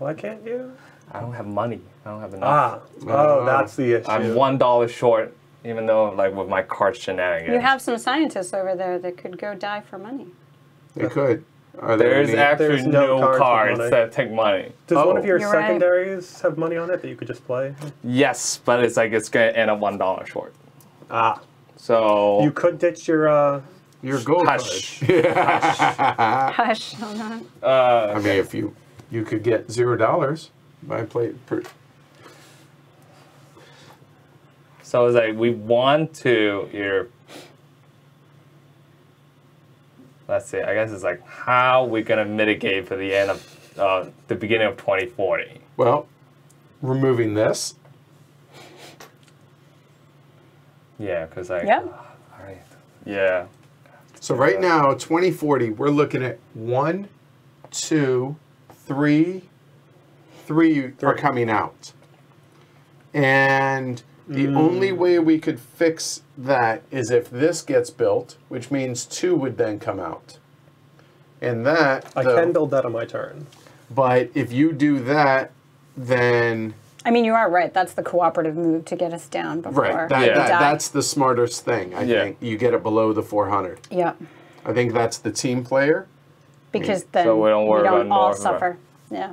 Why can't you? I don't have money. I don't have enough. Oh, that's the issue. I'm $1 short, even though like with my card shenanigans. You have some scientists over there that could go die for money. They could. Are there There's any? actually There's no no cards with cards money. that take money. Does one of your You're right. secondaries have money on it that you could just play? Yes, but it's like it's gonna end up $1 short. Ah. So You could ditch your Your gold hush. card. Hush on that. I mean, if you could get $0 by play. So it's like we want to either. Let's see. I guess it's like how we're gonna mitigate for the end of the beginning of 2040. Well, removing this. Yeah, because like. Yeah. All right. Yeah. So right now, 2040, we're looking at 1, 2, 3. Three are coming out. And the only way we could fix that is if this gets built, which means 2 would then come out. And that, I can build that on my turn. but if you do that, then I mean, you are right. That's the cooperative move to get us down before right, we die. that's the smartest thing. I Yeah. think you get it below the 400. Yeah, I think that's the team player. because then So we don't worry about all North, suffer. Yeah,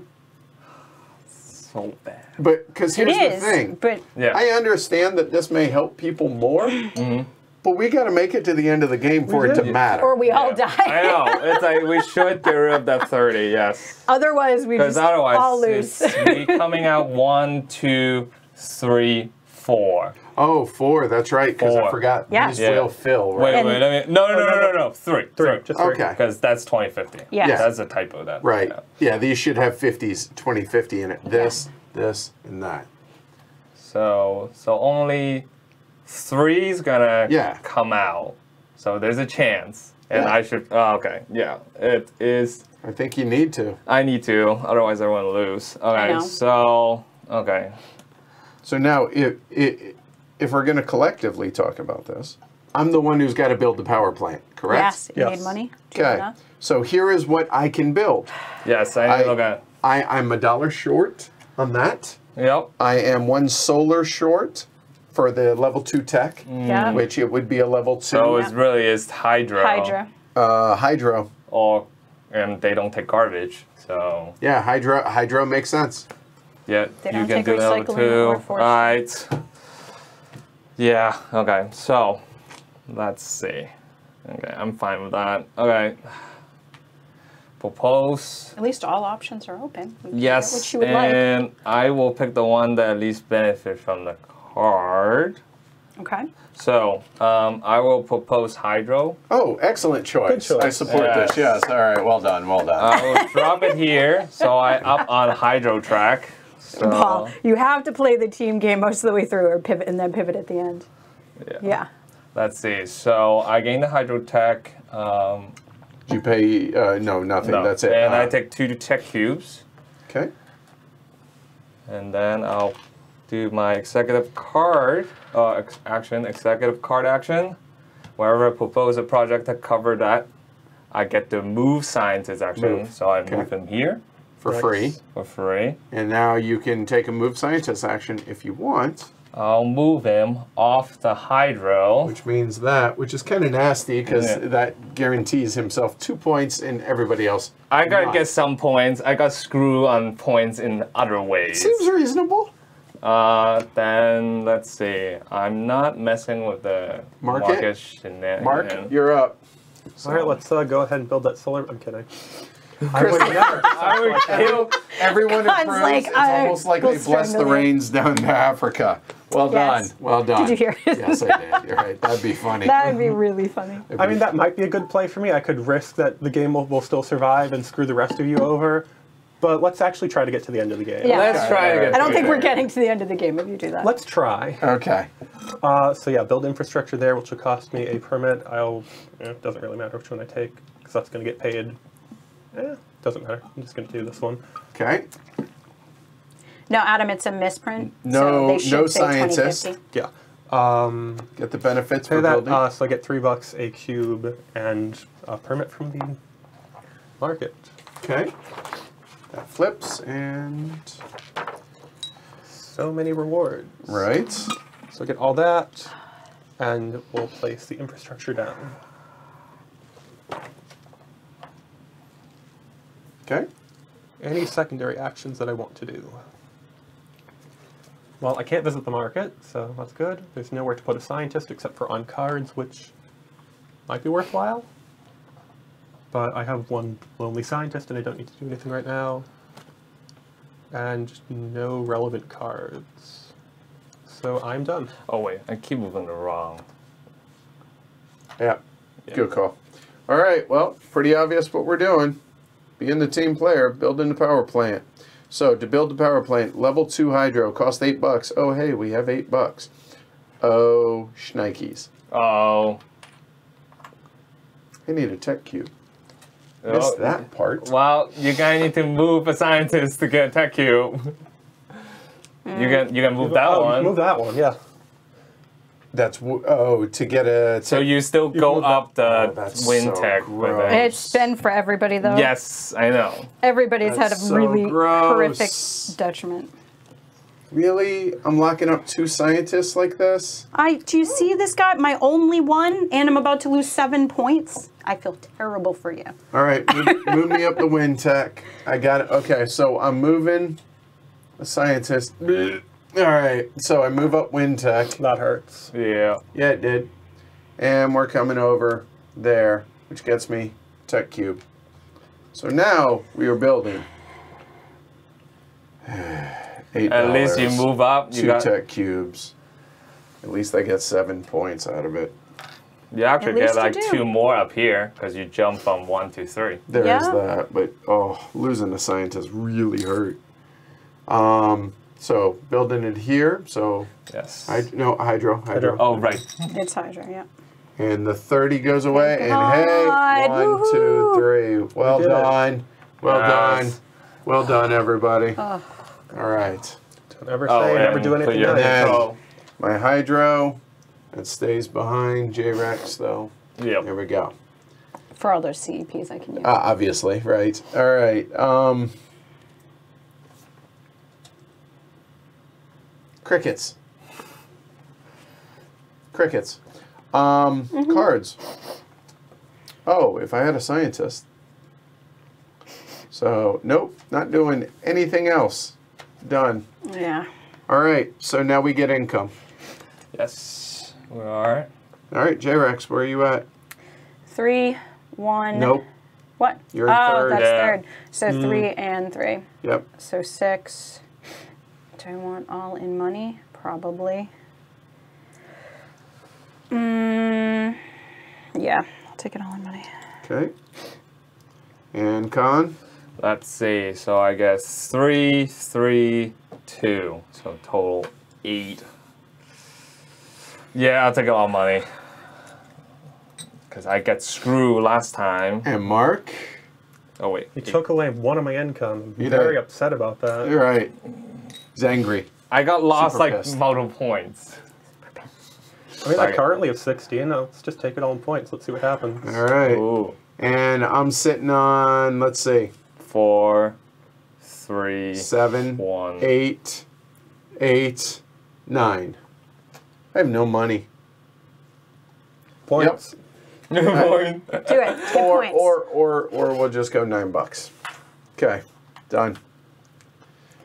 So bad. But because it here's is. the thing, But Yeah. I understand that this may help people more, but we got to make it to the end of the game for it to matter. or we all I die. know. It's like we should get rid of that 30. Yes. Otherwise, we Because just otherwise, all lose. it's me coming out 1, 2, 3, 4. Oh, 4, that's right, because I 4. forgot. Yeah. These Yeah. will fill, Wait, right? wait. Let me. No. 3. Three. Just three. Okay. Because that's 2050. Yeah. Yeah. That's a typo. That. Right. Yeah. Yeah, these should have 50s, 2050 in it. This, and that. So only 3 is gonna Yeah. come out. So there's a chance, and Yeah. I should. Oh, okay. Yeah. It is. I think you need to. I need to. Otherwise, I want to lose. Okay. know. So. Okay. So now, if we're going to collectively talk about this, I'm the one who's got to build the power plant, correct? yes, you Yes. need money. Do you Okay. enough? So here is what I can build. Yes. I look at. I'm $1 short on that. Yep. I am 1 solar short for the level 2 tech, Yeah. which it would be a level 2. So it's really is Hydro. Hydra. Hydro. And they don't take garbage. So Yeah, Hydro makes sense. yeah, They you don't can take do level recycling 2. or forestry. Right. Yeah. Okay. So let's see. Okay, I'm fine with that. Okay. Propose. At least all options are open. You can Yes, get what you would like. and I will pick the one that at least benefits from the card. Okay. So I will propose Hydro. Oh, excellent choice. Good choice. I support this. Yes. Yes. All right. Well done. Well done. I will drop it here, so I up on Hydro track. So, Paul, you have to play the team game most of the way through, or pivot and then pivot at the end. Yeah. Let's see. So I gain the Hydro Tech. Did you pay? No, nothing. No. That's it. And I take 2 Tech Cubes. Okay. And then I'll do my executive card executive card action. Wherever I propose a project to cover that, I get to move scientist action. Move. So I Okay. move him here For Nice. free. for free. And now you can take a move scientist action if you want, I'll move him off the Hydro. which means that, which is kind of nasty because Yeah. that guarantees himself 2 points and everybody else. I gotta not. get some points. I got screwed on points in other ways. Seems reasonable. Then let's see. I'm not messing with the Market? shenanigans. Mark, you're up. All right, let's go ahead and build that solar. I'm kidding. I would never. I would kill. Everyone God's approves. like, It's I almost like will they bless the strangle you. rains down to Africa. Well Yes. done. Well done. Did you hear it? Yes, I did. You're right. That'd be funny. That would be really funny. I mean, that might be a good play for me. I could risk that the game will still survive and screw the rest of you over. But let's actually try to get to the end of the game. Yeah. Let's try to get. I don't think through we're there. getting to the end of the game if you do that. Let's try. Okay. So yeah, build infrastructure there, which will cost me a permit. It doesn't really matter which one I take, because that's going to get paid. Doesn't matter. I'm just going to do this one. Okay. No, Adam, it's a misprint. No- so they should no say scientist. 2050. Yeah. Get the benefits Pay for that. building. So I get $3, a cube, and a permit from the market. Okay. That flips and So many rewards. right. So get all that, and we'll place the infrastructure down. Okay. Any secondary actions that I want to do. Well, I can't visit the market, so that's good. There's nowhere to put a scientist except for on cards, which might be worthwhile. But I have one lonely scientist, and I don't need to do anything right now. And just no relevant cards. So I'm done. Oh wait, I keep moving the wrong. Yeah. Good call. All right. Well, pretty obvious what we're doing. Being the team player, building the power plant. So to build the power plant, level 2 hydro cost $8. Oh, hey, we have $8. Oh, shnikes. Oh. I need a tech cube. Missed that part. Well, you're gonna need to move a scientist to get a tech cube. You can move that one. Move that one, yeah. That's to get a. So you still go move that. up the that's wind so tech with gross. it. It's been for everybody, though. Yes, I know. Everybody's had a That's so really gross. horrific detriment. Really? I'm locking up 2 scientists like this? Do you see this guy? My only one, and I'm about to lose 7 points. I feel terrible for you. All right, move me up the wind tech. I got it. Okay, so I'm moving a scientist. All right, so I move up wind tech. That hurts. Yeah. Yeah, it did. And we're coming over there, which gets me tech cube. So now we are building. $8. At least you move up. You 2 got. tech cubes. At least I get 7 points out of it. You actually At get least you like do. 2 more up here because you jump from 1 to 3. There is Yeah. that, but losing the scientist really hurt. So building it here. So Yes. hydro. Oh right. It's Hydra, yeah. And the 30 goes away. Thank And hey, God. 1, 2, 3. Well We did it. done. Well done. Yes. Well done, everybody. Oh. All right. Don't ever Oh, say never and do put anything your nice. Then- control. My hydro. It stays behind J-Rex, though. There Yep. we go. For all those CEPs I can use. Obviously, right. All right. Crickets. Crickets. Cards. Oh, if I had a scientist. So, nope, not doing anything else. Done. Yeah. All right, so now we get income. Yes. We are. All right, J-Rex, where are you at? 3, 1. Nope. What? You're in third. That's Yeah. third. So 3 and 3. Yep. So 6. Do I want all in money? Probably. Yeah, I'll take it all in money. Okay. And Con? Let's see. So I guess 3, 3, 2. So total 8. Yeah, I'll take all money. Because I got screwed last time. And Mark? Oh wait. You took away one of my income. I'm You very did. upset about that. You're right. He's angry. I got lost Super like pissed. multiple points. I mean, I Sorry. currently have 16. Now let's just take it all in points. Let's see what happens. All right. Ooh. And I'm sitting on, let's see, 4, 3, 7, 1. 8, 8, 9. I have no money. Points. Do it. Get Or, points. or we'll just go $9. Okay, done.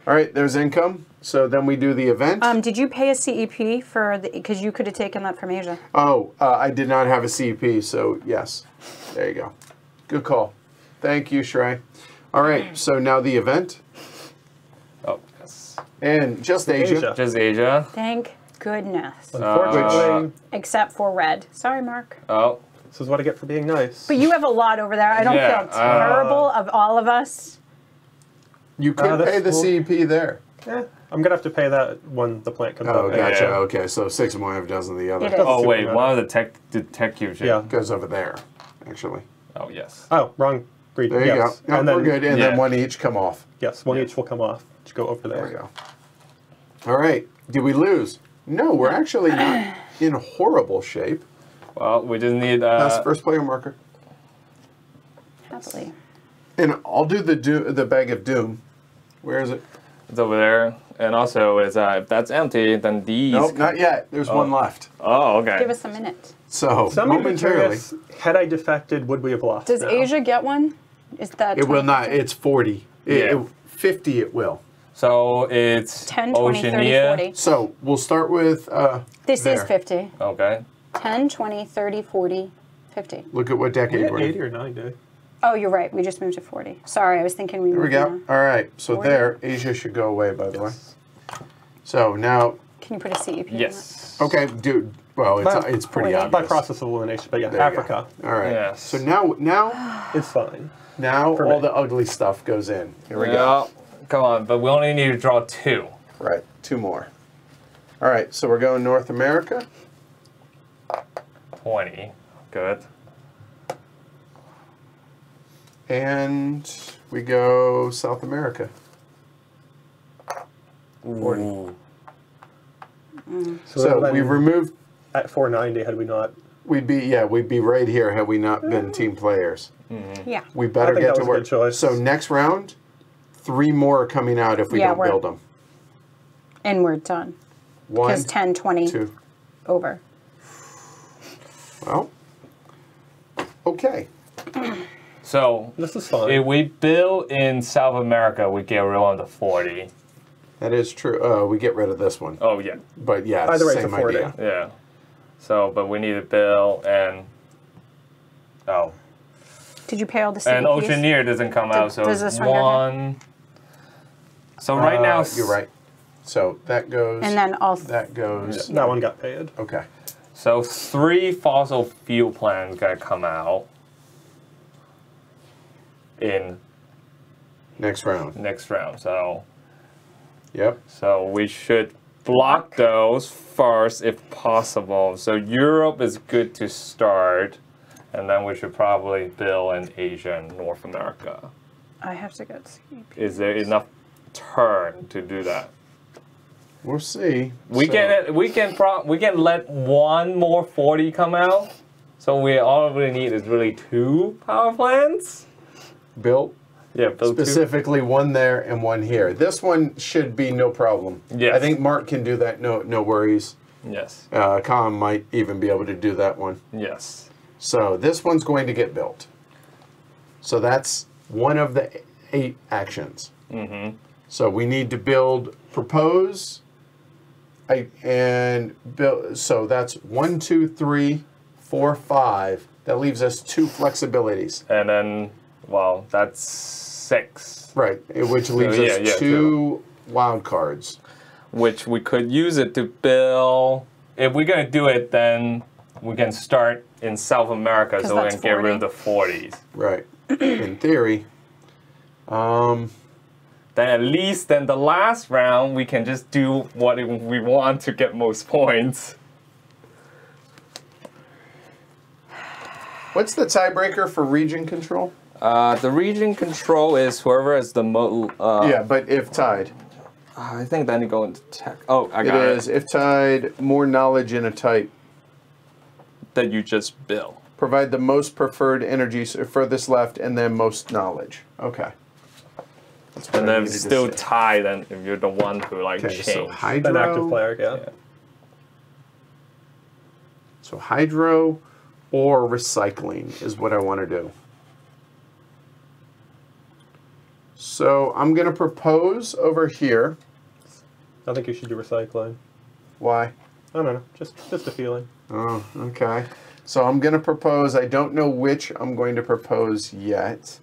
All right, there's income. So then we do the event. Did you pay a CEP for the? Because you could have taken that from Asia. I did not have a CP, so yes. There you go. Good call. Thank you, Shrey. All right, so now the event. Oh, yes. And just Asia. Asia. Just Asia. Thank goodness. Unfortunately, Except for red. Sorry, Mark. Oh. this is what I get for being nice. But you have a lot over there. I don't Yeah, feel terrible of all of us. You could that's pay the cool. CP there. I'm going to have to pay that when the plant comes Oh, up. gotcha. Yeah. Okay, so 6 of one, half dozen of the other. It is. Oh Super wait, meta. one of the tech cubes. Yeah. Goes over there, actually. Oh yes. Oh, wrong region. There you yes. go. No, And then, we're good. And yeah. then one each come off. Yes, one each will come off. Just go over There we there. go. All right. Did we lose? No, we're actually not in horrible shape. Well, we just need. That's first player marker. Happily. And I'll do the bag of doom. Where is it? It's over there. And also, is if that's empty, then these. Nope, not yet. There's one left. Oh, okay. Give us a minute. So, So I'm gonna be momentarily. curious, had I defected, would we have lost? Does now? Asia get one? Is that It will 20%? not. It's 40. Yeah. 50 it will. So it's 10, 20, 30, Oceania. 40. So, we'll start with This there. is 50. Okay. 10, 20, 30, 40, 50. Look at what We decade had we're in. 80 or 90. Oh, you're right. We just moved to 40. Sorry, I was thinking we There we moved go. more. All right. So 40. there, Asia should go away, by the way. So now, Can you put a CEP on Yes. okay, dude. Well, it's pretty By obvious. By process of elimination, but yeah, There you Africa. go. All right. Yes. So now It's fine. all me. the ugly stuff goes in. Here we go. Yeah. Come on, but we only need to draw 2. Right. 2 more. All right. So we're going North America. 20. Good. And we go South America. 40. Ooh. So then we've removed. at 490 had we not. We'd be right here had we not been team players. Yeah. We better I think get that to was a work. good choice. So next round, 3 more are coming out if we Yeah, don't we're- build them. And we're done. 1, Because 10, 20 2. over. Well, okay. So This is fine. if we build in South America, we get rid of the 40. That is true. We get rid of this one. Oh, yeah. But yeah, Either way, it's same a 40. idea. Yeah. So, but we need to build and. Oh. Did you pay all the CEPs? And Oceaneer doesn't come out, so does it's this one go one. So right now. You're right. So that goes. And then all... that goes. That one got paid. Okay. So 3 fossil fuel plants gotta come out in Next round. next round. So Yep. we should block those first if possible. So Europe is good to start, and then we should probably build in Asia and North America. I have to get CEP. Is there enough turn to do that? We'll see. We So- can let 1 more 40 come out. So we all we need is really 2 power plants. built Yeah, build 2. specifically 1 there and 1 here. This one should be no problem. Yes. I think Mark can do that. No worries. Yes. Colin might even be able to do that one. Yes. So this one's going to get built. So that's one of the 8 actions. Mm-hmm. So we need to propose, and build. So that's 1, 2, 3, 4, 5. That leaves us 2 flexibilities. And then, well, that's 6. Right, which leaves yeah, us yeah, 2 wild cards. Which we could use it to build. If we're gonna do it, then we can start in South America, 'Cause so we that's can get rid of 40. the 40s. Right. In theory. Then at least then the last round we can just do what we want to get most points. What's the tiebreaker for region control? The region control is whoever is the most. Yeah, but if tied. I think then you go into tech. Oh, I It got is, if tied, more knowledge in a type. That you just build. Provide the most preferred energy furthest left, and then most knowledge. Okay. That's what And I then needed to still say. tie then if you're the one who like Okay, change. so An active hydro. player, yeah. Yeah. So hydro or recycling is what I want to do. So I'm going to propose over here. I think you should do recycling. Why? I don't know, just a feeling. Oh, okay. So I'm going to propose. I don't know which I'm going to propose yet.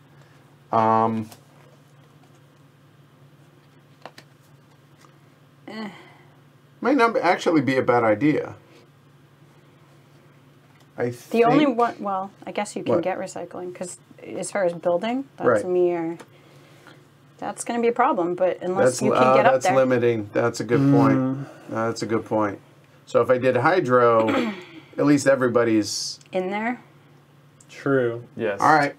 Might not actually be a bad idea. The only one, well, I guess you can What? get recycling, because as far as building, that's Right. mere... That's going to be a problem, but unless you can get up that's there. limiting. That's a good point. That's a good point. So if I did hydro, at least everybody's... In there, True. Yes. All right.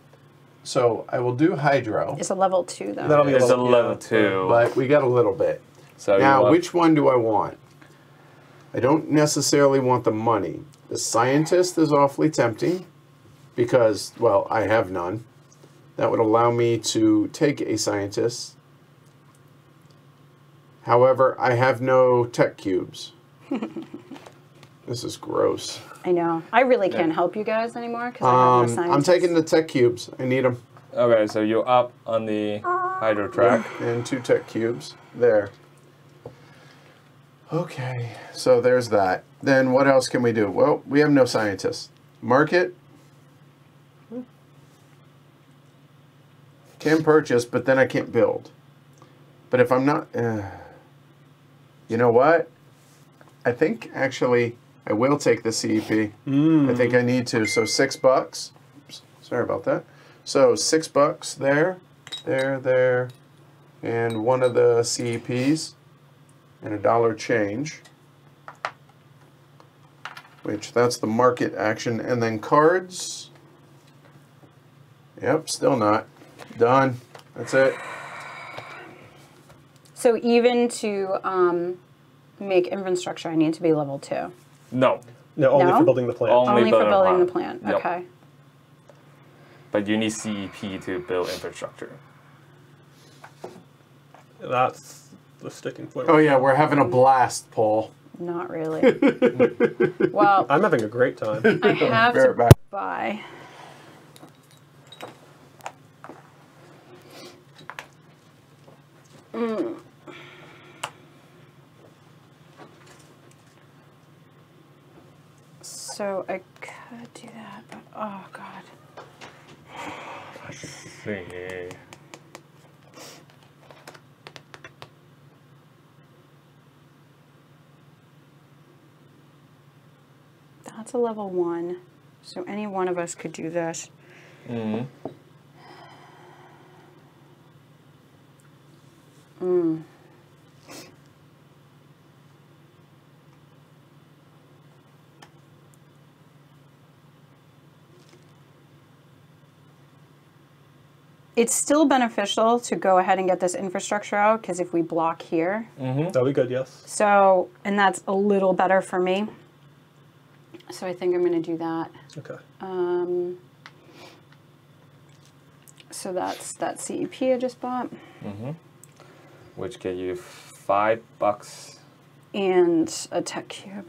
So I will do hydro, it's a level 2, though. That'll be It's a level- level yeah. 2. but we got a little bit. So you Now, want- which one do I want? I don't necessarily want the money. The scientist is awfully tempting because, well, I have none. That would allow me to take a scientist. However, I have no tech cubes. This is gross. I know. I really can't help you guys anymore because I have no science. I'm taking the tech cubes. I need them. Okay, so you're up on the hydro track. And 2 tech cubes. There. Okay, so there's that. Then what else can we do? Well, we have no scientists. Market. Can purchase, but then I can't build. But if I'm not... you know what? I think, actually, I will take the CEP. I think I need to. So $6. Oops, sorry about that. So $6 there, there, and one of the CEPs, and $1 change. Which, that's the market action. And then cards. Yep, still not. Done. That's it. So even to make infrastructure, I need to be level 2. No. No, only No? for building the plant. Only for building the plant. plant. Yep. Okay. But you need CEP to build infrastructure. That's the sticking point. Oh yeah, we're having a blast, Paul. Not really. Well, I'm having a great time. I have Bear to it back. buy. So I could do that, but oh god. Let's see. That's a level 1. So any one of us could do this. It's still beneficial to go ahead and get this infrastructure out, because if we block here, That'll be good, yes. so, and that's a little better for me. So I think I'm going to do that. Okay. So that's that CEP I just bought. Which get you $5. And a tech cube.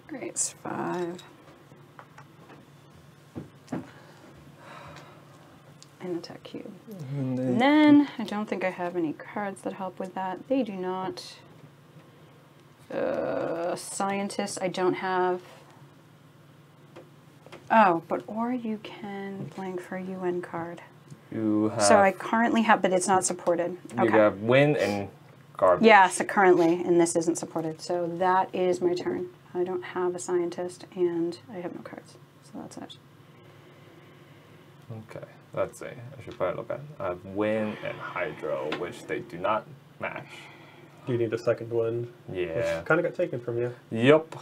Great, it's 5. And a tech cube. And then, I don't think I have any cards that help with that. They do not. Scientist, I don't have. Oh, or you can blank for a UN card. You have. So I currently have, but it's not supported. You Okay. have wind and garbage. Yeah, so currently, and this isn't supported. So that is my turn. I don't have a scientist, and I have no cards. So that's it. Okay, let's see. I should probably look at it. I have wind and hydro, which they do not match. You need a second wind. Yeah. Kind of got taken from you. Yep.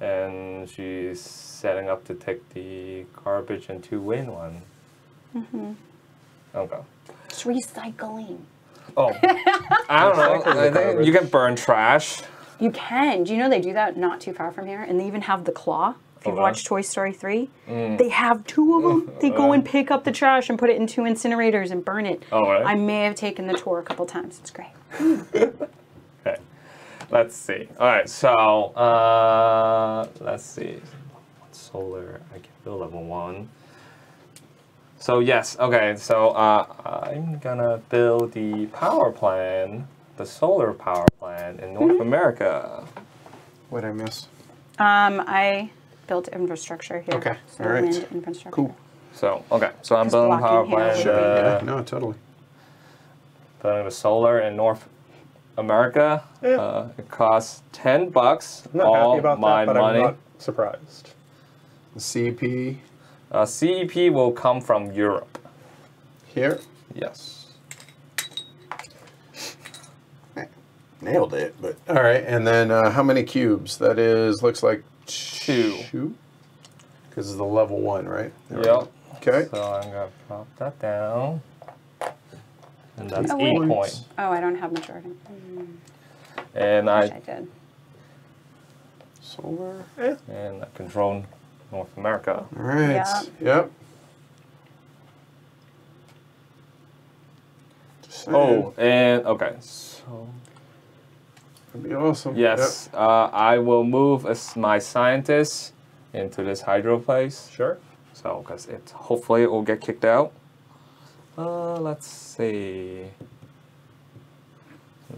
And she's setting up to take the garbage and 2 wind one. Okay. It's recycling. Oh, I don't know. I think you can burn trash. You can. Do you know they do that not too far from here? And they even have the claw. If you've Okay. watched Toy Story 3, they have 2 of them. They go and pick up the trash and put it in 2 incinerators and burn it. Oh, right. I may have taken the tour a couple times. It's great. Okay. Let's see. All right, so let's see. Solar, I can build level 1. So yes, okay, so I'm gonna build the power plant, the solar power plant in North America. What'd I miss? I built infrastructure here. Okay, So all right. wind infrastructure. Cool. So, okay, so I'm Just building power blocking here plant, would Yeah, no, totally. building the solar in North America. Yeah. It costs $10. I'm not all happy about my that, but money. I'm not surprised. The CP CEP will come from Europe. here. Yes. Nailed it, but all right. And then how many cubes? That is, looks like 2. 2. Because it's the level 1, right? There we Yep. go. Okay. So I'm gonna drop that down. And that's Oh, 8 wait. points. Oh, I don't have majority. And I wish I I did. Solar. and I control North America. All right. Yeah. Yep. Just saying. Oh, and okay. So That'd be awesome. yes, I will move my scientists into this hydro place. Sure. So, because hopefully it will get kicked out. Let's see.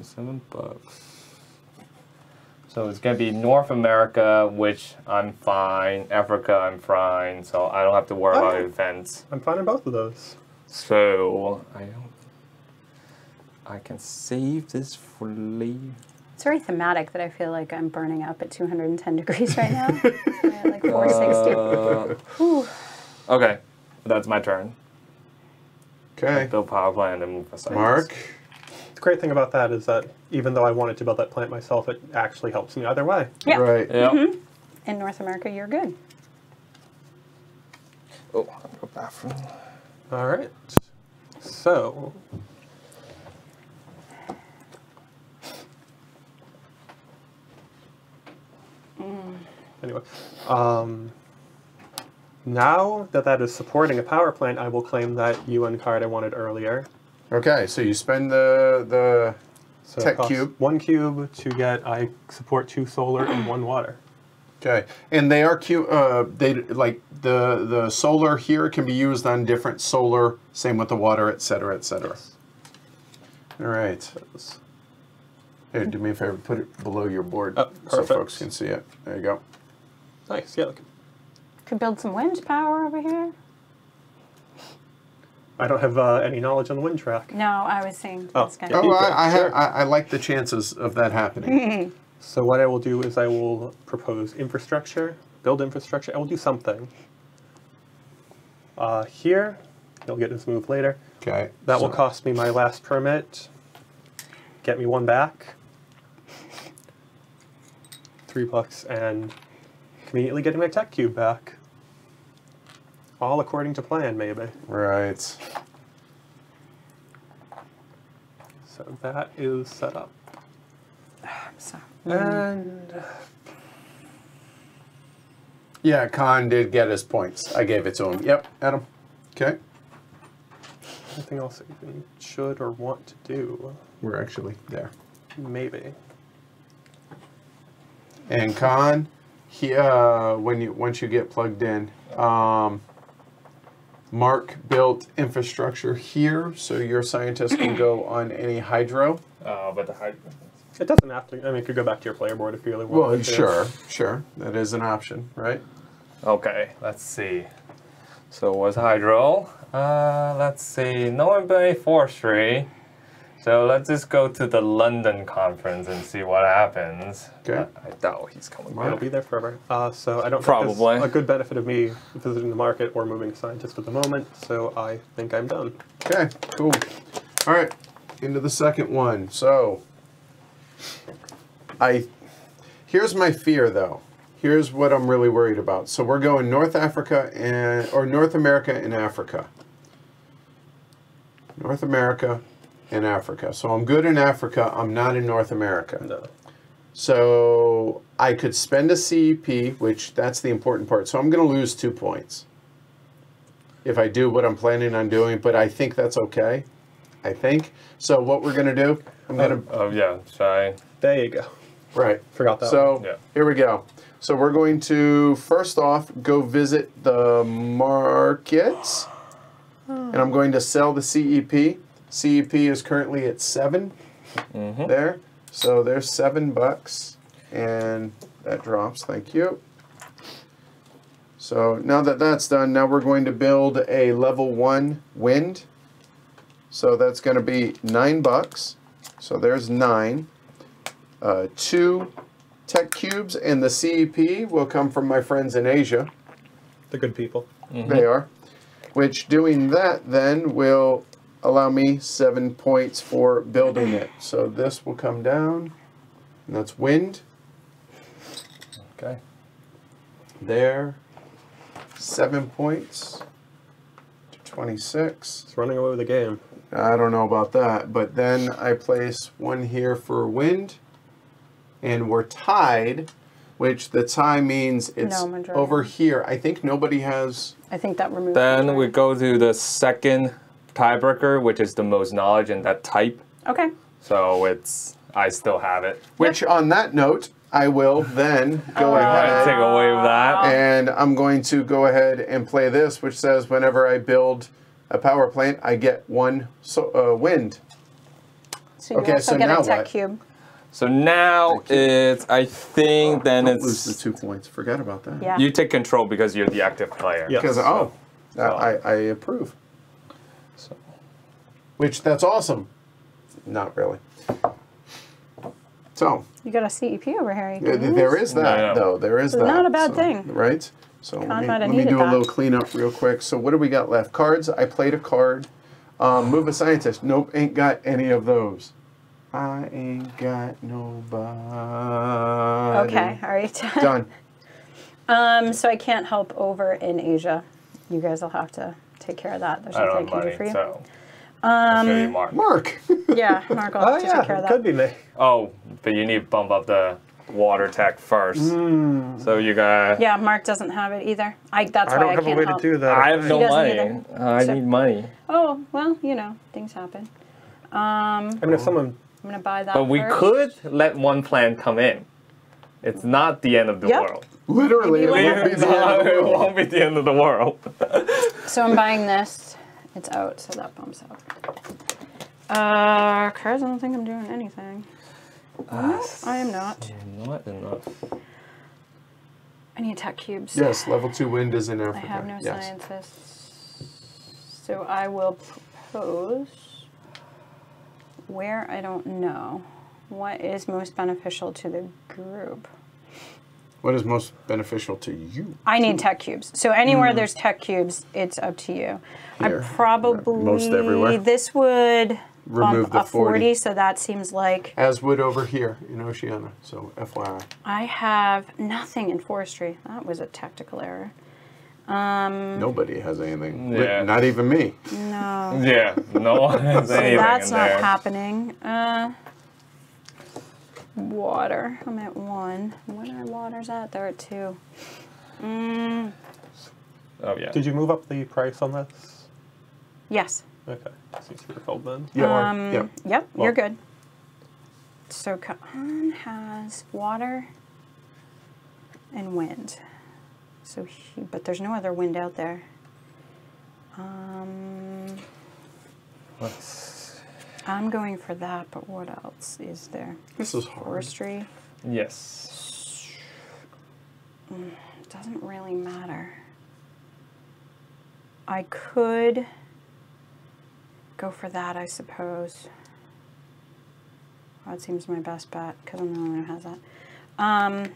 $7. So it's gonna be North America, which I'm fine. Africa, I'm fine. So I don't have to worry about events. I'm fine in both of those. So I can save this for later. It's very thematic that I feel like I'm burning up at 210 degrees right now. At like 460. Ooh. Okay, that's my turn. Okay. Build power plant and then move aside. Mark. The great thing about that is that even though I wanted to build that plant myself, it actually helps me either way. Yeah. Right. Yep. In North America, you're good. Oh, I'm go bathroom. All right. So, anyway, now that that is supporting a power plant, I will claim that UN card I wanted earlier. Okay, so you spend the So it tech costs cube. 1 cube to get. I support 2 solar and 1 water. Okay, and they are cute. They like the solar here can be used on different solar. Same with the water, etc., etc. All right. Here, do me a favor. Put it below your board Oh, so perfect. folks can see it. There you go. Nice. Yeah. Look. Could build some wind power over here. I don't have any knowledge on the wind track. No, I was saying Oh, that's kind yeah. of. Oh, Okay, sure. I like the chances of that happening. So what I will do is I will propose infrastructure, build infrastructure. I will do something. Here, you'll get this move later. Okay. That will so- cost me my last permit. Get me 1 back. $3 and conveniently getting my tech cube back. All according to plan, maybe. Right. So that is set up. So, And Yeah, Khan did get his points. I gave it to him. Yep, Adam. Okay. anything else that you should or want to do? We're actually there. Maybe. And Khan, once you get plugged in, Mark built infrastructure here, so your scientists can go on any hydro. But the hydro. It doesn't have to. I mean, you could go back to your player board if you really want. Well, sure. That is an option, right? Okay, let's see. So what's hydro? Let's see. No one built any forestry. So let's just go to the London conference and see what happens. Okay. I doubt he's coming It'll back. be there forever. So I don't think Probably. there's a good benefit of me visiting the market or moving scientists at the moment. So I think I'm done. Okay, cool. All right, into the second one. So, here's my fear, though. Here's what I'm really worried about. So we're going North Africa or North America and Africa. North America and Africa. So I'm good in Africa. I'm not in North America. No. So I could spend a CEP, which that's the important part. So I'm going to lose 2 points if I do what I'm planning on doing, but I think that's okay. I think. So what we're going to do, I'm going to... Oh yeah, shy. There you go. Right. Forgot that. So Yeah. here we go. So we're going to, first off, go visit the markets. And I'm going to sell the CEP. CEP is currently at 7 there. So there's $7. And that drops. Thank you. So now that that's done, now we're going to build a level 1 wind. So that's going to be $9. So there's 9. 2 tech cubes, and the CEP will come from my friends in Asia. The good people. They are. Which doing that then will allow me 7 points for building it. So this will come down, and that's wind. Okay. There. 7 points to 26. It's running away with the game. I don't know about that, but then I place 1 here for wind, and we're tied. which the tie means it's No, majority. over here. I think nobody has... I think that removes. Then we go to the second tiebreaker, which is the most knowledge in that type. Okay. So I still have it. Which, on that note, I will then go I ahead take away with that. and I'm going to go ahead and play this, which says whenever I build a power plant, I get one wind. So you Okay, also so get now a tech what? cube. So now it's, I think, then Don't it's lose the 2 points. Forget about that. Yeah. you take control because you're the active player. Yeah. Because, I approve. So. Which, that's awesome. Not really. So, You got a CEP over here. You can there use. is that, Yeah. though. There is that. Not a bad So, thing. Right? So Con might let have me needed do a that. little cleanup real quick. So what do we got left? Cards. I played a card. Move a scientist. Nope, ain't got any of those. I ain't got nobody. Okay. All right. Done. So I can't help over in Asia. You guys will have to take care of that. There's I nothing don't I have can do money, for you. so. I'll show you Mark. Mark. Yeah, Mark will Oh have to yeah, take care of it that. could be me. Oh, but you need to bump up the water tech first. So you got. Yeah, Mark doesn't have it either. That's I why don't I have a can't way help. to do that. I have no doesn't money. either. I So- need money. Oh, well, things happen. I mean, if someone I'm going to buy that But we first. could let one plan come in. It's not the end of the Yep. world. Literally, it Maybe won't be the end of the It world. won't be the end of the world. So I'm buying this. It's out, so that bumps out. Cards, I don't think I'm doing anything. Nope, I am not. Not enough. I need tech cubes. Yes, level 2 wind is in I Africa. have no yes. scientists. So I will propose where I don't know. What is most beneficial to the group? What is most beneficial to you? I need tech cubes. So anywhere there's tech cubes, it's up to you. Here. I probably Most everywhere. This would Remove bump the a 40, 40. so that seems like As would over here in Oceania. So FYI. I have nothing in forestry. That was a tactical error. Nobody has anything. Yeah. Not even me. No. Yeah, no one has So anything that's in not there. happening. Water. I'm at 1. What are waters at? They're at 2. Oh yeah. did you move up the price on this? Yes. Okay, that's easier to hold then. Yeah. Yep. Yep, Well- you're good. So Kaan has water and wind. So but there's no other wind out there. Let's- I'm going for that, but what else is there? This is hard. Forestry. Yes. Doesn't really matter. I could go for that, I suppose. That seems my best bet because I'm the only one who has that.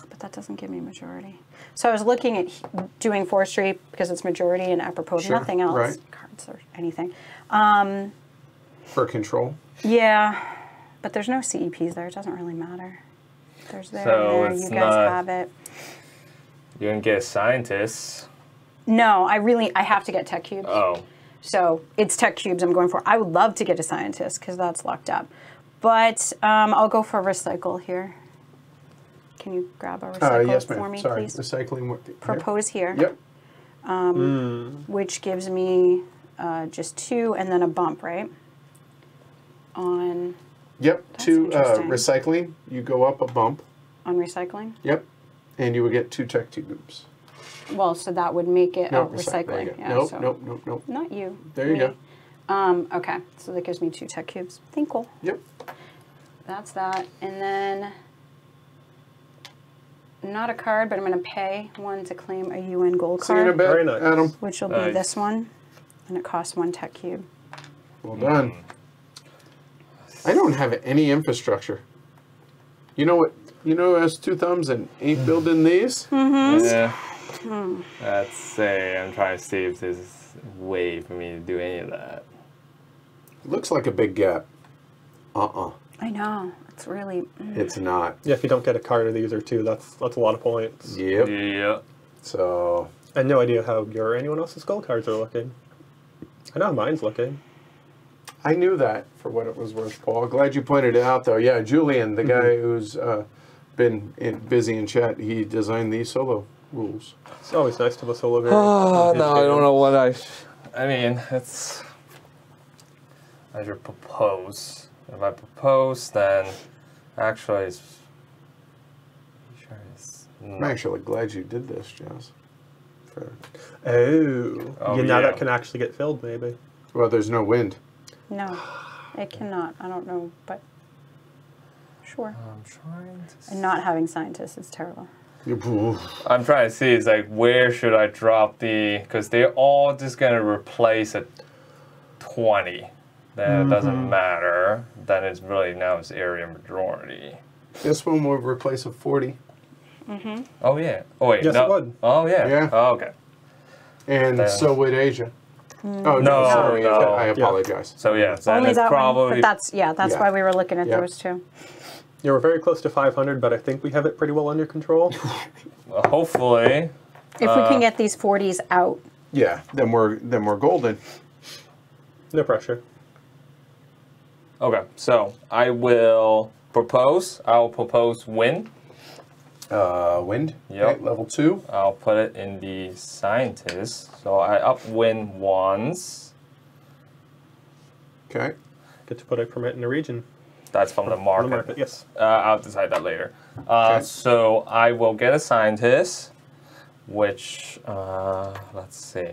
But that doesn't give me majority. So I was looking at doing forestry because it's majority and apropos Sure, nothing else, right. cards or anything. For control. Yeah, but there's no CEPs there. It doesn't really matter. There's there So and there. it's You guys not- have it. You can get scientists. No, I have to get tech cubes. Oh. So it's tech cubes I'm going for. I would love to get a scientist because that's locked up. But I'll go for recycle here. Can you grab a recycle Yes, for ma'am. me, Sorry. please? Recycling. Propose here, Yep. which gives me just 2 and then a bump, right? On Yep. That's To interesting. recycling, you go up a bump. recycling. Yep. And you would get 2 tech tubes. Well, so that would make it No, recycling. There you go. Yeah, Nope, so nope, nope, nope. Not you. There you me. go. Okay, so that gives me 2 tech cubes. Thinkle. Yep. That's that. And then, not a card, but I'm going to pay 1 to claim a UN gold See you in a card, bit, Very nice. Adam. which will be Nice. this one. And it costs 1 tech cube. Well done. I don't have any infrastructure. You know what? You know who has 2 thumbs and ain't building these? Yeah. Let's say I'm trying to see if there's a way for me to do any of that. Looks like a big gap. I know. It's really... It's not. Yeah, if you don't get a card of these or 2, that's a lot of points. Yep. Yeah. So, I had no idea how your or anyone else's gold cards are looking. I know how mine's looking. I knew that for what it was worth, Paul. Glad you pointed it out, though. Yeah, Julian, the guy who's been busy in chat. He designed these solo rules. It's always nice to have a solo variant. Oh, no, I don't know what I mean, it's... I should propose. If I propose, then actually it's... I'm actually glad you did this, Jazz. Oh, now yeah. that can actually get filled, maybe. Well, there's no wind. No, it cannot. I don't know, but sure. I'm trying to... And not having scientists is terrible. I'm trying to see, it's like, where should I drop the... Because they're all just going to replace at 20. Then it doesn't matter. Then it's really now it's area majority. This one will replace a 40. Oh, yeah. Oh, wait. Yes, no. it would. Oh, yeah. Yeah. Oh, okay. And Then- so would Asia. Oh, No, sorry. no. I apologize. So, yeah. Then Only it's that probably... one, but that's Yeah. why we were looking at Yeah. those two. Yeah, we're very close to 500, but I think we have it pretty well under control. hopefully. If we can get these 40s out. Yeah, then we're golden. No pressure. Okay, so I will propose. I'll propose win. Wind. Yep. Okay, level 2. I'll put it in the scientist. So I up win once. Okay. Get to put a permit in a region. That's from the On market. the market, yes. I'll decide that later. Okay. So I will get a scientist, which, let's see.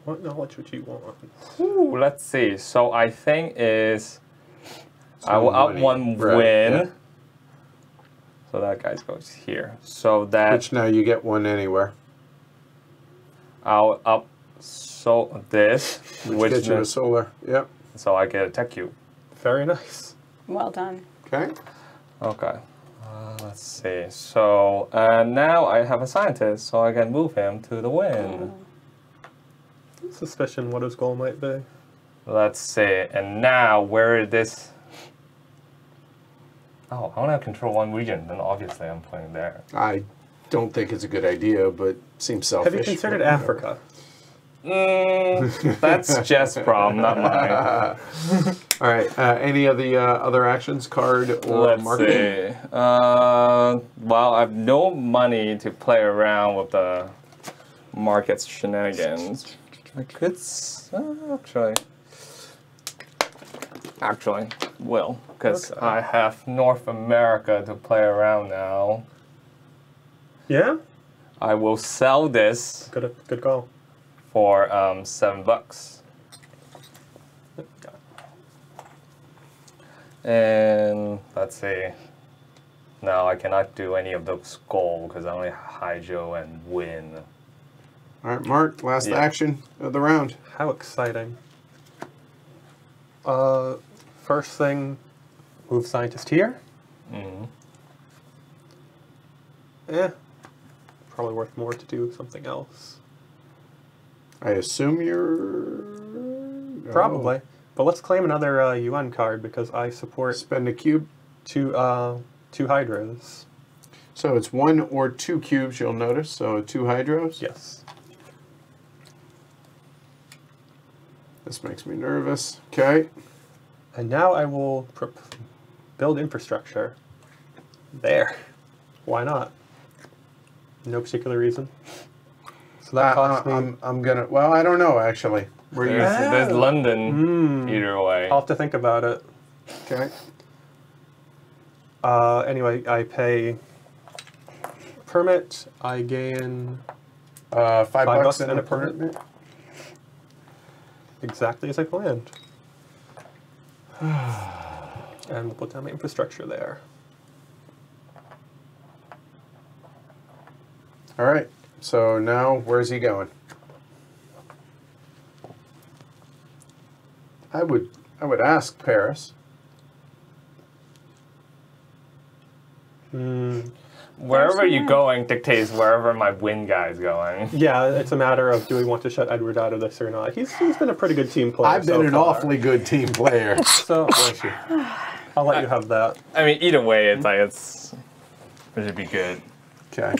What knowledge would you want? Ooh, let's see. So I think is I will up money. one Right, win. yeah. So that guy goes here. So that Which now you get one anywhere. I'll up so this, Which gets you a solar. Yep. so I get a tech cube. Very nice. Well done. Okay. Okay. Let's see. So now I have a scientist, so I can move him to the win. Suspicion what his goal might be. Let's see. And now where this? Oh, I want to control one region. Then obviously I'm playing there. I don't think it's a good idea, but seems selfish. Have you considered but Africa? That's Jeff's problem, not mine. All right. Any of the other actions, card or Let's marketing? see. Well, I have no money to play around with the market's shenanigans. I could actually will, because Okay. I have North America to play around now. Yeah? I will sell this Good call. for $7. And let's see. No, I cannot do any of those gold because I only hydro and win. All right, Mark. Last Yeah. action of the round. How exciting. First thing, move scientist here. Mm-hmm. Probably worth more to do something else. I assume you're Probably. But let's claim another UN card because I support Spend a cube. two hydros. So it's 1 or 2 cubes. You'll notice. So 2 hydros. Yes. This makes me nervous. Okay. And now I will build infrastructure. There. Why not? No particular reason. So that costs me... I'm gonna. Well, I don't know actually. Where you? There's London either way. I'll have to think about it. Okay. Anyway, I pay permit. I gain $5 and and a a permit. exactly as I planned. And we'll put down my infrastructure there. All right. So now, where's he going? I would ask Paris. Wherever you're going dictates wherever my win guy's going. Yeah, it's a matter of do we want to shut Edward out of this or not. He's been a pretty good team player. I've been an awfully good team player. So Bless you. I'll let you have that. I mean, either way, it's like it should be good. Okay.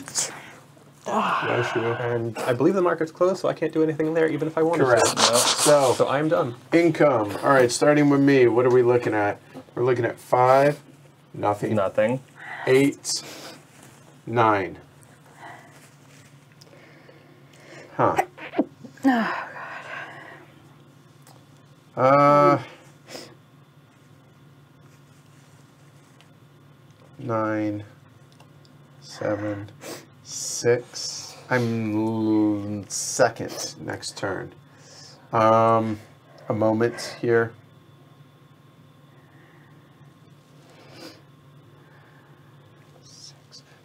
Bless you. And I believe the market's closed, so I can't do anything there even if I wanted Correct. to. So So I'm done. income. All right. Starting with me. What are we looking at? We're looking at 5, nothing. Nothing. 8, 9. Huh. Oh, 9, 7, 6. I'm second next turn. A moment here.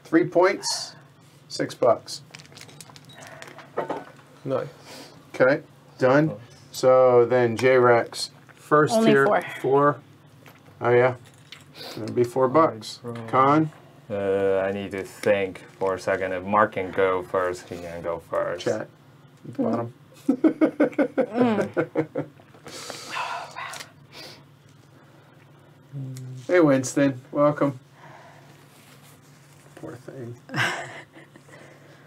3 points, $6. Nice. Okay, done. So then J-Rex, first Only tier, 4. 4. Oh yeah, it'd be $4. Con, I need to think for a second. If Mark can go first, he can go first. chat, at the bottom. Hey Winston, welcome. Poor thing.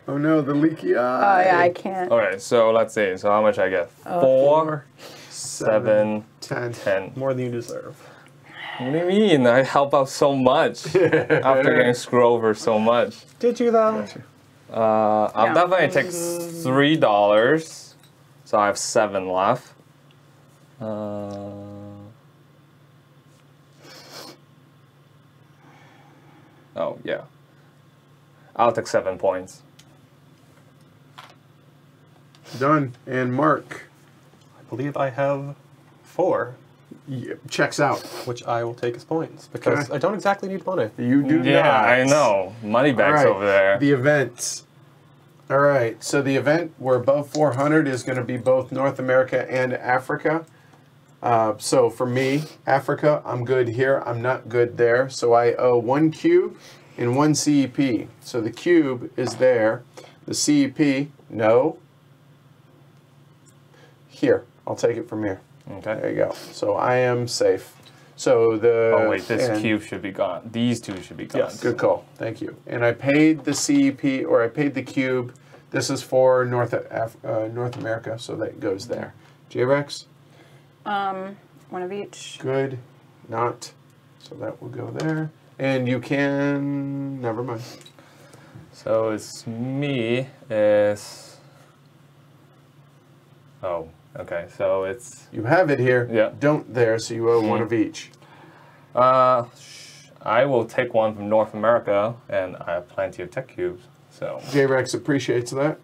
Oh no, the leaky Oh eye. yeah, I can't. Okay, so let's see. So how much I get? 4, 7, 10. 10. More than you deserve. What do you mean? I help out so much after getting screwed over so much. Did you though? I'll Yeah. definitely take $3. So I have 7 left. Oh yeah. I'll take 7 points. Done. And Mark, I believe I have 4, checks out. which I will take as points because Okay. I don't exactly need money. You do Yeah, not. I know. Money bags over there. The event. All right. So the event, we're above 400, is going to be both North America and Africa. So for me, Africa, I'm good here. I'm not good there. So I owe 1 cube and 1 CEP. So the cube is there. The CEP, no. Here, I'll take it from here. Okay. There you go. So I am safe. So the. Oh wait, this and- cube should be gone. These 2 should be gone. Yes. Good call. Thank you. And I paid the CEP, or I paid the cube. This is for North America, so that goes there. J-Rex, One of each. good. Not. So that will go there. And you can. Never mind. So it's me. Is. Oh, okay. So it's. You have it here. Yeah. Don't there, so you owe 1 of each. I will take 1 from North America, and I have plenty of tech cubes. So. J-Rex appreciates that.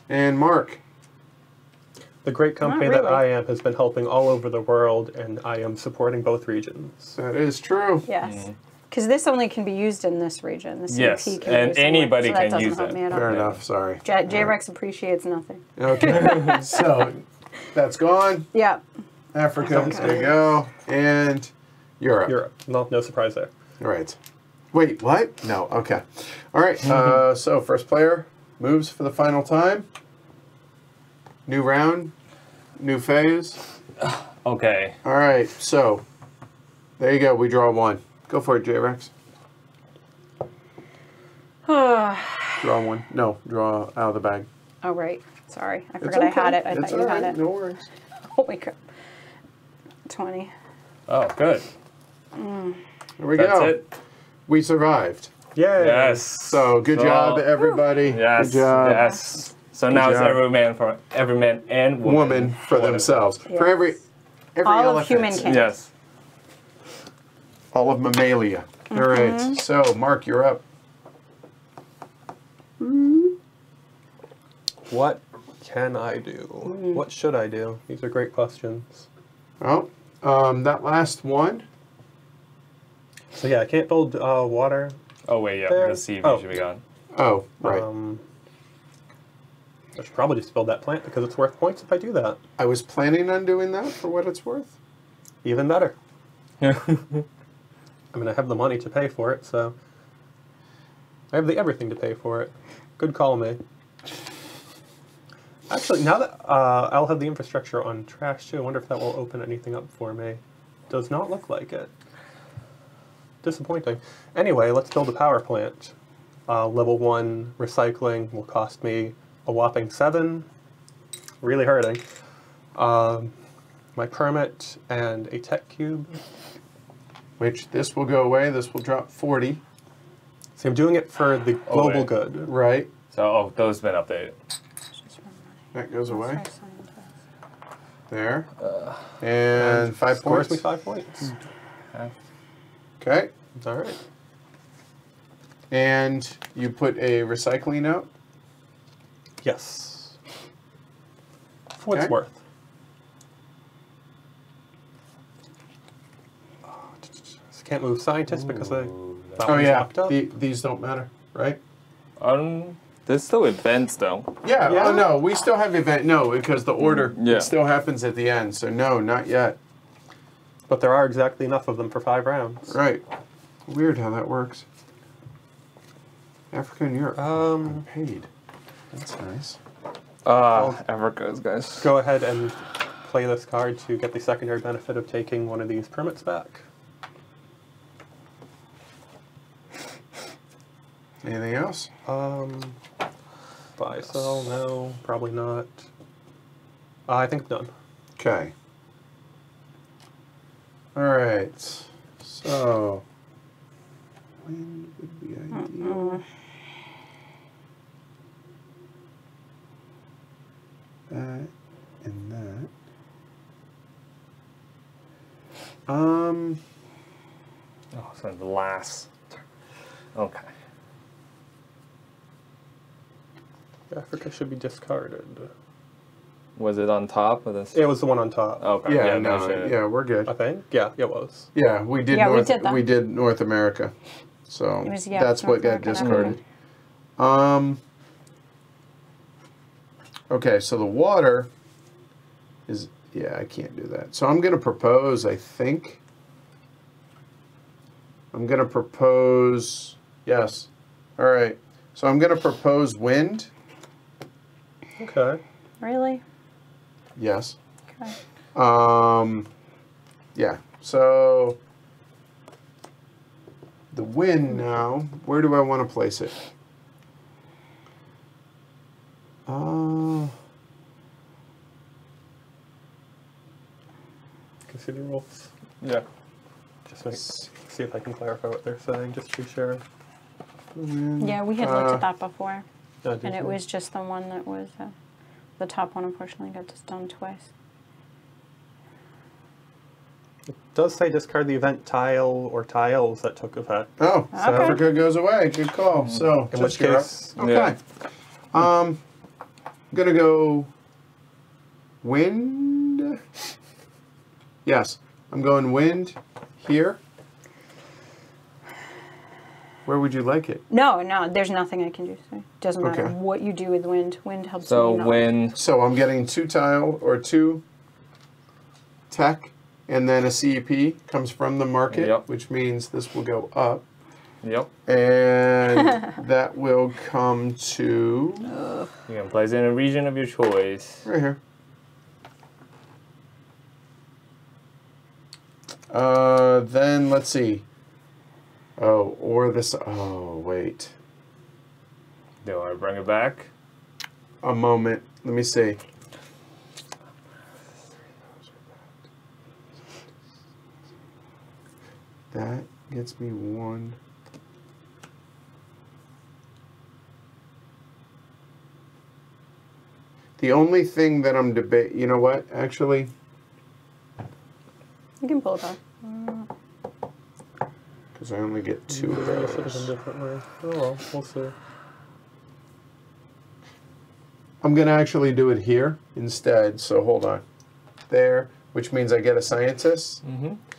And Mark. The great company Not that really. I am has been helping all over the world, and I am supporting both regions. That is true. Yes. Because this only can be used in this region. The CP Yes, can and be used somewhere, anybody so that can doesn't use help it. me at all. Fair enough. Sorry. J-Rex appreciates nothing. Okay. So that's gone. Yeah. Africa. There you go. And Europe. Europe. No surprise there. All right. Wait, what? No, okay. All right, so first player moves for the final time. New round, new phase. Okay. All right, so there you go. We draw 1. Go for it, J-Rex. Draw 1. No, draw out of the bag. Oh, right. Sorry. I It's forgot I had okay. it. I It's thought you all had right. it. No worries. Holy crap. 20. Oh, good. There we That's go. it. We survived. Yay! Yes. So good job, everybody. Yes. Good job. Yes. So now it's job. every man and Woman for themselves. For every All of elephant. humankind. Yes. All of mammalia. All right. So, Mark, you're up. What can I do? What should I do? These are great questions. Oh, that last one. So yeah, I can't build water. Oh wait, yeah. There. The CV Oh. should be gone. Oh, right. I should probably just build that plant because it's worth points if I do that. I was planning on doing that for what it's worth. Even better. I mean, I have the money to pay for it, so I have the everything to pay for it. Good call, me. Actually, now that I'll have the infrastructure on trash too, I wonder if that will open anything up for me. Does not look like it. Disappointing. Anyway, let's build a power plant. Level 1 recycling will cost me a whopping 7. Really hurting. my permit and a tech cube. Which this will go away. This will drop 40. So I'm doing it for the global wait. good. Right. So, oh, those have been updated. That goes away. Sorry, scientist. There. And 5 Scores points. me 5 points. Okay. All right. And you put a recycling out. Yes. For what it's Okay. worth. So can't move scientists because that Oh one's yeah. locked up. These don't matter, right? There's still events though. Yeah. Yeah. Oh no, we still have event. No, because the order Yeah. it still happens at the end. So no, not yet. But there are exactly enough of them for 5 rounds. Right. Weird how that works. Africa and Europe. Um, Paid. That's nice. Africa's guys. Go ahead and play this card to get the secondary benefit of taking one of these permits back. Anything else? Buy, sell, no, probably not. I think I'm done. Okay. All right. So, when would be ideal? That and that. Oh, so the last. Okay. Africa should be discarded. Was it on top of this? It was the one on top. Okay. Yeah, no no, shit. yeah, we're good. I think. Yeah, it was. Yeah, we did. Yeah, we North, did that. we did North America, so It was, yeah, that's what North got America, discarded. Okay, so the water is I can't do that. So I'm going to propose. I think I'm going to propose. Yes. All right. So I'm going to propose wind. Okay. Really? Yes. Okay. Yeah. So the wind now, where do I want to place it? Can see the rules. Yeah. Just see if I can clarify what they're saying, just to be sure. Yeah, we had looked at that before, Did and it you? was just the one that was the top one. Unfortunately, got just done twice. It does say discard the event tile or tiles that took effect. Oh, so Okay. Africa goes away. Good call. So, In just which you're up. case- Okay. Yeah. I'm gonna go wind. Yes, I'm going wind here. Where would you like it? No, there's nothing I can do. So it doesn't matter Okay. what you do with wind. Wind helps So me not. when So I'm getting 2 tile or 2 tech, and then a CEP comes from the market, Yep. which means this will go up, yep, and that will come to you can place it in a region of your choice. right here. Then let's see. Oh, or this. Oh, wait. Do I bring it back? A moment. Let me see. That gets me 1. The only thing that I'm you know what? Actually, You can pull it off. because I only get 2 of Maybe I should have done those. differently. Oh well, we'll see. I'm going to actually do it here instead. So hold on. There, which means I get a scientist.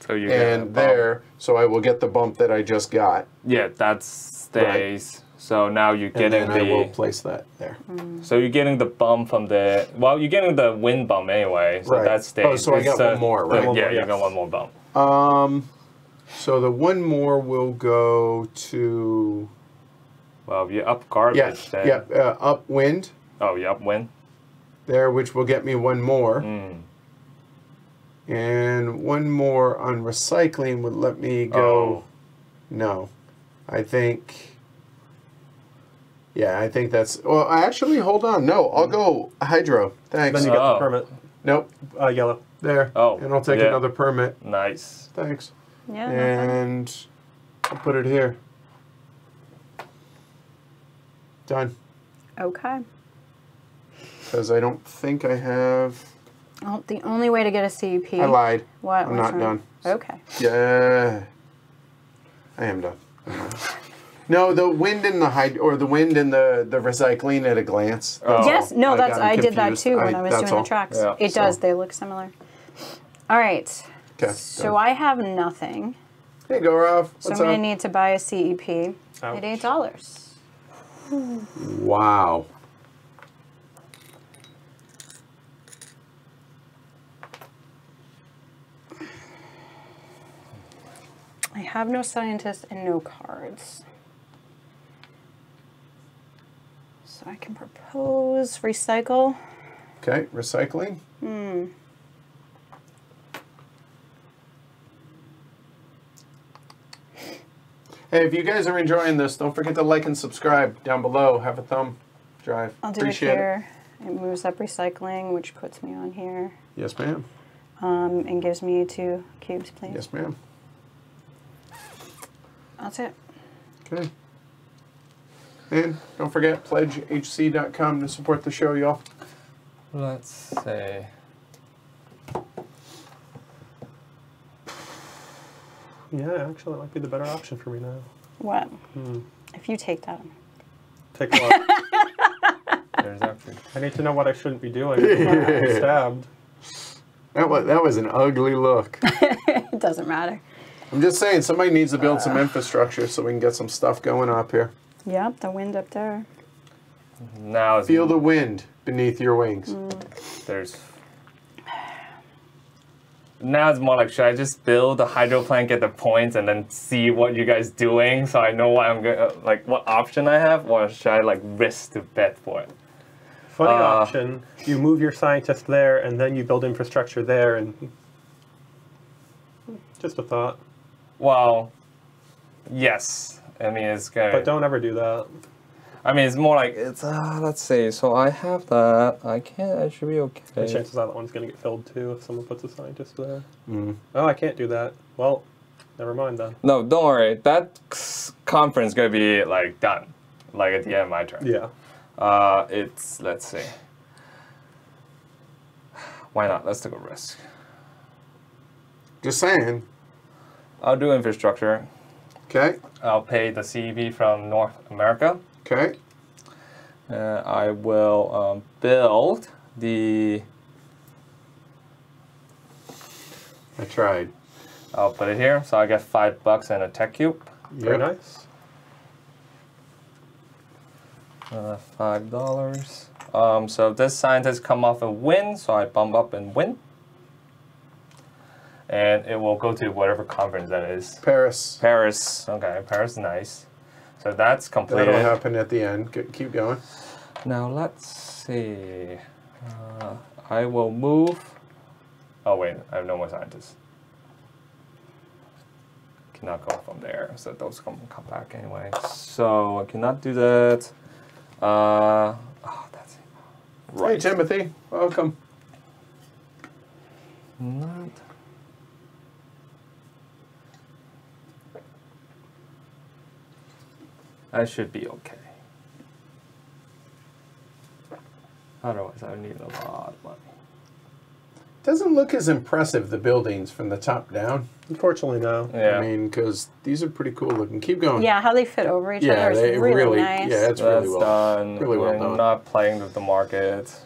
So you get a And bump. there, so I will get the bump that I just got. Yeah, that stays. So now you're And getting then I will the. place that there. So you're getting the bump from the. Well, you're getting the wind bump anyway. So Right. that stays. Oh, so I got It's, one more, right? One Yeah, more, you yes. got one more bump. So the one more will go to Well, you're up garbage then. upwind Oh, you're upwind. there, which will get me 1 more. Mm. And 1 more on recycling would let me go. Oh. No, I think. Yeah, I think that's. Well, actually, hold on. No, I'll go hydro. Thanks. Then you get Oh. the permit. Nope. Yellow. There. Oh, And I'll take yeah. another permit. Nice. Thanks. Yeah. no problem. And I'll put it here. Done. Okay. Because I don't think I have... Oh, the only way to get a CUP. I lied. What? I'm what's not wrong? done. Okay. Yeah. I am done. No, the wind and the wind and the recycling at a glance. Oh. Yes. No. I got I did that confused. too when I was that's doing all. the tracks. Yeah. It does. So- They look similar. All right. Okay. So I have nothing. Hey, go Ralph. So What's I'm going up? to need to buy a CEP Ouch. at $8. Wow. I have no scientist and no cards. So I can propose recycle. Okay, recycling. Hey, if you guys are enjoying this, don't forget to like and subscribe down below. Have a thumb drive. I'll do Appreciate it here. It moves up recycling, which puts me on here. Yes, ma'am. And gives me 2 cubes, please. Yes, ma'am. That's it. Okay. And don't forget, pledgehc.com to support the show, y'all. Let's see. Yeah, actually, that might be the better option for me now. What? If you take that. Take a look. There's actually. I need to know what I shouldn't be doing. I'm getting stabbed. That was an ugly look. It doesn't matter. I'm just saying, somebody needs to build some infrastructure so we can get some stuff going up here. Yep, the wind up there. Now it's Feel the wind beneath your wings. there's. Now it's more like, should I just build the hydro plant, get the points, and then see what you guys doing, so I know what I'm gonna like, what option I have, or should I like risk to bet for it? Funny option. You move your scientist there, and then you build infrastructure there, and just a thought. Well, yes. I mean, it's gonna. But don't ever do that. I mean, it's more like it's. Let's see. So I have that. I can't. I should be The okay. chances are that one's going to get filled too if someone puts a scientist there. Oh, I can't do that. Well, never mind then. No, don't worry. That conference gonna be like done, like at the end of my turn. Yeah. It's. Let's see. Why not? Let's take a risk. Just saying. I'll do infrastructure. Okay. I'll pay the CEP from North America. Okay. I will build the. I tried. I'll put it here, so I get $5 and a tech cube. Very nice. $5. So this scientist come off a win, so I bump up and win. And it will go to whatever conference that is. Paris. Paris. Okay, Paris is nice. So that's completed. That'll happen at the end. Keep going. Now let's see. I will move. Oh wait, I have no more scientists. Cannot go from there, so those come back anyway. So I cannot do that. That's it. Hey, Timothy. Welcome. Not. I should be okay. Otherwise, I would need a lot of money. Doesn't look as impressive, the buildings from the top down. Unfortunately, no. Yeah. I mean, because these are pretty cool looking. Keep going. Yeah, how they fit over each Yeah, other is they really nice. Yeah, it's That's really well done. Really well We're done. not playing with the market.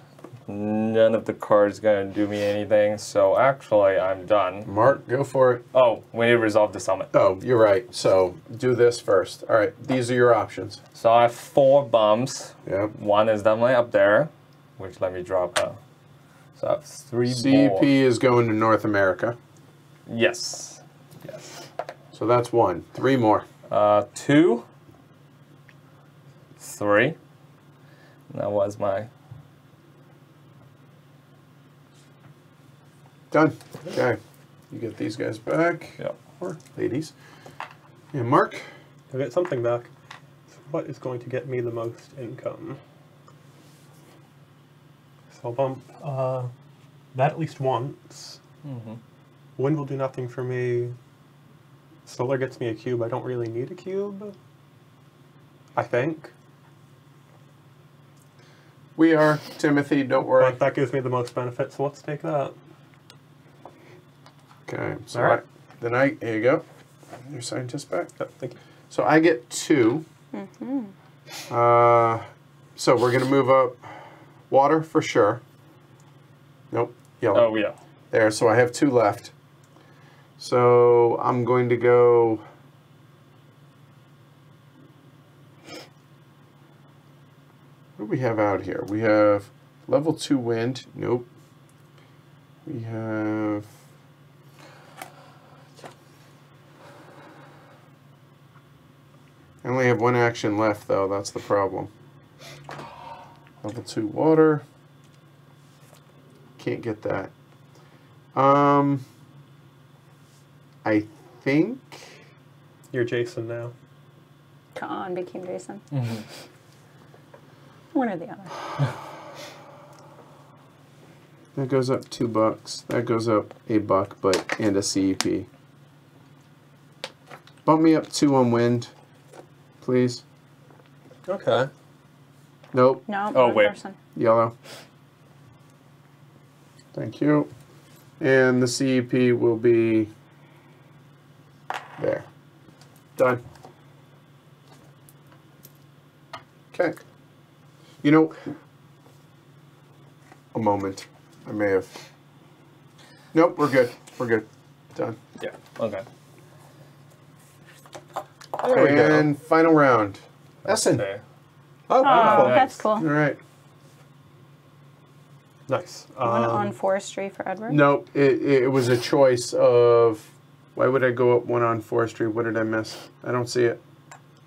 None of the cards gonna do me anything. So actually, I'm done. Mark, go for it. Oh, we need to resolve the summit. Oh, you're right. So do this first. All right, these are your options. So I have 4 bumps. Yep. One is definitely up there, which let me drop out. So I have 3 CEP more. is going to North America. Yes. Yes. So that's 1. 3 more. 2. 3. That was my. Done. Okay. You get these guys back. Yep. Or ladies. And Mark. I'll get something back. So what is going to get me the most income? So I'll bump that at least once. Wind will do nothing for me. Solar gets me a cube. I don't really need a cube. I think. We are, Timothy, don't worry. But that gives me the most benefit, so let's take that. Okay, so All right. here you go. Your scientist back. Yep, thank you. So I get 2. So we're going to move up water for sure. Nope, yellow. Oh, yeah. There, so I have 2 left. So I'm going to go... What do we have out here? We have level 2 wind. Nope. We have... I only have 1 action left, though. That's the problem. Level 2 water. Can't get that. I think... You're Jason now. Khan became Jason. One or the other. That goes up $2. That goes up $1, but and a CEP. Bump me up 2 on wind, please. Okay. Nope. No, Oh, one wait. person. Yellow. Thank you. And the CEP will be there. Done. Okay. You know, a moment. I may have. Nope, we're good. We're good. Done. Yeah. Okay. There we go. And final round. Essen. There. Oh, Oh, beautiful. nice. that's cool. All right. Nice. One on forestry for Edward. Nope. It was a choice of. Why would I go up 1 on forestry? What did I miss? I don't see it.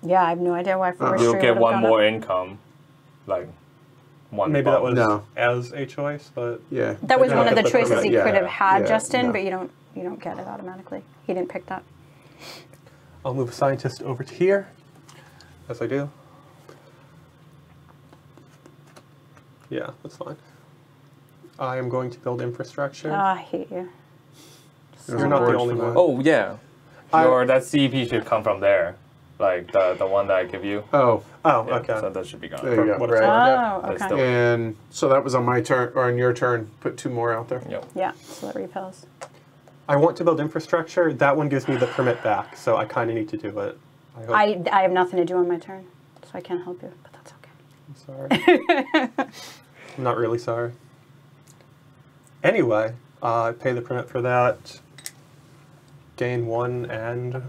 Yeah, I have no idea why forestry You'll would get have 1 gone more up. income. Like, 1 Maybe that bump. was No. as a choice, but Yeah. That was Yeah, one of the but choices he yeah, could have had, yeah, Justin, no. but you don't get it automatically. He didn't pick that. I'll move a scientist over to here, as I do. Yeah, that's fine. I am going to build infrastructure. Oh, I hate you. There's You're not the words only for one. that. Oh, yeah. That CEP should come from there. Like, the one that I give you. Oh, Oh, Yeah, okay. So that should be gone. there you go. What Right. Oh, That's okay. the- And so that was on my turn, or on your turn. Put 2 more out there. Yep. Yeah, so that repels. I want to build infrastructure. That one gives me the permit back, so I kind of need to do it. I hope. I have nothing to do on my turn, so I can't help you, but that's okay. I'm sorry. I'm not really sorry. Anyway, I pay the permit for that. Gain 1 and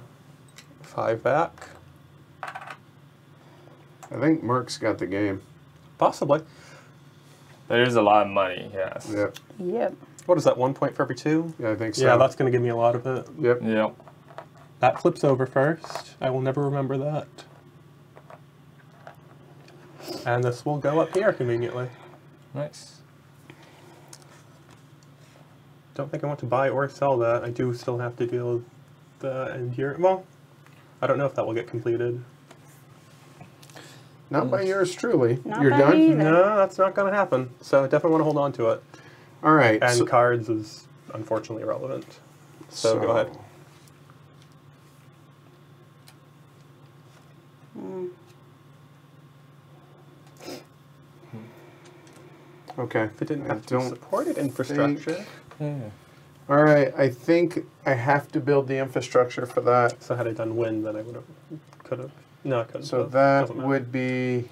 5 back. I think Merck's got the game. Possibly. There is a lot of money, yes. Yep. Yep. What is that, 1 point for every 2? Yeah, I think so. Yeah, that's going to give me a lot of it. Yep. Yep. That flips over first. I will never remember that. And this will go up here conveniently. Nice. Don't think I want to buy or sell that. I do still have to deal with the endure. Well, I don't know if that will get completed. Not by yours truly. Not You're by done? me. No, that's not going to happen. So I definitely want to hold on to it. All right. And so- cards is unfortunately irrelevant. So go ahead. Okay. If it didn't I have to be don't supported infrastructure. Yeah. All right. I think I have to build the infrastructure for that. So had I done wind, then I would have, could have. No, I couldn't. So have. that Doesn't matter. would be,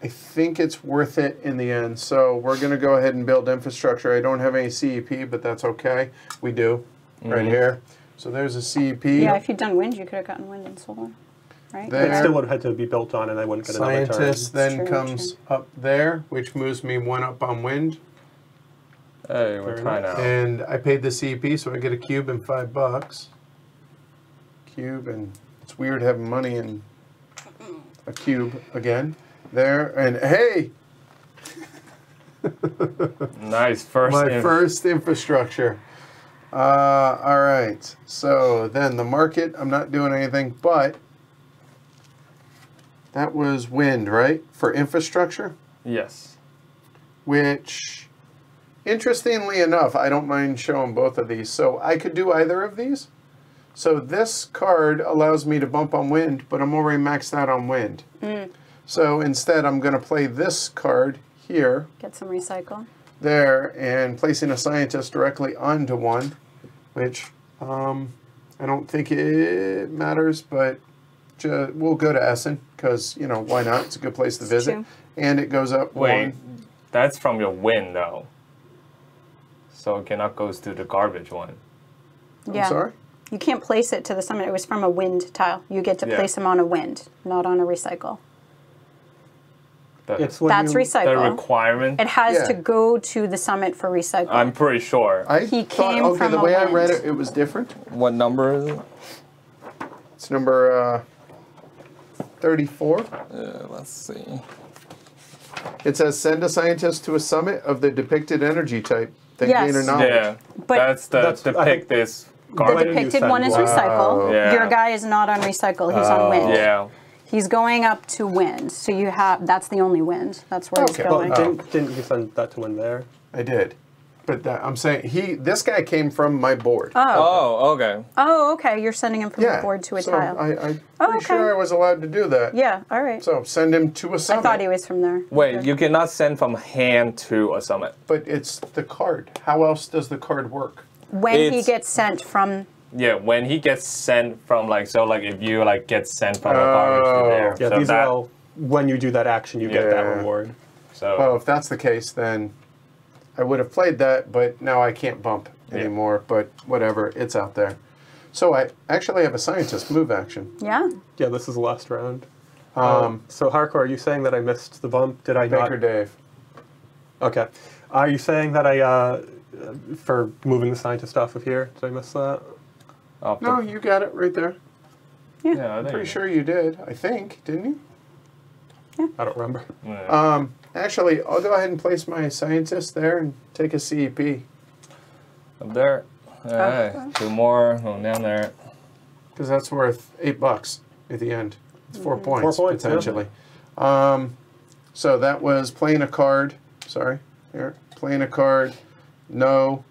I think it's worth it in the end. So we're going to go ahead and build infrastructure. I don't have any CEP, but that's okay. We do, right here. So there's a CEP. Yeah, if you'd done wind, you could have gotten wind and solar, right? There. It still would have had to be built on, and I wouldn't get another turn. Scientist then True, comes true. up there, which moves me 1 up on wind. Hey, we're Very tied nice. now. And I paid the CEP, so I get a cube and $5. Cube, and it's weird having money in a cube again. There, and hey, Nice. First. my first infrastructure. All right, so then the market, I'm not doing anything, but that was wind, right? For infrastructure, Yes. which Interestingly enough, I don't mind showing both of these. So I could do either of these. So this card allows me to bump on wind, but I'm already maxed out on wind. So instead, I'm going to play this card here, Get some recycle. there, and placing a scientist directly onto one, which I don't think it matters, but we'll go to Essen because, you know, why not? It's a good place to visit. True. And it goes up Wait, one. that's from your win, though. So it cannot go to the garbage one. Yeah. I'm sorry? You can't place it to the summit. It was from a wind tile. You get to Yeah. place them on a wind, not on a recycle. It's when That's you, The recycle. requirement. It has Yeah. to go to the summit for recycle. I'm pretty sure. He thought, came okay, from the a way I read wind. it, it was different. What number is it? It's number 34. Let's see. It says send a scientist to a summit of the depicted energy type, then Yes. gain a knowledge. Yeah, But- that's the That's- I depict think- this The garbage. you depicted send one is one. recycle. Yeah. Your guy is not on recycle. He's on wind. Yeah. He's going up to wind. So you have, that's the only wind. That's where he's Okay. going. Well, didn't you send that to win there? I did. But I'm saying this guy came from my board. Oh, okay. Oh, okay. You're sending him from yeah. a board to a so tile. I'm Oh, pretty okay. sure I was allowed to do that. Yeah, all right. So send him to a I summit. thought he was from there. Wait, Okay. you cannot send from hand to a summit. But it's the card. How else does the card work? When he It's- gets sent from, Yeah, when he gets sent from if you get sent from a garbage to there. Yeah, so these that, are all, when you do that action, you get that Yeah. reward. So Well, if that's the case, then I would have played that, but now I can't bump anymore. But whatever, it's out there. So I actually have a scientist move action. yeah. Yeah, this is the last round. So, Hardcore, are you saying that I missed the bump? Did I not? Baker Dave. Okay. Are you saying that for moving the scientist off of here, did I miss that? off the- No, you got it right there. yeah, I'm pretty sure you did. I think, didn't you? I don't remember. Yeah. Actually, I'll go ahead and place my scientist there and take a CEP. Up there. Alright, two more. Oh, down there. Because that's worth $8 at the end. It's 4 points, 4 points, yeah. potentially. So that was playing a card. Sorry. Here. Playing a card. No.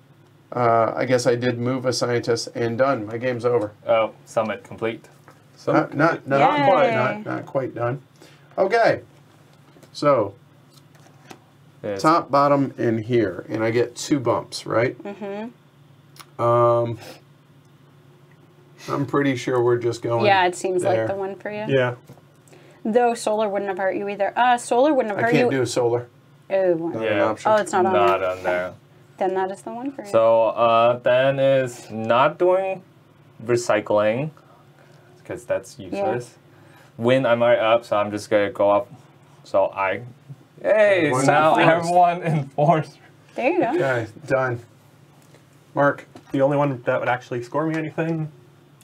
I guess I did move a scientist and done. My game's over. Oh, summit complete. So, Not Yay. quite. Not quite done. Okay. So It's- top, bottom, and here, and I get 2 bumps, right? I'm pretty sure we're just going. Yeah, it seems there. like the one for you. yeah. Though solar wouldn't have hurt you either. Solar wouldn't have I hurt can't you. do solar. Oh, Not an Yeah. option. Oh, it's not on Not there. on there. Then that is the one for you. So then is not doing recycling because that's useless. Win, I'm already up, so I'm just gonna go up. So hey, Everyone's now enforced. everyone enforced. there you go. Okay, done. Mark. The only one that would actually score me anything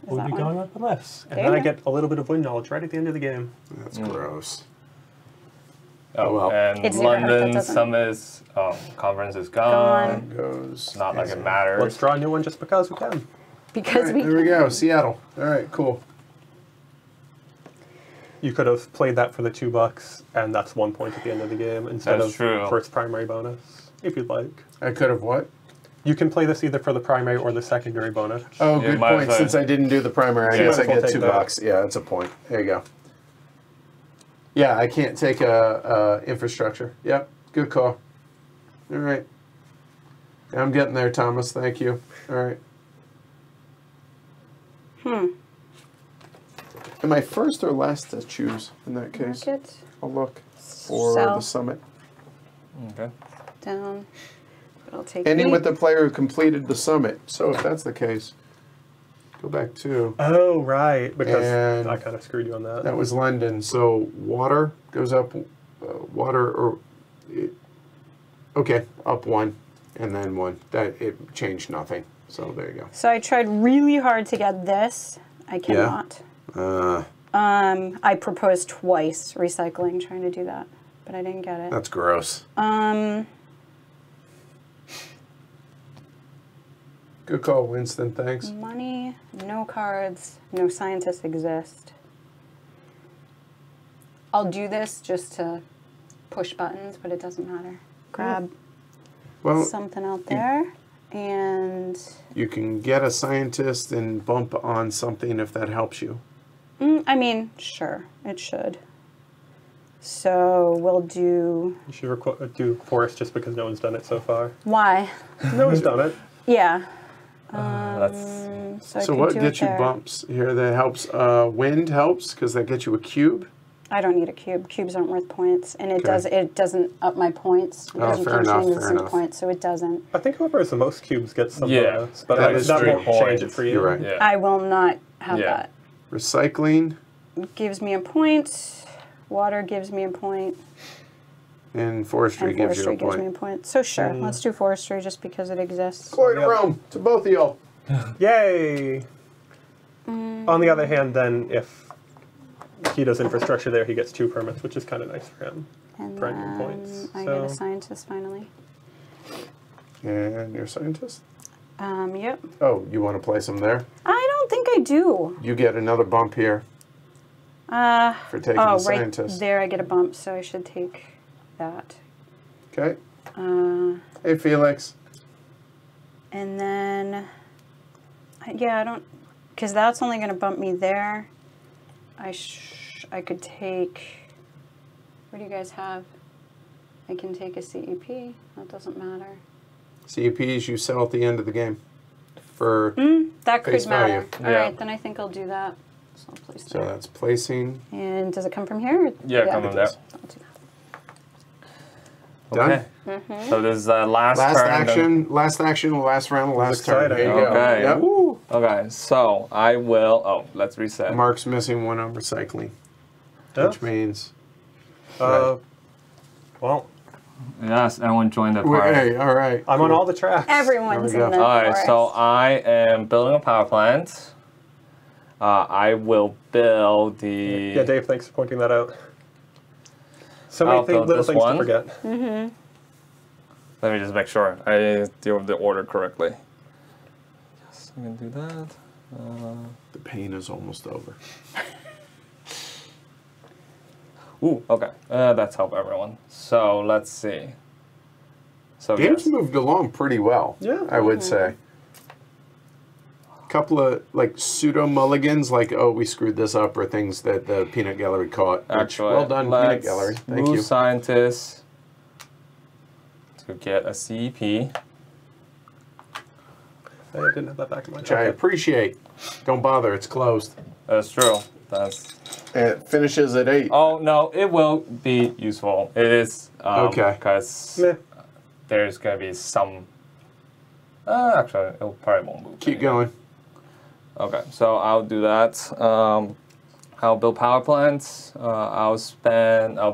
would that be one? going up the list. And There then you I go. get a little bit of win knowledge right at the end of the game. That's gross. Oh, well. and It's zero, that London doesn't- Summit conference is Gone. gone. Goes. Not like it easy. matters. Let's draw a new one just because we can. Because All right, there we go. Seattle. All right, cool. You could have played that for the $2, and that's 1 point at the end of the game instead That's of true. for its primary bonus, if you'd like. I could have what? You can play this either for the primary or the secondary bonus. Oh, Yeah, good might as point. well. Since I didn't do the primary, I Yeah, guess I might as well get take $2. Yeah, that's a point. There you go. Yeah, I can't take a infrastructure. Yep, good call. All right. I'm getting there, Thomas. Thank you. All right. Am I first or last to choose in that case? Market I'll look for Sell. the summit. Okay. down. I'll take Ending eight. with the player who completed the summit. So if that's the case, go back to. Oh, right. Because And- I kind of screwed you on that. That was London. So water goes up, water or, okay, up 1 and then 1. That it changed nothing. So there you go. So I tried really hard to get this. I cannot. I proposed twice recycling, trying to do that, but I didn't get it. That's gross. Good call, Winston. Thanks. Money, no cards, no scientists exist. I'll do this just to push buttons, but it doesn't matter. Grab. Well, something out there. And you can get a scientist and bump on something if that helps you. I mean, sure, it should. So we'll do... You should do forest just because no one's done it so far. Why? No one's done it. Yeah. That's So, I So could what do gets it you there. bumps here that helps? Wind helps because that gets you a cube. I don't need a cube. Cubes aren't worth points, and it Okay. it doesn't up my points. It doesn't fair punch enough, me with fair some enougt. points, so it doesn't. I think whoever has the most cubes gets some Yeah, bonus, but that is that true. won't change it for you. You're right. yeah. I will not have Yeah. that. Recycling It gives me a point. Water gives me a point. and forestry And gives you forestry a gives me a point. point. So sure, let's do forestry just because it exists. Glory to Yep. Rome to both of y'all. Yay! On the other hand, then, if he does infrastructure there, he gets 2 permits, which is kind of nice for him. And For any then points, I get a so- scientist finally. And you're a scientist? Yep. Oh, you want to place them there? I don't think I do. You get another bump here for taking Oh, the right scientist. there I get a bump, so I should take that. Okay. Hey, Felix. And then, yeah, I don't, because that's only going to bump me there. I could take, what do you guys have? I can take a CEP. That doesn't matter. CEPs you sell at the end of the game for That could Face matter. value. All Yeah. right, then I think I'll do that. So I'll place so there. that's placing. And does it come from here? Yeah, come from there. I'll do that. Done. Okay. Mm-hmm. So this is the last Last turn. action, last action, last round, last turn. exciting. There you Okay. go. Yep. Woo. Okay. So I will. Oh, let's reset. Mark's missing one on recycling, Yeah. which means Well, Yes, everyone joined the party. hey, all right. I'm on all the tracks. Everyone's There we in go. the All right, forest. so I am building a power plant. I will build the. Yeah, Dave, thanks for pointing that out. So I'll many build little this things one. to forget. Let me just make sure I deal with the order correctly. Yes, I can do that. The pain is almost over. Ooh, okay. That's help everyone. So let's see. So Game's yes. moved along pretty well. Yeah. I would say. Couple of like pseudo mulligans, like oh we screwed this up, or things that the peanut gallery caught. Which, Actually, well done, peanut let's gallery. Thank move you. scientists to get a CEP. I didn't have that back in my Which I appreciate. Don't bother, it's closed. That's true. That's. And it finishes at 8. Oh no, it will be useful. It is. Okay. Because Meh. there's gonna be some. Actually, it probably won't move. Keep going. Okay, so I'll do that. I'll build power plants. I'll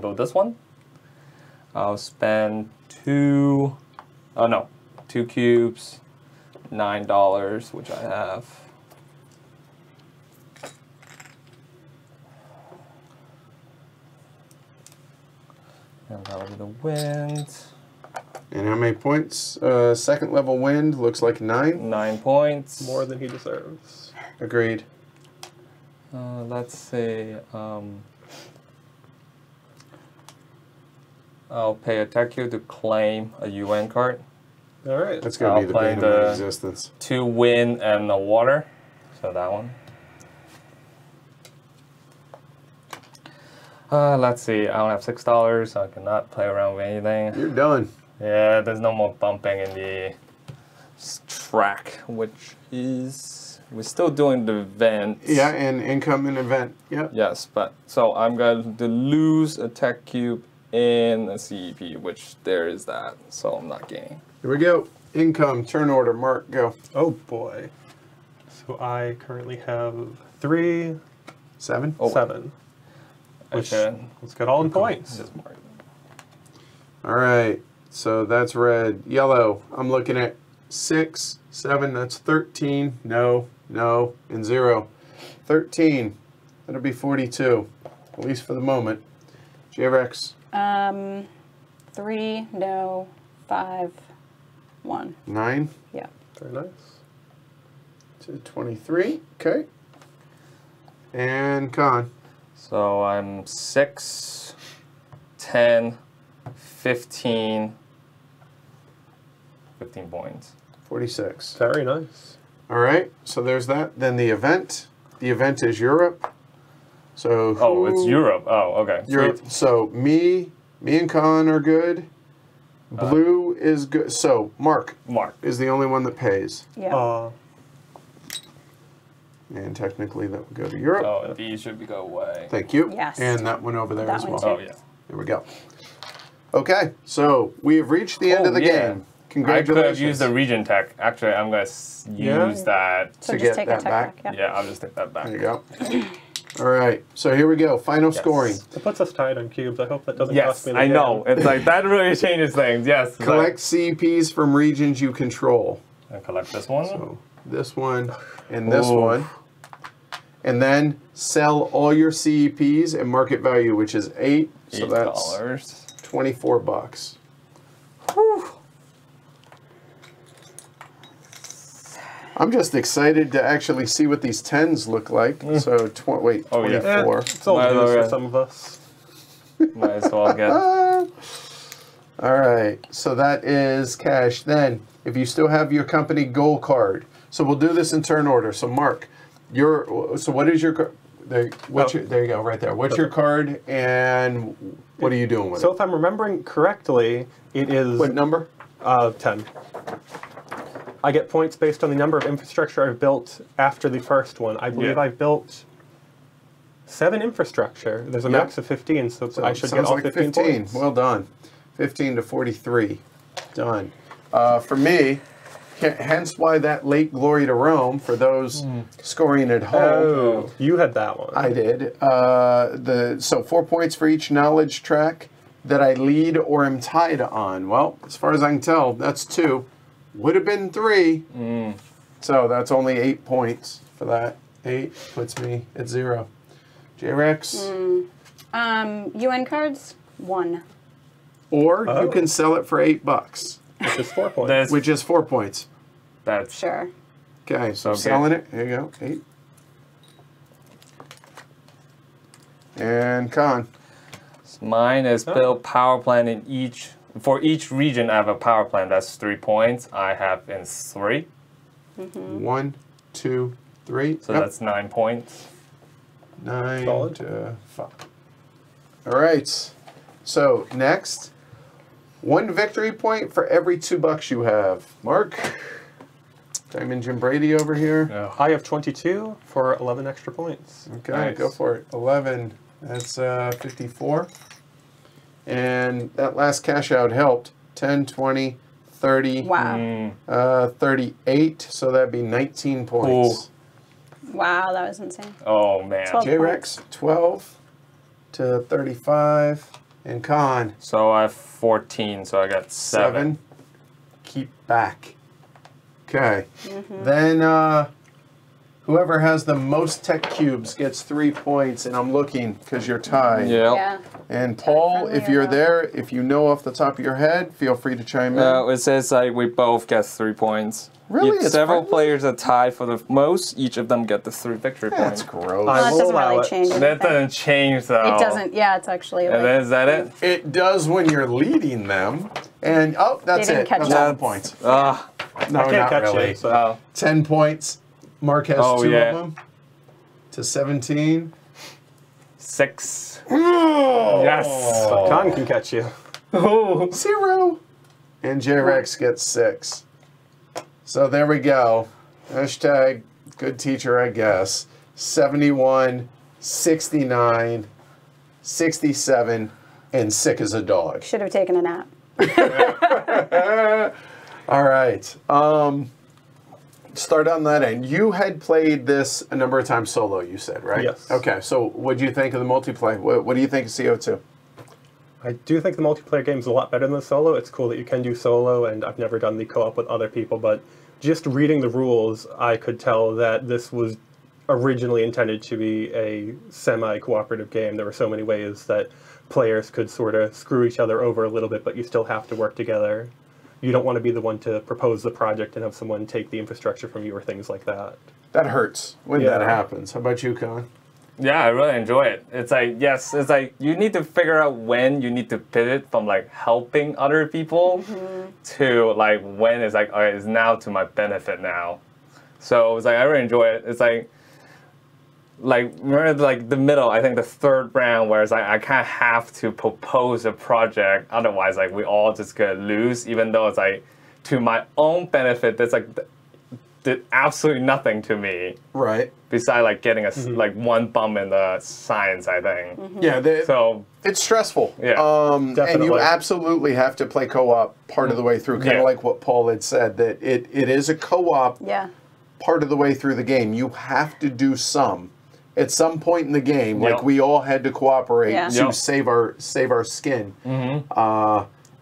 build this one. I'll spend 2 cubes, $9, which I have. And that'll be the wind. And how many points? Second level wind looks like 9. 9 points. More than he deserves. Agreed. Let's see. I'll pay a tech cube to claim a UN card. All right. That's gonna I'll be the play bane of my the- existence. 2 wind and the water. So that one. Let's see. I don't have $6, so I cannot play around with anything. You're done. Yeah, there's no more bumping in the track, which is we're still doing the event. Yeah, and income and event. Yep. Yes, but so I'm going to lose a tech cube in a CEP, which there is that. So I'm not gaining. Here we go. Income, turn order, Mark, go. Oh boy. So I currently have 3, 7. Oh, 7. Which, Okay. let's get all in points. Just mark. All right. So that's red. Yellow, I'm looking at 6, 7, that's 13. No, no, and 0. 13. That'll be 42, at least for the moment. JRX, 3, no, 5, 1. 9 Yeah. Very nice. to 23. Okay. And con. So I'm 6, 10, 15, 15 points. 46. Very nice. All right, so there's that. Then the event. The event is Europe. So Oh, it's Europe. Oh, okay. Europe. Sweet. So me and Con are good. Blue is good. So Mark is the only one that pays. Yeah. And technically that would go to Europe. Oh, these should go away. Thank you. Yes. And that one over there That as one well. too. Oh, yeah. There we go. Okay, so we have reached the end of the game. I could have Congratulations. used the region tech. Actually, I'm going to use that. So to just get take that a tech back. back. Yeah. Yeah, I'll just take that back. There you go. All right, so here we go. Final scoring. It puts us tied on cubes. I hope that doesn't Yes, cost me the I know. game. It's like, that really changes things. Yes. Collect CPs from regions you control. And collect this one. So this one and this Ooh. one. And then sell all your CEPs at market value, which is 8. So that's $8. $24. Whew. I'm just excited to actually see what these 10s look like. So, wait, Oh, yeah. 24. It's old Might as news well, for some of us. Might as well get. All right, so that is cash. Then, if you still have your company goal card, so we'll do this in turn order. So, Mark, what is your there? There you go, right there. What's your card, and what are you doing with So it? if I'm remembering correctly, it is What number? 10. I get points based on the number of infrastructure I've built after the first one. I believe Yeah. I've built 7 infrastructure. There's a Yep. max of 15, so I should get Sounds all like 15 points. Well done. 15 to 43. Done. For me, hence why that late glory to Rome for those scoring at home. Oh, you had that one. I did. So 4 points for each knowledge track that I lead or am tied on. Well, as far as I can tell, that's 2. Would have been 3. So that's only 8 points for that. 8 puts me at 0. J-Rex? UN cards, 1. Or you can sell it for $8, Which is 4 points. That's, which is 4 points. that's Sure. Okay, so Okay. selling it. Here you go. 8. And Con. Mine is build power plant in each. For each region, I have a power plant. That's 3 points. I have in 3. 1, 2, 3. So that's 9 points. 9 Solid. to 5. All right. So next, 1 victory point for every $2 you have. Mark. Diamond Jim Brady over here. Yeah. I have 22 for 11 extra points. Okay, Nice. go for it. 11. That's 54. And that last cash out helped. 10, 20, 30. Wow. 38. So that'd be 19 points. Wow, that was insane. Oh, man. 12. J-Rex, 12 to 35. And Con, So I have 14, so I got 7. Keep back. Okay. Then whoever has the most tech cubes gets 3 points, and I'm looking because you're tied. Yeah. And Paul, if you're there, if you know off the top of your head, feel free to chime in. It says like we both get 3 points. Really? If It's several friendly? players are tied for the most, each of them get the 3 victory That's points. gross. Well, that will doesn't allow really it. change That anything. doesn't change though. It doesn't, yeah, it's actually And like, then is that it? It does when you're leading them. And, oh, that's didn't it. catch That's up. all the points. Ah, No, I can't not catch really. it. So. oh. 10 points. Mark has Oh, 2 yeah. of them. To 17. 6. Oh! Yes. Con can catch you. Oh. 0. And J-Rex gets 6. So there we go. Hashtag good teacher, I guess. 71, 69, 67, and sick as a dog. should have taken a nap. All right. Start on that end. You had played this a number of times solo, you said, right? Yes. Okay, so what do you think of the multiplayer? What do you think of CO2? I do think the multiplayer game is a lot better than the solo. It's cool that you can do solo, and I've never done the co-op with other people, but just reading the rules, I could tell that this was originally intended to be a semi-cooperative game. There were so many ways that players could sort of screw each other over a little bit, but you still have to work together. You don't want to be the one to propose the project and have someone take the infrastructure from you or things like that. That hurts when Yeah. that happens. How about you, Con? Yeah, I really enjoy it. It's like, yes, it's like you need to figure out when you need to pivot from like helping other people to like when it's like, all right, it's now to my benefit now. So it's like, I really enjoy it. It's like remember like the middle, I think the third round where it's like, I kind of have to propose a project. Otherwise, like we all just gonna lose, even though it's like to my own benefit, that's like, did absolutely nothing to me. Right. Besides like getting a like one bump in the science, I think. Yeah. So it's stressful. Yeah. And you absolutely have to play co-op part of the way through. Kind of like what Paul had said, that it is a co-op part of the way through the game. You have to do some. At some point in the game, like we all had to cooperate to save our skin.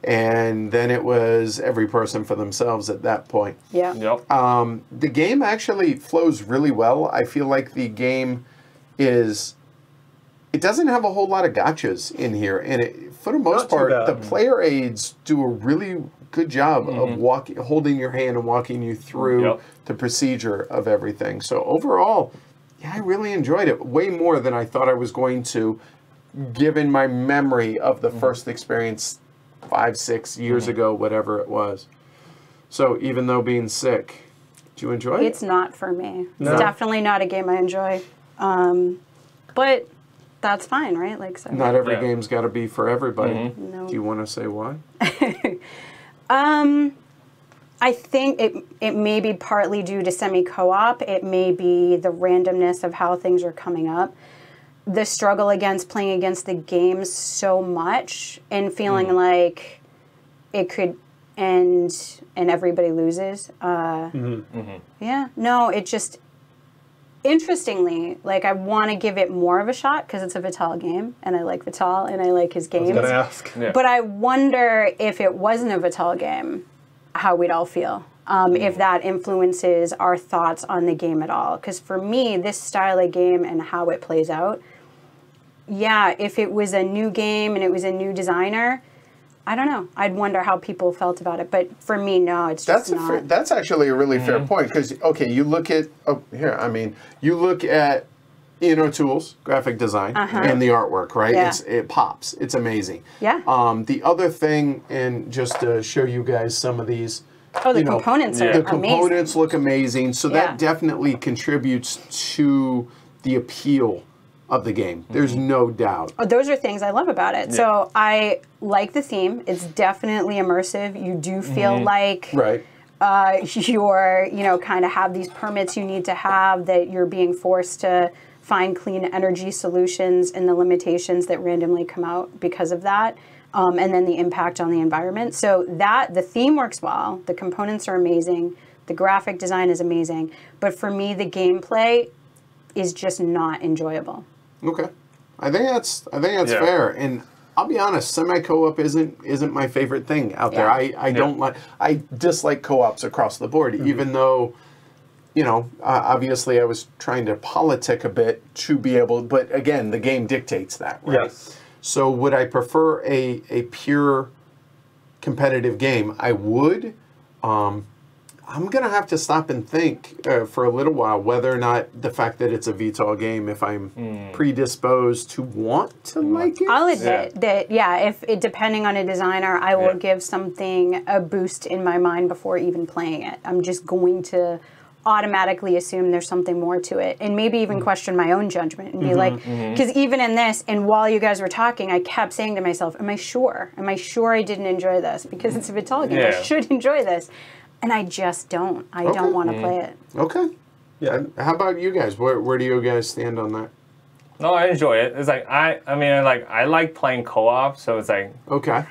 And then it was every person for themselves at that point. Yeah. The game actually flows really well. I feel like the game it doesn't have a whole lot of gotchas in here. And for the most part, the player aids do a really good job of holding your hand and walking you through the procedure of everything. So overall, yeah, I really enjoyed it. Way more than I thought I was going to, given my memory of the first experience 5-6 years ago, whatever it was. So even though being sick, do you enjoy it? It's not for me. No? It's definitely not a game I enjoy. But that's fine, right? Like, so. Not every game's got to be for everybody. No. Do you want to say why? I think it may be partly due to semi-co-op. It may be the randomness of how things are coming up. The struggle against playing against the game so much and feeling like it could end and everybody loses. Yeah, no, it just, interestingly, like I want to give it more of a shot because it's a Vital game and I like Vital and I like his games. I was going to ask. Yeah. But I wonder if it wasn't a Vital game, how we'd all feel. If that influences our thoughts on the game at all. Because for me, this style of game and how it plays out, yeah, if it was a new game and it was a new designer, I don't know. I'd wonder how people felt about it. But for me, no, it's just not. That's actually a really fair point. Because, okay, you look at, you look at Tools, graphic design, and the artwork, right? Yeah. It pops. It's amazing. Yeah. The other thing, and just to show you guys some of these, the components are amazing. The components look amazing. So that definitely contributes to the appeal of the game. There's no doubt. Oh, those are things I love about it. Yeah. So I like the theme. It's definitely immersive. You do feel like you're, kind of have these permits you need to have, that you're being forced to find clean energy solutions and the limitations that randomly come out because of that. And then the impact on the environment. So the theme works well. The components are amazing. The graphic design is amazing. But for me, the gameplay is just not enjoyable. Okay, I think that's fair. And I'll be honest, semi-co-op isn't my favorite thing out there. I dislike co-ops across the board, even though, obviously I was trying to politic a bit to be able, but again, the game dictates that, right? Yes. So would I prefer a pure competitive game? I would. I'm going to have to stop and think for a little while whether or not the fact that it's a VTOL game, if I'm predisposed to want to like it. I'll admit that, if it, depending on a designer, I will give something a boost in my mind before even playing it. I'm just going to automatically assume there's something more to it and maybe even question my own judgment and be like, because even in this, and while you guys were talking, I kept saying to myself, am I sure? Am I sure I didn't enjoy this? Because it's a Vital game. I should enjoy this. And I just don't. I don't want to play it. Okay. Yeah. How about you guys? Where do you guys stand on that? No, I enjoy it. It's like I like playing co-op, so it's like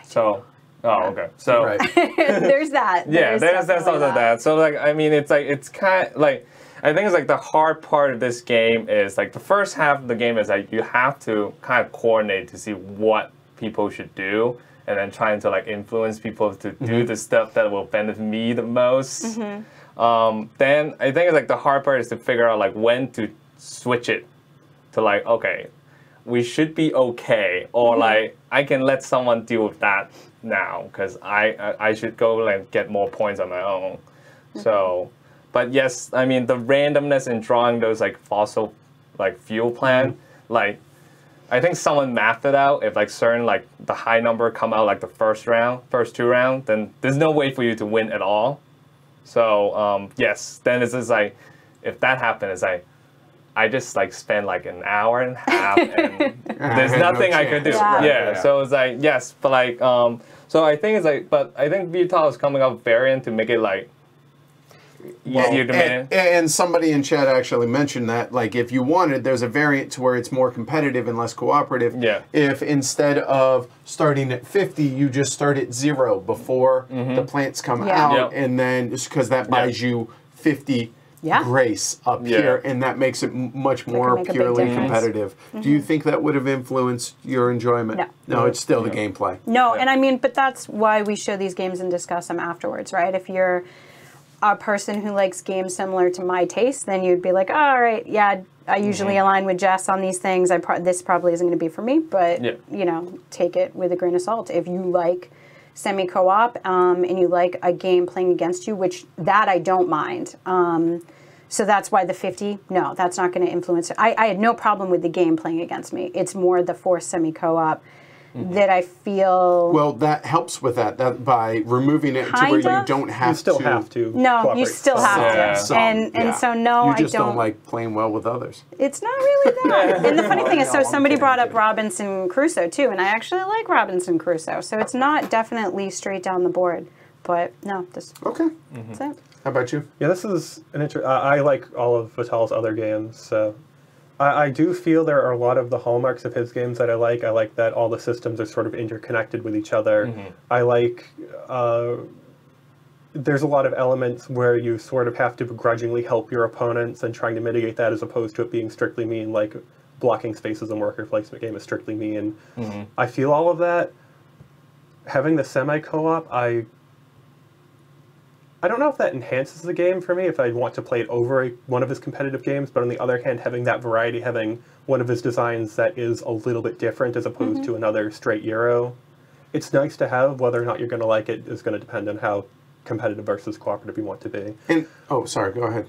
So okay. So there's that. There's also that. So like it's kind of like I think it's like the hard part of this game is like the first half of the game is like you have to kind of coordinate to see what people should do. And then trying to like influence people to do the stuff that will benefit me the most. Then I think it's like the hard part is to figure out like when to switch it to like, okay, we should be okay, or like I can let someone deal with that now because I should go and get more points on my own. So, but yes, I mean the randomness in drawing those like fossil like fuel plant. like, I think someone mapped it out. If like certain like the high number come out like the first two round, then there's no way for you to win at all. So yes, then it's just like, if that happened, it's like, I just like spend like an hour and a half, and there's nothing I could do. Yeah. So it's like yes, but like so I think it's like, but I think VTOL is coming up with variant to make it like easier to manage. And somebody in chat actually mentioned that, like, if you wanted, there's a variant to where it's more competitive and less cooperative. Yeah. If instead of starting at 50, you just start at 0 before the plants come out, and then just because that buys you 50 grace up here, and that makes it much more purely competitive. Do you think that would have influenced your enjoyment? No. No, it's still the gameplay. No, and I mean, but that's why we show these games and discuss them afterwards, right? If you're a person who likes games similar to my taste, then you'd be like, oh, all right, yeah, I usually align with Jess on these things. This probably isn't going to be for me, but you know, take it with a grain of salt. If you like semi-co-op and you like a game playing against you, which that I don't mind. So that's why the 50, no, that's not going to influence it. I had no problem with the game playing against me. It's more the forced semi-co-op that I feel... Well, that helps with that by removing it to where you don't have to... You still have to. No, you still have to. And so, no, you just don't like playing well with others. It's not really that. And the funny thing is, so somebody brought up Robinson Crusoe, too, and I actually like Robinson Crusoe. So it's not definitely straight down the board. But, no, this... Okay. That's it. How about you? Yeah, this is an I like all of Vital's other games, so... I do feel there are a lot of the hallmarks of his games that I like. I like that all the systems are sort of interconnected with each other. I like there's a lot of elements where you sort of have to begrudgingly help your opponents and trying to mitigate that as opposed to it being strictly mean, like blocking spaces and worker placement game is strictly mean. I feel all of that. Having the semi-co-op, I don't know if that enhances the game for me, if I want to play it over one of his competitive games, but on the other hand, having that variety, having one of his designs that is a little bit different as opposed to another straight Euro, it's nice to have. Whether or not you're going to like it is going to depend on how competitive versus cooperative you want to be. And oh, sorry, go ahead.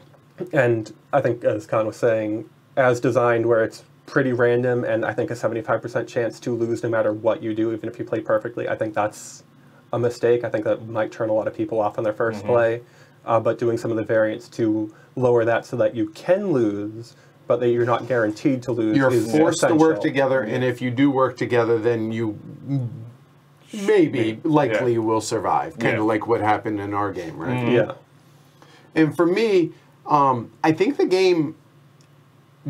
And I think, as Khan was saying, as designed where it's pretty random and I think a 75% chance to lose no matter what you do, even if you play perfectly, I think that's a mistake. I think that might turn a lot of people off on their first play, but doing some of the variants to lower that so that you can lose, but that you're not guaranteed to lose. You're is forced essential. to work together, and if you do work together, then you likely will survive, kind of like what happened in our game, right? Yeah. And for me, I think the game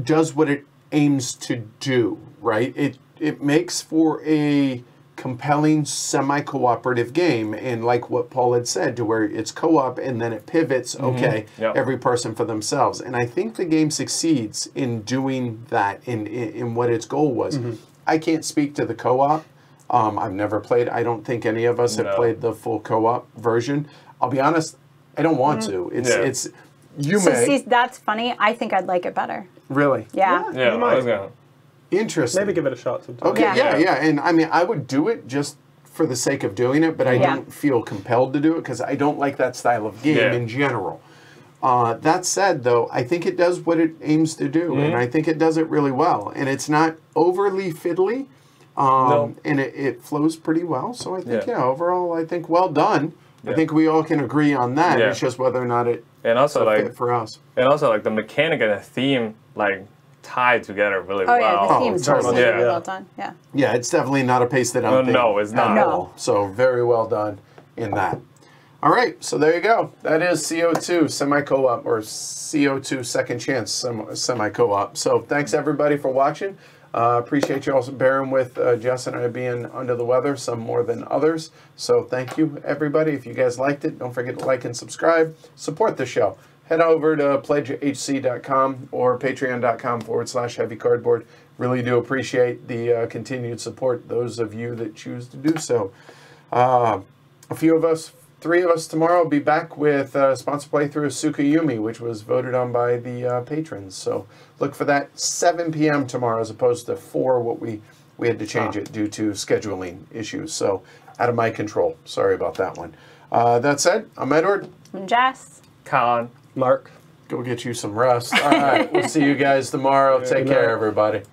does what it aims to do, right? It makes for a compelling semi-cooperative game, and like what Paul had said, to where it's co-op and then it pivots, every person for themselves. And I think the game succeeds in doing that in what its goal was. I can't speak to the co-op. I've never played, I don't think any of us have played the full co-op version. I'll be honest, I don't want to. It's you may. See, that's funny. I think I'd like it better. Really? Yeah. Yeah, I was gonna. Interesting. Maybe give it a shot sometime. Okay, yeah. And I mean, I would do it just for the sake of doing it, but I don't feel compelled to do it because I don't like that style of game in general. That said, though, I think it does what it aims to do, and I think it does it really well. And it's not overly fiddly, and it flows pretty well. So I think, overall, I think well done. I think we all can agree on that. It's just whether or not it fit for us. And also, like, the mechanic and the theme, like, tied together really well. Yeah, the theme's totally totally. well done. Yeah. Yeah, it's definitely not a pace that I'm thinking. No, it's not. At all. So very well done in that. All right, so there you go. That is CO2 semi-co-op, or CO2 second chance semi-co-op. So thanks everybody for watching. Appreciate you also bearing with Jess and I being under the weather, some more than others. So thank you everybody. If you guys liked it, don't forget to like and subscribe. Support the show. Head over to pledgehc.com or patreon.com/heavycardboard. Really do appreciate the continued support, those of you that choose to do so. A few of us, 3 of us tomorrow will be back with sponsor playthrough of Tsukayumi, which was voted on by the patrons. So look for that 7 p.m. tomorrow as opposed to 4, what we had to change it due to scheduling issues. So out of my control. Sorry about that one. That said, I'm Edward. I'm Jess. Con. Mark. Go get you some rest. All right, we'll see you guys tomorrow. Take care, everybody.